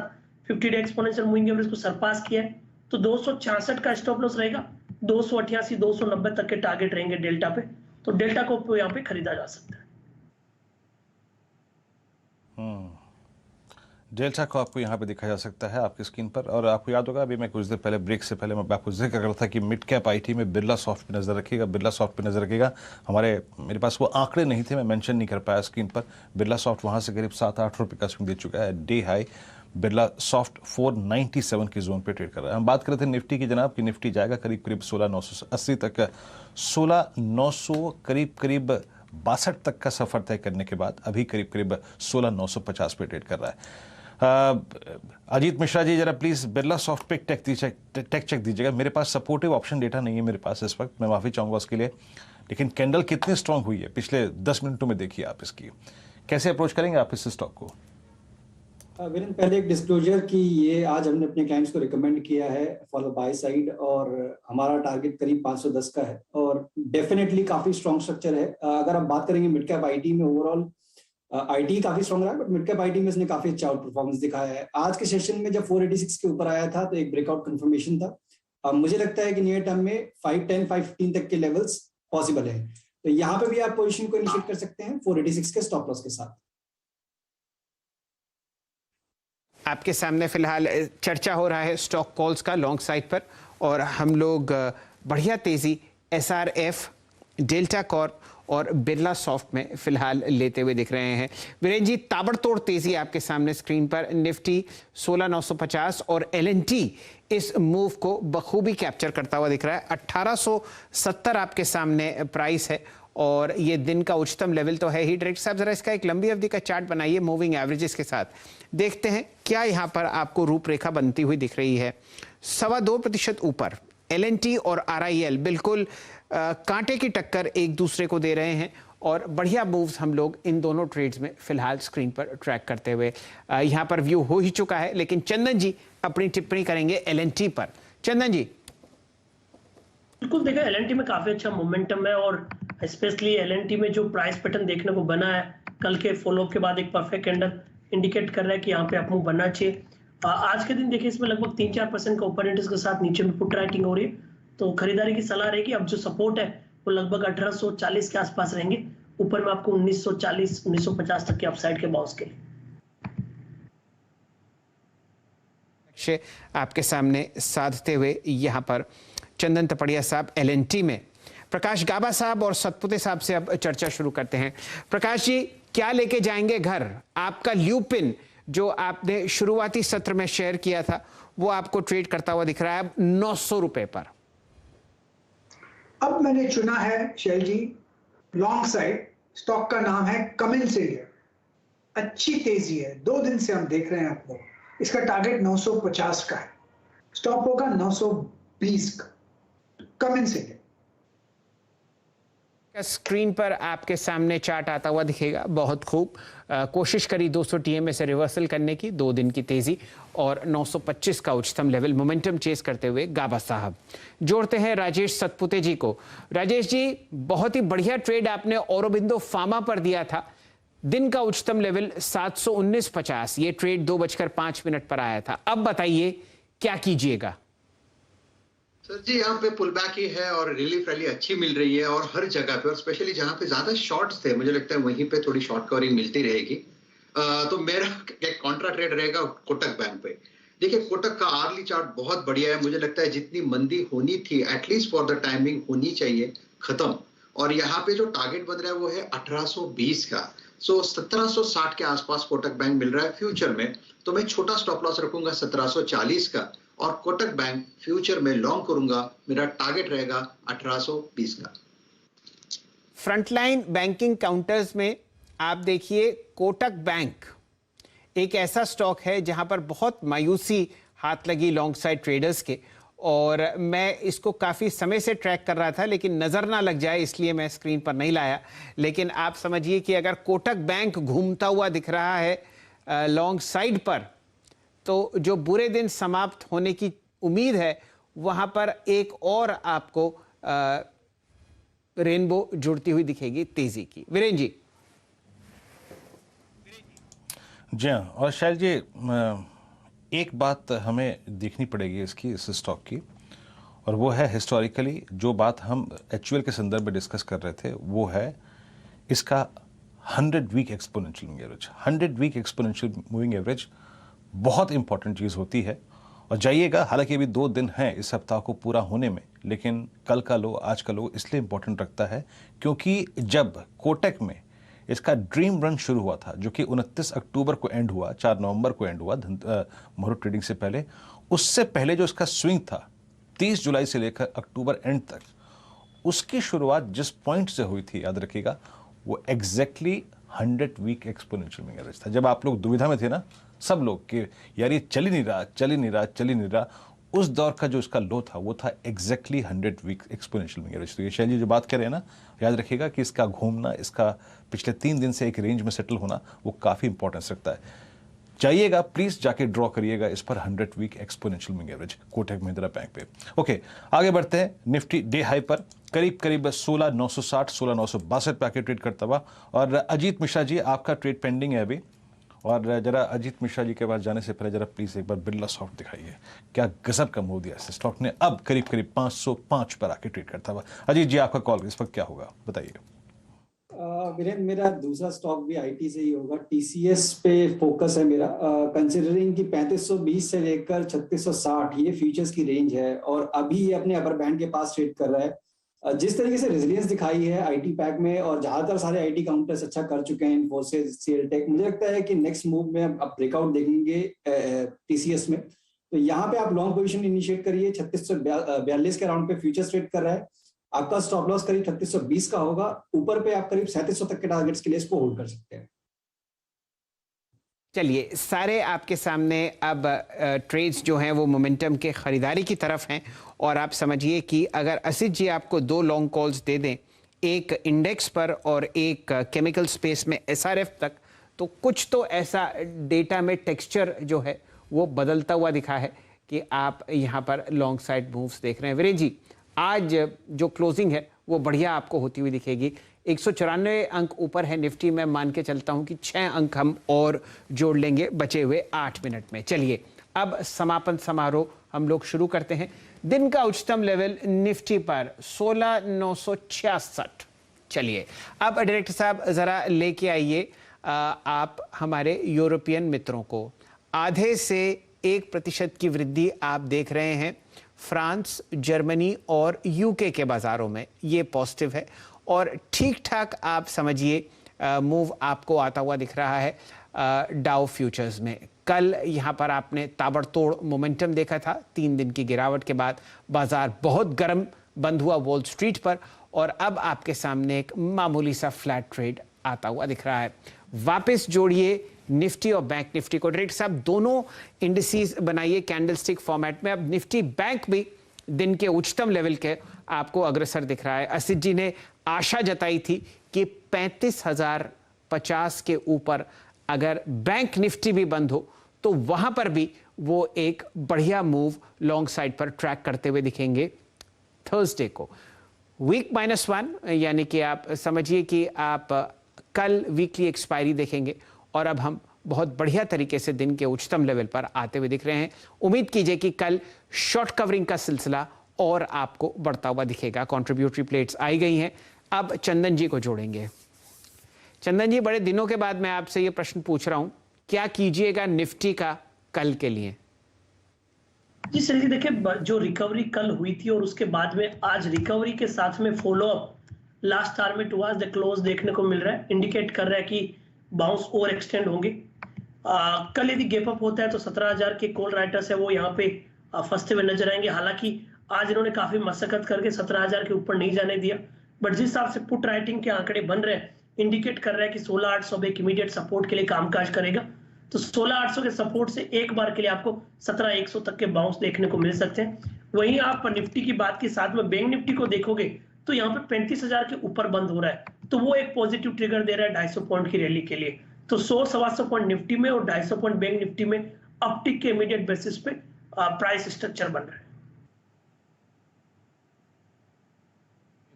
50 डे एक्सपोनेंशियल मूविंग एवरेज को सरपास किया है, तो 266 का स्टॉप लॉस रहेगा, 288, 290 तक के टारगेट रहेंगे डेल्टा पे, तो डेल्टा कोप यहाँ पे खरीदा जा सकता है। डेल्टा को आपको यहाँ पे देखा जा सकता है आपकी स्क्रीन पर। और आपको याद होगा अभी मैं कुछ देर पहले ब्रेक से पहले मैं आपको जिक्र कर रहा था कि मिड कैप आईटी में बिरला सॉफ्ट पे नज़र रखिएगा, बिरला सॉफ्ट पे नज़र रखिएगा। मेरे पास वो आंकड़े नहीं थे, मैं मेंशन नहीं कर पाया स्क्रीन पर। बिरला सॉफ्ट वहाँ से करीब 7-8 रुपये का स्विंग दे चुका है। डे हाई बिरला सॉफ्ट 497 की जोन पे ट्रेड कर रहा है। हम बात कर रहे थे निफ्टी की जनाब, कि निफ्टी जाएगा करीब करीब 16,980 तक, 16,900 करीब करीब 62 तक का सफर तय करने के बाद अभी करीब करीब 16,950 पे ट्रेड कर रहा है। अजीत मिश्रा जी जरा प्लीज बिरला सॉफ्ट पे टेक चेक दीजिएगा। मेरे पास सपोर्टिव ऑप्शन डेटा नहीं है मेरे पास इस वक्त, मैं माफी चाहूंगा उसके लिए, लेकिन कैंडल कितनी स्ट्रांग हुई है पिछले 10 मिनटों में देखिए आप इसकी। कैसे अप्रोच करेंगे आप इस स्टॉक को? वीरेंद्र, पहले एक डिस्क्लोजर कि ये आज हमने अपने क्लाइंट्स को रिकमेंड किया है फॉर द बाय साइड, और हमारा टारगेट करीब 510 का है और डेफिनेटली काफी स्ट्रॉन्ग स्ट्रक्चर है। अगर आप बात करेंगे मिड कैप आईटी में, ओवरऑल आईटी काफी स्ट्रॉन्ग रहा है, बट मिड कैप आईटी में इसने काफी अच्छा आउट परफॉर्मेंस दिखाया है। आज के सेशन में जब 486 के ऊपर आया था तो एक ब्रेकआउट कंफर्मेशन था। मुझे लगता है कि नियर टर्म में 510 515 तक के लेवल्स पॉसिबल है, तो यहाँ पे भी आप पोजीशन को इनिशिएट कर सकते हैं 486 के स्टॉप लॉस के साथ। आपके सामने फिलहाल चर्चा हो रहा है स्टॉक कॉल्स का लॉन्ग साइड पर, और हम लोग बढ़िया तेजी SRF, डेल्टा कॉर्प और बिरला सॉफ्ट में फिलहाल लेते हुए दिख रहे हैं। वीरेंद्र जी, ताबड़तोड़ तेजी आपके सामने स्क्रीन पर, निफ्टी 16,950 और LNT इस मूव को बखूबी कैप्चर करता हुआ दिख रहा है। 1870 आपके सामने प्राइस है और ये दिन का उच्चतम लेवल तो है ही। डायरेक्टर साहब जरा इसका एक लंबी अवधि का चार्ट बनाइए मूविंग एवरेजेस के साथ, देखते हैं क्या यहाँ पर आपको रूपरेखा बनती हुई दिख रही है। 2.25% ऊपर LNT और RIL बिल्कुल कांटे की टक्कर एक दूसरे को दे रहे हैं और बढ़िया मूव्स हम लोग इन दोनों ट्रेड्स में फिलहाल स्क्रीन पर ट्रैक करते हुए यहाँ पर व्यू हो ही चुका है। लेकिन चंदन जी अपनी टिप्पणी करेंगे LNT पर। चंदन जी। बिल्कुल, देखा LNT में काफी अच्छा मोमेंटम है और स्पेशली LNT में जो प्राइस पैटर्न देखने को बना है कल के फॉलोअप के बाद एक परफेक्ट कैंडल इंडिकेट कर रहा है कि यहाँ पे अपमूव बनना चाहिए। आज के दिन देखिए इसमें लगभग 3-4% का ऊपर इंडेक्स के साथ नीचे में पुट राइटिंग हो रही है, तो खरीदारी की सलाह रहेगी। अब जो सपोर्ट है वो लगभग 1840 के आसपास रहेंगे, ऊपर में आपको 1940-1950 तक के अपसाइड के बाउंस के लिए आपके सामने साधते हुए यहाँ पर चंदन तपड़िया साहब LNT में। प्रकाश गाबा साहब और सतपुते साहब से अब चर्चा शुरू करते हैं। प्रकाश जी, क्या लेके जाएंगे घर? आपका ल्यूपिन जो आपने शुरुआती सत्र में शेयर किया था वो आपको ट्रेड करता हुआ दिख रहा है 900 रुपए पर। अब मैंने चुना है शैल जी लॉन्ग साइड, स्टॉक का नाम है कमिंस इंडिया। अच्छी तेजी है, 2 दिन से हम देख रहे हैं आपको। इसका टारगेट 950 का है, स्टॉप होगा 920 का। कमिंस इंडिया स्क्रीन पर आपके सामने चार्ट आता हुआ दिखेगा। बहुत खूब कोशिश करी 200 TMA से रिवर्सल करने की, 2 दिन की तेजी और 925 का उच्चतम लेवल मोमेंटम चेस करते हुए गाबा साहब। जोड़ते हैं राजेश सतपुते जी को। राजेश जी, बहुत ही बढ़िया ट्रेड आपने औरोबिंदो फार्मा पर दिया था, दिन का उच्चतम लेवल 719.50, ये ट्रेड 2:05 पर आया था। अब बताइए क्या कीजिएगा? सर जी, यहाँ पे पुल बैक ही है और रिलीफ रैली अच्छी मिल रही है और हर जगह पे, और स्पेशली जहाँ पे ज्यादा शॉर्ट्स थे मुझे लगता है वहीं पे थोड़ी शॉर्ट कवरिंग मिलती रहेगी। तो मेरा एक कॉन्ट्रा ट्रेड रहेगा कोटक बैंक पे। देखिए कोटक का आर्ली चार्ट बहुत बढ़िया है, मुझे लगता है जितनी मंदी होनी थी एटलीस्ट फॉर द टाइमिंग होनी चाहिए खत्म, और यहाँ पे जो टारगेट बन रहा है वो है 1820 का। सो 1760 के आसपास कोटक बैंक मिल रहा है फ्यूचर में, तो मैं छोटा स्टॉप लॉस रखूंगा 1740 का और कोटक बैंक फ्यूचर में लॉन्ग करूंगा, मेरा टारगेट रहेगा 1820 का। फ्रंटलाइन बैंकिंग काउंटर्स में आप देखिए कोटक बैंक एक ऐसा स्टॉक है जहां पर बहुत मायूसी हाथ लगी लॉन्ग साइड ट्रेडर्स के, और मैं इसको काफ़ी समय से ट्रैक कर रहा था लेकिन नज़र ना लग जाए इसलिए मैं स्क्रीन पर नहीं लाया। लेकिन आप समझिए कि अगर कोटक बैंक घूमता हुआ दिख रहा है लॉन्ग साइड पर, तो जो बुरे दिन समाप्त होने की उम्मीद है वहां पर एक और आपको रेनबो जुड़ती हुई दिखेगी तेजी की। वीरेंद्र जी। जी हाँ, और शैल जी एक बात हमें देखनी पड़ेगी इस स्टॉक की, और वो है हिस्टोरिकली जो बात हम HUL के संदर्भ में डिस्कस कर रहे थे, वो है इसका 100 week exponential moving average. 100 week exponential moving average बहुत इंपॉर्टेंट चीज़ होती है। और जाइएगा, हालांकि अभी 2 दिन हैं इस सप्ताह को पूरा होने में, लेकिन कल का लो, आज का लो इसलिए इंपॉर्टेंट रखता है क्योंकि जब कोटक में इसका ड्रीम रन शुरू हुआ था, जो कि 29 अक्टूबर को एंड हुआ, 4 नवंबर को एंड हुआ मुहूर्त ट्रेडिंग से पहले, उससे पहले जो इसका स्विंग था 30 जुलाई से लेकर अक्टूबर एंड तक, उसकी शुरुआत जिस पॉइंट से हुई थी, याद रखिएगा, वो exactly 100 week exponential moving average था। जब आप लोग दुविधा में थे ना, सब लोग, कि यार ये चल ही नहीं रहा, उस दौर का जो इसका लो था वो था exactly 100 week exponential moving average. तो ये शैली जो बात कर रहे हैं ना, याद रखिएगा कि इसका घूमना, इसका पिछले 3 दिन से एक रेंज में सेटल होना, वो काफ़ी इंपॉर्टेंस रखता है। जाइएगा प्लीज, जाके ड्रॉ करिएगा इस पर 100 week exponential moving average Kotak Mahindra bank पे। ओके, आगे बढ़ते हैं। निफ्टी डे हाई पर करीब 16,960 16,962 पे आके ट्रेड करता हुआ। और अजीत मिश्रा जी, आपका ट्रेड पेंडिंग है अभी, और जरा अजीत मिश्रा जी के पास जाने से पहले जरा प्लीज एक बार बिरला सॉफ्ट दिखाइए, क्या गजब का मूव दिया इस स्टॉक ने। अब करीब 505 पर आके ट्रेड करता हुआ। अजीत जी, आपका कॉल इस वक्त क्या होगा, बताइए। वीरेंद्र, मेरा दूसरा स्टॉक भी आईटी से ही होगा। टीसीएस पे फोकस है मेरा, कंसिडरिंग कि 3520 से लेकर 3660 ये फ्यूचर्स की रेंज है, और अभी ये अपने अपर बैंड के पास ट्रेड कर रहा है। जिस तरीके से रेजिलियंस दिखाई है आईटी पैक में, और ज्यादातर सारे आईटी काउंटर्स अच्छा कर चुके हैं, इन्फोसिस, सीएलटेक, मुझे लगता है कि नेक्स्ट मूव में अब ब्रेकआउट देखेंगे टीसीएस में। तो यहाँ पे आप लॉन्ग पोजीशन इनिशिएट करिए। 3642 के राउंड पे फ्यूचर्स ट्रेड कर रहा है। आपका स्टॉप लॉस करीब 3620 का होगा। ऊपर पे आप करीब 3700 तक के टारगेट्स के लिए इसको होल्ड कर सकते हैं। चलिए, सारे आपके सामने अब ट्रेड्स जो हैं वो मोमेंटम के खरीदारी की तरफ हैं। और आप समझिए कि अगर असित जी आपको 2 लॉन्ग कॉल्स दे दें, एक इंडेक्स पर और एक केमिकल स्पेस में एसआरएफ तक, तो कुछ तो ऐसा डेटा में टेक्सचर जो है वो बदलता हुआ दिखा है कि आप यहाँ पर लॉन्ग साइड मूव्स देख रहे हैं। वीरेंद्र जी, आज जो क्लोजिंग है वो बढ़िया आपको होती हुई दिखेगी। 194 अंक ऊपर है निफ्टी। मैं मान के चलता हूं कि 6 अंक हम और जोड़ लेंगे बचे हुए 8 मिनट में। चलिए, अब समापन समारोह हम लोग शुरू करते हैं। दिन का उच्चतम लेवल निफ्टी पर 16,966। चलिए, अब डायरेक्टर साहब जरा लेके आइए आप हमारे यूरोपियन मित्रों को। आधे से 1% की वृद्धि आप देख रहे हैं फ्रांस, जर्मनी और यूके के बाजारों में, ये पॉजिटिव है। और ठीक ठाक आप समझिए मूव आपको आता हुआ दिख रहा है डाउ फ्यूचर्स में। कल यहाँ पर आपने ताबड़तोड़ मोमेंटम देखा था। 3 दिन की गिरावट के बाद बाजार बहुत गर्म बंद हुआ वॉल स्ट्रीट पर, और अब आपके सामने एक मामूली सा फ्लैट ट्रेड आता हुआ दिख रहा है। वापस जोड़िए निफ्टी और बैंक निफ्टी को। डायरेक्टर साहब, दोनों इंडिसेस बनाइए कैंडलस्टिक फॉर्मेट में। अब निफ्टी बैंक भी दिन के उच्चतम लेवल के आपको अग्रसर दिख रहा है। असित जी ने आशा जताई थी कि 35,050 के ऊपर अगर बैंक निफ्टी भी बंद हो तो वहां पर भी वो एक बढ़िया मूव लॉन्ग साइड पर ट्रैक करते हुए दिखेंगे थर्सडे को। वीक -1 यानी कि आप समझिए कि आप कल वीकली एक्सपायरी देखेंगे, और अब हम बहुत बढ़िया तरीके से दिन के उच्चतम लेवल पर आते हुए दिख रहे हैं। उम्मीद कीजिए कि कल शॉर्ट कवरिंग का सिलसिला और आपको बढ़ता हुआ दिखेगा। कंट्रीब्यूटरी प्लेट्स आई गई हैं। अब चंदन जी को जोड़ेंगे। चंदन जी, बड़े दिनों के बाद मैं आपसे ये प्रश्न पूछ रहा हूं, क्या कीजिएगा निफ्टी का कल के लिए? जी सर जी, देखिए जो रिकवरी कल हुई थी और उसके बाद में आज रिकवरी के साथ में follow up last target towards the close देखने को मिल रहा है। इंडिकेट कर रहा है कि बाउंस ओवर एक्सटेंड होंगे। कल यदि गैप अप होता है तो 17,000 के कॉल राइटर्स है वो यहाँ पे फंसते हुए नजर आएंगे। हालांकि आज इन्होंने काफी मशक्कत करके 17,000 के ऊपर नहीं जाने दिया, बट जिस हिसाब से पुट राइटिंग के आंकड़े बन रहे हैं इंडिकेट कर रहा है कि 16,800 एक इमीडिएट सपोर्ट के लिए कामकाज करेगा। तो 16,800 के सपोर्ट से एक बार के लिए आपको 17,100 तक के बाउंस देखने को मिल सकते हैं। वहीं आप निफ्टी की बात के साथ में बैंक निफ्टी को देखोगे तो यहाँ पे 35,000 के ऊपर बंद हो रहा है, तो वो एक पॉजिटिव ट्रिगर दे रहा है 250 पॉइंट की रैली के लिए। तो 100-125 पॉइंट निफ्टी में और 250 पॉइंट बैंक निफ्टी में अपटिक के इमीडिएट बेसिस पे प्राइस स्ट्रक्चर बन रहा है।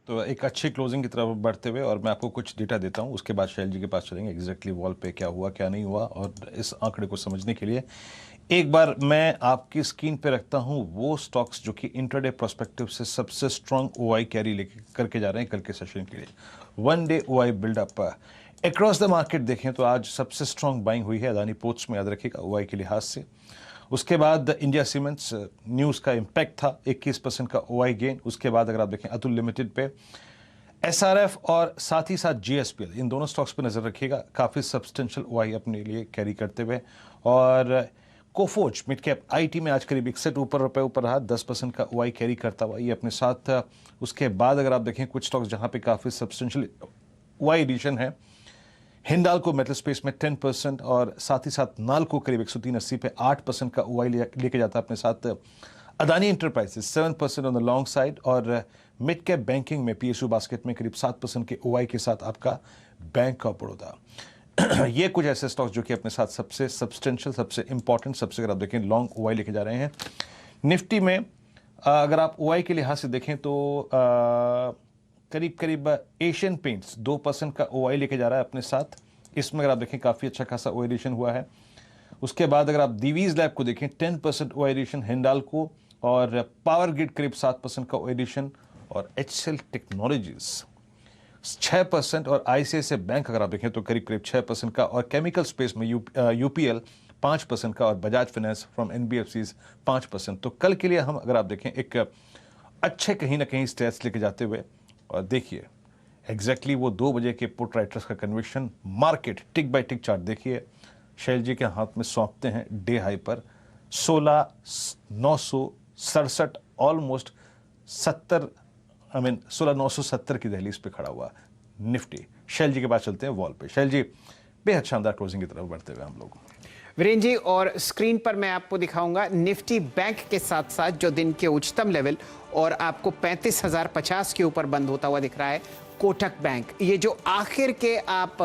तो एक अच्छी क्लोजिंग की तरफ बढ़ते हुए, और मैं आपको कुछ डेटा देता हूं, उसके बाद शैल जी के पास चलेंगे एग्जैक्टली वॉल पे क्या हुआ क्या नहीं हुआ। और इस आंकड़े को समझने के लिए एक बार मैं आपकी स्क्रीन पे रखता हूं वो स्टॉक्स जो कि इंट्राडे प्रोस्पेक्टिव से सबसे स्ट्रांग ओआई कैरी लेके करके जा रहे हैं कल के सेशन के लिए। 1 day OI buildup across the market देखें तो आज सबसे स्ट्रांग बाइंग हुई है अदानी पोर्ट्स में, याद रखिएगा ओआई के लिहाज से। उसके बाद इंडिया सीमेंट्स न्यूज़ का इम्पैक्ट था, 21% का ओआई गेन। उसके बाद अगर आप देखें अतुल लिमिटेड पे, एसआरएफ और साथ ही साथ जीएसपीएल, इन दोनों स्टॉक्स पे नजर रखिएगा, काफ़ी सब्सटेंशियल ओआई अपने लिए कैरी करते हुए। और कोफोज मिड कैप आईटी में आज करीब 61 रुपए ऊपर रहा, 10% का ओआई कैरी करता हुआ ये अपने साथ। उसके बाद अगर आप देखें कुछ स्टॉक्स जहां पे काफ़ी सब्सटेंशियल ओआई एडिशन है, हिंडाल्को मेटल स्पेस में 10% और साथ ही साथ नाल्को करीब 103.80 पे 8% का ओआई लेके जाता है अपने साथ। Adani enterprises 7% on the long side और मिड कैप बैंकिंग में पीएसयू बास्केट में करीब 7% के ओआई के साथ आपका बैंक ऑफ बड़ौदा। ये कुछ ऐसे स्टॉक्स जो कि अपने साथ सबसे सब्सटेंशियल, सबसे इंपॉर्टेंट, सबसे अगर आप देखें लॉन्ग ओआई लेके जा रहे हैं। निफ्टी में अगर आप ओआई के लिहाज से देखें तो करीब एशियन पेंट्स 2% का ओआई लेके जा रहा है अपने साथ। इसमें अगर आप देखें काफ़ी अच्छा खासा ओआई एडिशन हुआ है। उसके बाद अगर आप दीवीज लैब को देखें 10% ओआई एडिशन, हिंडाल्को और पावर ग्रिड करीब 7% का ओआई एडिशन और एचसीएल टेक्नोलॉजीज 6% और आईसीआईसीआई बैंक अगर आप देखें तो करीब 6% का और केमिकल स्पेस में यूपीएल 5% का और बजाज फाइनेंस फ्रॉम एनबीएफसीज 5%। तो कल के लिए हम अगर आप देखें एक अच्छे कहीं ना कहीं स्टेट्स लेके जाते हुए, और देखिए एग्जैक्टली वो 2 बजे के पुट राइटर्स का कन्विक्शन मार्केट टिक बाय टिक चार्ट देखिए, शैल जी के हाथ में सौंपते हैं डे हाई पर 16,967 ऑलमोस्ट 16,970 की दहलीज पे खड़ा हुआ निफ्टी। शैल जी के बाद चलते हैं वॉल पे। शैल जी, बेहद शानदार क्लोजिंग की तरफ बढ़ते हुए हम लोग। वीरेंद्र जी, और स्क्रीन पर मैं आपको दिखाऊंगा निफ्टी बैंक के साथ साथ जो दिन के उच्चतम लेवल और आपको 35,050 के ऊपर बंद होता हुआ दिख रहा है कोटक बैंक। ये जो आखिर के आप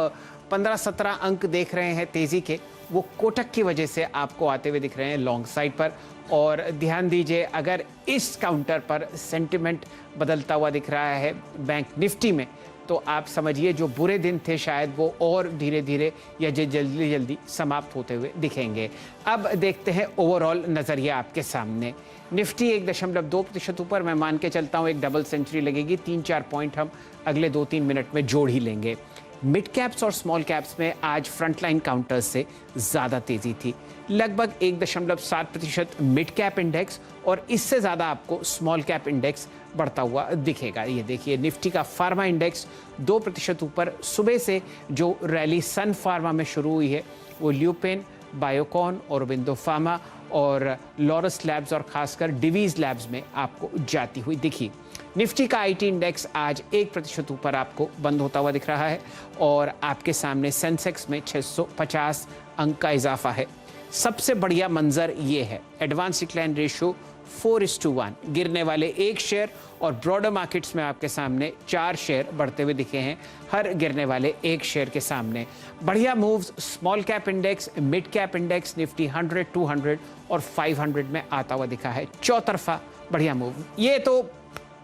15-17 अंक देख रहे हैं तेजी के, वो कोटक की वजह से आपको आते हुए दिख रहे हैं लॉन्ग साइड पर। और ध्यान दीजिए, अगर इस काउंटर पर सेंटिमेंट बदलता हुआ दिख रहा है बैंक निफ्टी में, तो आप समझिए जो बुरे दिन थे शायद वो और धीरे धीरे या जल्दी जल्दी समाप्त होते हुए दिखेंगे। अब देखते हैं ओवरऑल नज़रिया आपके सामने। निफ्टी 1.2% ऊपर, मैं मान के चलता हूँ एक डबल सेंचुरी लगेगी, 3-4 पॉइंट हम अगले 2-3 मिनट में जोड़ ही लेंगे। मिड कैप्स और स्मॉल कैप्स में आज फ्रंटलाइन काउंटर्स से ज़्यादा तेज़ी थी, लगभग 1.7% मिड कैप इंडेक्स और इससे ज़्यादा आपको स्मॉल कैप इंडेक्स बढ़ता हुआ दिखेगा। ये देखिए निफ्टी का फार्मा इंडेक्स 2% ऊपर। सुबह से जो रैली सन फार्मा में शुरू हुई है वो ल्यूपेन, बायोकॉन, औरोबिंदो फार्मा और लॉरस लैब्स और खासकर डिवीज लैब्स में आपको जाती हुई दिखी। निफ्टी का आईटी इंडेक्स आज 1% ऊपर आपको बंद होता हुआ दिख रहा है और आपके सामने सेंसेक्स में 650 अंक का इजाफा है। सबसे बढ़िया मंजर ये है, एडवांस डिक्लाइन रेशियो 4:1, गिरने वाले 1 शेयर और ब्रॉडर मार्केट्स में आपके सामने 4 शेयर बढ़ते हुए दिखे हैं हर गिरने वाले 1 शेयर के सामने। बढ़िया moves small cap index, mid cap index, Nifty 100, 200 और 500 में आता हुआ दिखा है। चौतरफा बढ़िया मूव। ये तो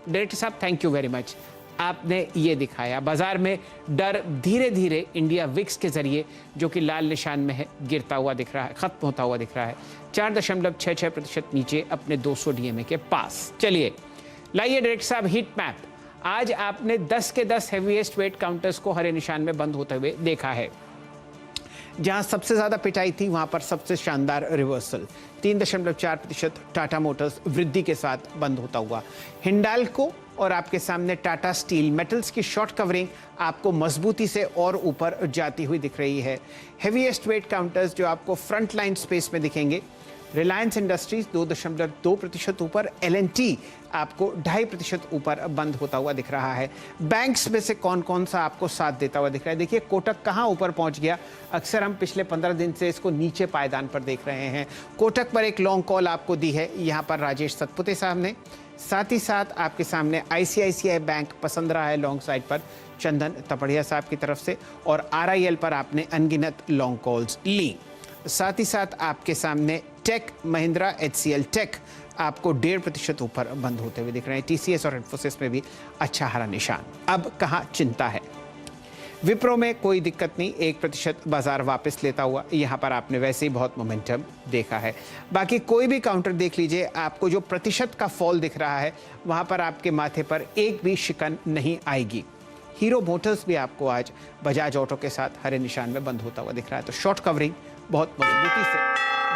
डायरेक्टर साहब थैंक यू वेरी मच, आपने ये दिखाया। बाजार में डर धीरे धीरे इंडिया विक्स के जरिए जो कि लाल निशान में है गिरता हुआ दिख रहा है, खत्म होता हुआ दिख रहा है 4.66% नीचे अपने 200 डीएमए के पास। चलिए लाइए डायरेक्टर साहब हीट मैप। आज आपने 10 के 10 हेवीएस्ट वेट काउंटर्स को हरे निशान में बंद होते हुए देखा है। जहां सबसे ज्यादा पिटाई थी वहां पर सबसे शानदार रिवर्सल 3.4% टाटा मोटर्स वृद्धि के साथ बंद होता हुआ। हिंडाल्को और आपके सामने टाटा स्टील मेटल्स की शॉर्ट कवरिंग आपको मजबूती से और ऊपर जाती हुई दिख रही है। हेवीएस्ट वेट काउंटर्स जो आपको फ्रंट लाइन स्पेस में दिखेंगे, रिलायंस इंडस्ट्रीज 2.2% ऊपर, LNT आपको 2.5% ऊपर बंद होता हुआ दिख रहा है। बैंक्स में से कौन कौन सा आपको साथ देता हुआ दिख रहा है, देखिए कोटक कहाँ ऊपर पहुंच गया। अक्सर हम पिछले 15 दिन से इसको नीचे पायदान पर देख रहे हैं। कोटक पर एक लॉन्ग कॉल आपको दी है यहाँ पर राजेश सतपुते साहब ने। साथ ही साथ आपके सामने ICICI बैंक पसंद रहा है लॉन्ग साइड पर चंदन तपड़िया साहब की तरफ से, और RIL पर आपने अनगिनत लॉन्ग कॉल्स ली। साथ ही साथ आपके सामने टेक महिंद्रा HCL टेक आपको 1.5% ऊपर बंद होते हुए दिख रहे हैं। TCS और इन्फोसिस में भी अच्छा हरा निशान। अब कहाँ चिंता है, विप्रो में कोई दिक्कत नहीं, 1% बाजार वापस लेता हुआ, यहाँ पर आपने वैसे ही बहुत मोमेंटम देखा है। बाकी कोई भी काउंटर देख लीजिए, आपको जो प्रतिशत का फॉल दिख रहा है वहाँ पर आपके माथे पर एक भी शिकन नहीं आएगी। हीरो मोटर्स भी आपको आज बजाज ऑटो के साथ हरे निशान में बंद होता हुआ दिख रहा है। तो शॉर्ट कवरिंग बहुत मजबूती से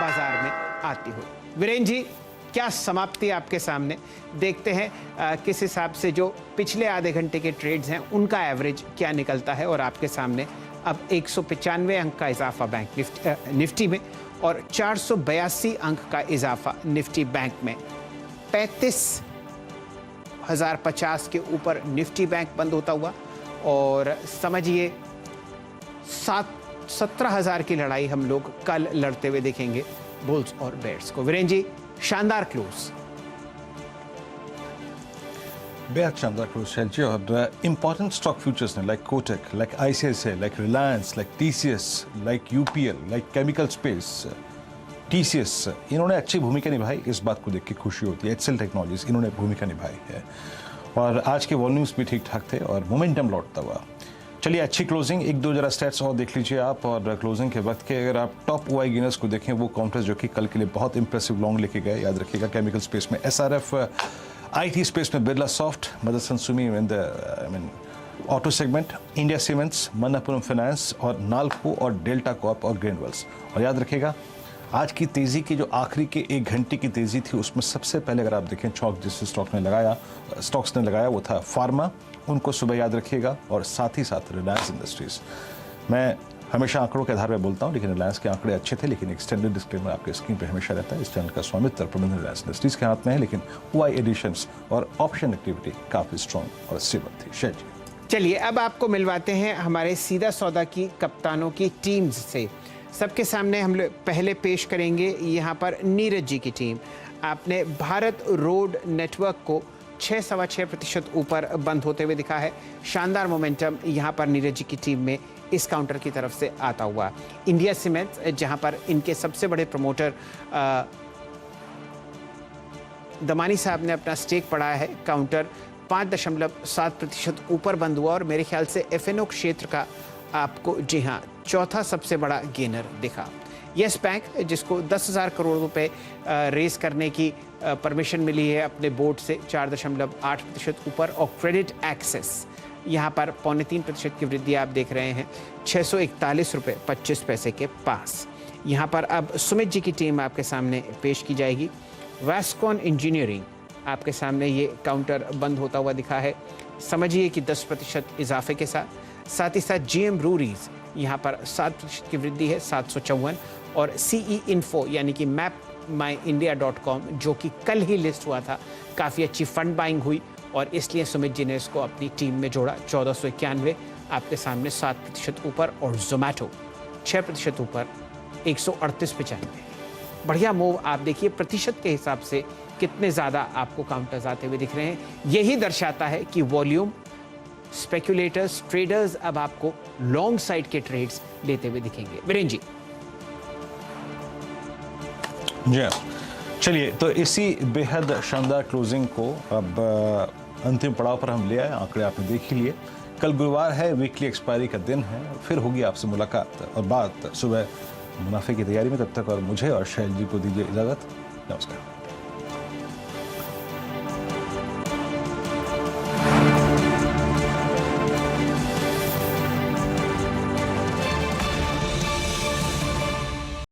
बाजार में आती हुई। वीरेंद्र जी, क्या समाप्ति आपके सामने, देखते हैं किस हिसाब से जो पिछले आधे घंटे के ट्रेड्स हैं उनका एवरेज क्या निकलता है। और आपके सामने अब 195 अंक का इजाफा बैंक निफ्टी में और 482 अंक का इजाफा निफ्टी बैंक में। 35,050 के ऊपर निफ्टी बैंक बंद होता हुआ और समझिए 17,000 की लड़ाई हम लोग कल लड़ते हुए देखेंगे बुल्स और बेयर्स को। वीरेंद्र जी, शानदार क्लोज। बेहद शानदार क्लोज शैल जी। और इंपॉर्टेंट स्टॉक फ्यूचर्स ने like Kotak, like ICICI, like Reliance, like TCS, like UPL, like chemical space, TCS, इन्होंने अच्छी भूमिका निभाई। इस बात को देख के खुशी होती है। HCL टेक्नोलॉजीज, इन्होंने भूमिका निभाई है और आज के वॉल्यूम्स भी ठीक ठाक थे और मोमेंटम लौटता हुआ। चलिए, अच्छी क्लोजिंग। एक दो जरा स्टैट्स और देख लीजिए आप। और क्लोजिंग के वक्त के अगर आप टॉप OI गेनर्स को देखें, वो काउंटर्स जो कि कल के लिए बहुत इंप्रेसिव लॉन्ग लेके गए, याद रखिएगा। केमिकल स्पेस में SRF, IT स्पेस में Birlasoft, Motherson Sumi in the auto segment, India Cements, Manappuram finance और नाल्को और डेल्टा कॉर्प और ग्रेनुअल्स। और याद रखिएगा, आज की तेज़ी की जो आखिरी के 1 घंटे की तेज़ी थी, उसमें सबसे पहले अगर आप देखें चौक जिस स्टॉक्स ने लगाया वो था फार्मा, उनको सुबह याद रखिएगा। और साथ ही साथ रिलायंस इंडस्ट्रीज़। मैं हमेशा आंकड़ों के आधार पर बोलता हूं, लेकिन रिलायंस के आंकड़े अच्छे थे, लेकिन एक्सटेंडेड डिस्क्लेमर आपके स्क्रीन पे हमेशा रहता है। इस चैनल का स्वामित्व प्रबंधन रिलायंस इंडस्ट्रीज के हाथ में है, लेकिन OI एडिशंस और ऑप्शन एक्टिविटी काफ़ी स्ट्रॉन्ग और स्टेबल थी। शेर जी, चलिए अब आपको मिलवाते हैं हमारे सीधा सौदा की कप्तानों की टीम्स से। सबके सामने हम लोग पहले पेश करेंगे यहाँ पर नीरज जी की टीम। आपने भारत रोड नेटवर्क को 6.25% ऊपर बंद होते हुए दिखा है। शानदार मोमेंटम यहाँ पर नीरज जी की टीम में इस काउंटर की तरफ से आता हुआ। इंडिया सीमेंट्स, जहाँ पर इनके सबसे बड़े प्रमोटर दमानी साहब ने अपना स्टेक बढ़ाया है, काउंटर 5.7% ऊपर बंद हुआ। और मेरे ख्याल से FNO क्षेत्र का आपको, जी हाँ, चौथा सबसे बड़ा गेनर दिखा। यस बैंक, जिसको 10,000 करोड़ रुपए रेस करने की परमिशन मिली है अपने बोर्ड से, 4.8% ऊपर। और क्रेडिट एक्सेस, यहाँ पर 3.25% की वृद्धि आप देख रहे हैं, 641 रुपये 25 पैसे के पास। यहाँ पर अब सुमित जी की टीम आपके सामने पेश की जाएगी। वैस्कॉन इंजीनियरिंग, आपके सामने ये काउंटर बंद होता हुआ दिखा है, समझिए कि 10% इजाफे के साथ। साथ ही साथ GM ब्रूरीज, यहाँ पर 7% की वृद्धि है, 754। और CE इन्फो यानी कि mapmyindia.com, जो कि कल ही लिस्ट हुआ था, काफ़ी अच्छी फंड बाइंग हुई और इसलिए सुमित जी ने इसको अपनी टीम में जोड़ा। 1491 आपके सामने 7% ऊपर। और जोमैटो 6% ऊपर, 138.95। बढ़िया मूव। आप देखिए प्रतिशत के हिसाब से कितने ज़्यादा आपको काउंटर्स आते हुए दिख रहे हैं। यही दर्शाता है कि वॉल्यूम, स्पेक्युलेटर्स, ट्रेडर्स अब आपको लॉन्ग साइड के ट्रेड्स लेते हुए दिखेंगे। वीरेंद्र जी, जी चलिए, तो इसी बेहद शानदार क्लोजिंग को अब अंतिम पड़ाव पर हम ले आए। आंकड़े आपने देख ही लिए। कल गुरुवार है, वीकली एक्सपायरी का दिन है। फिर होगी आपसे मुलाकात और बात सुबह मुनाफे की तैयारी में। तब तक और मुझे और शैल जी को दीजिए इजाज़त। नमस्कार।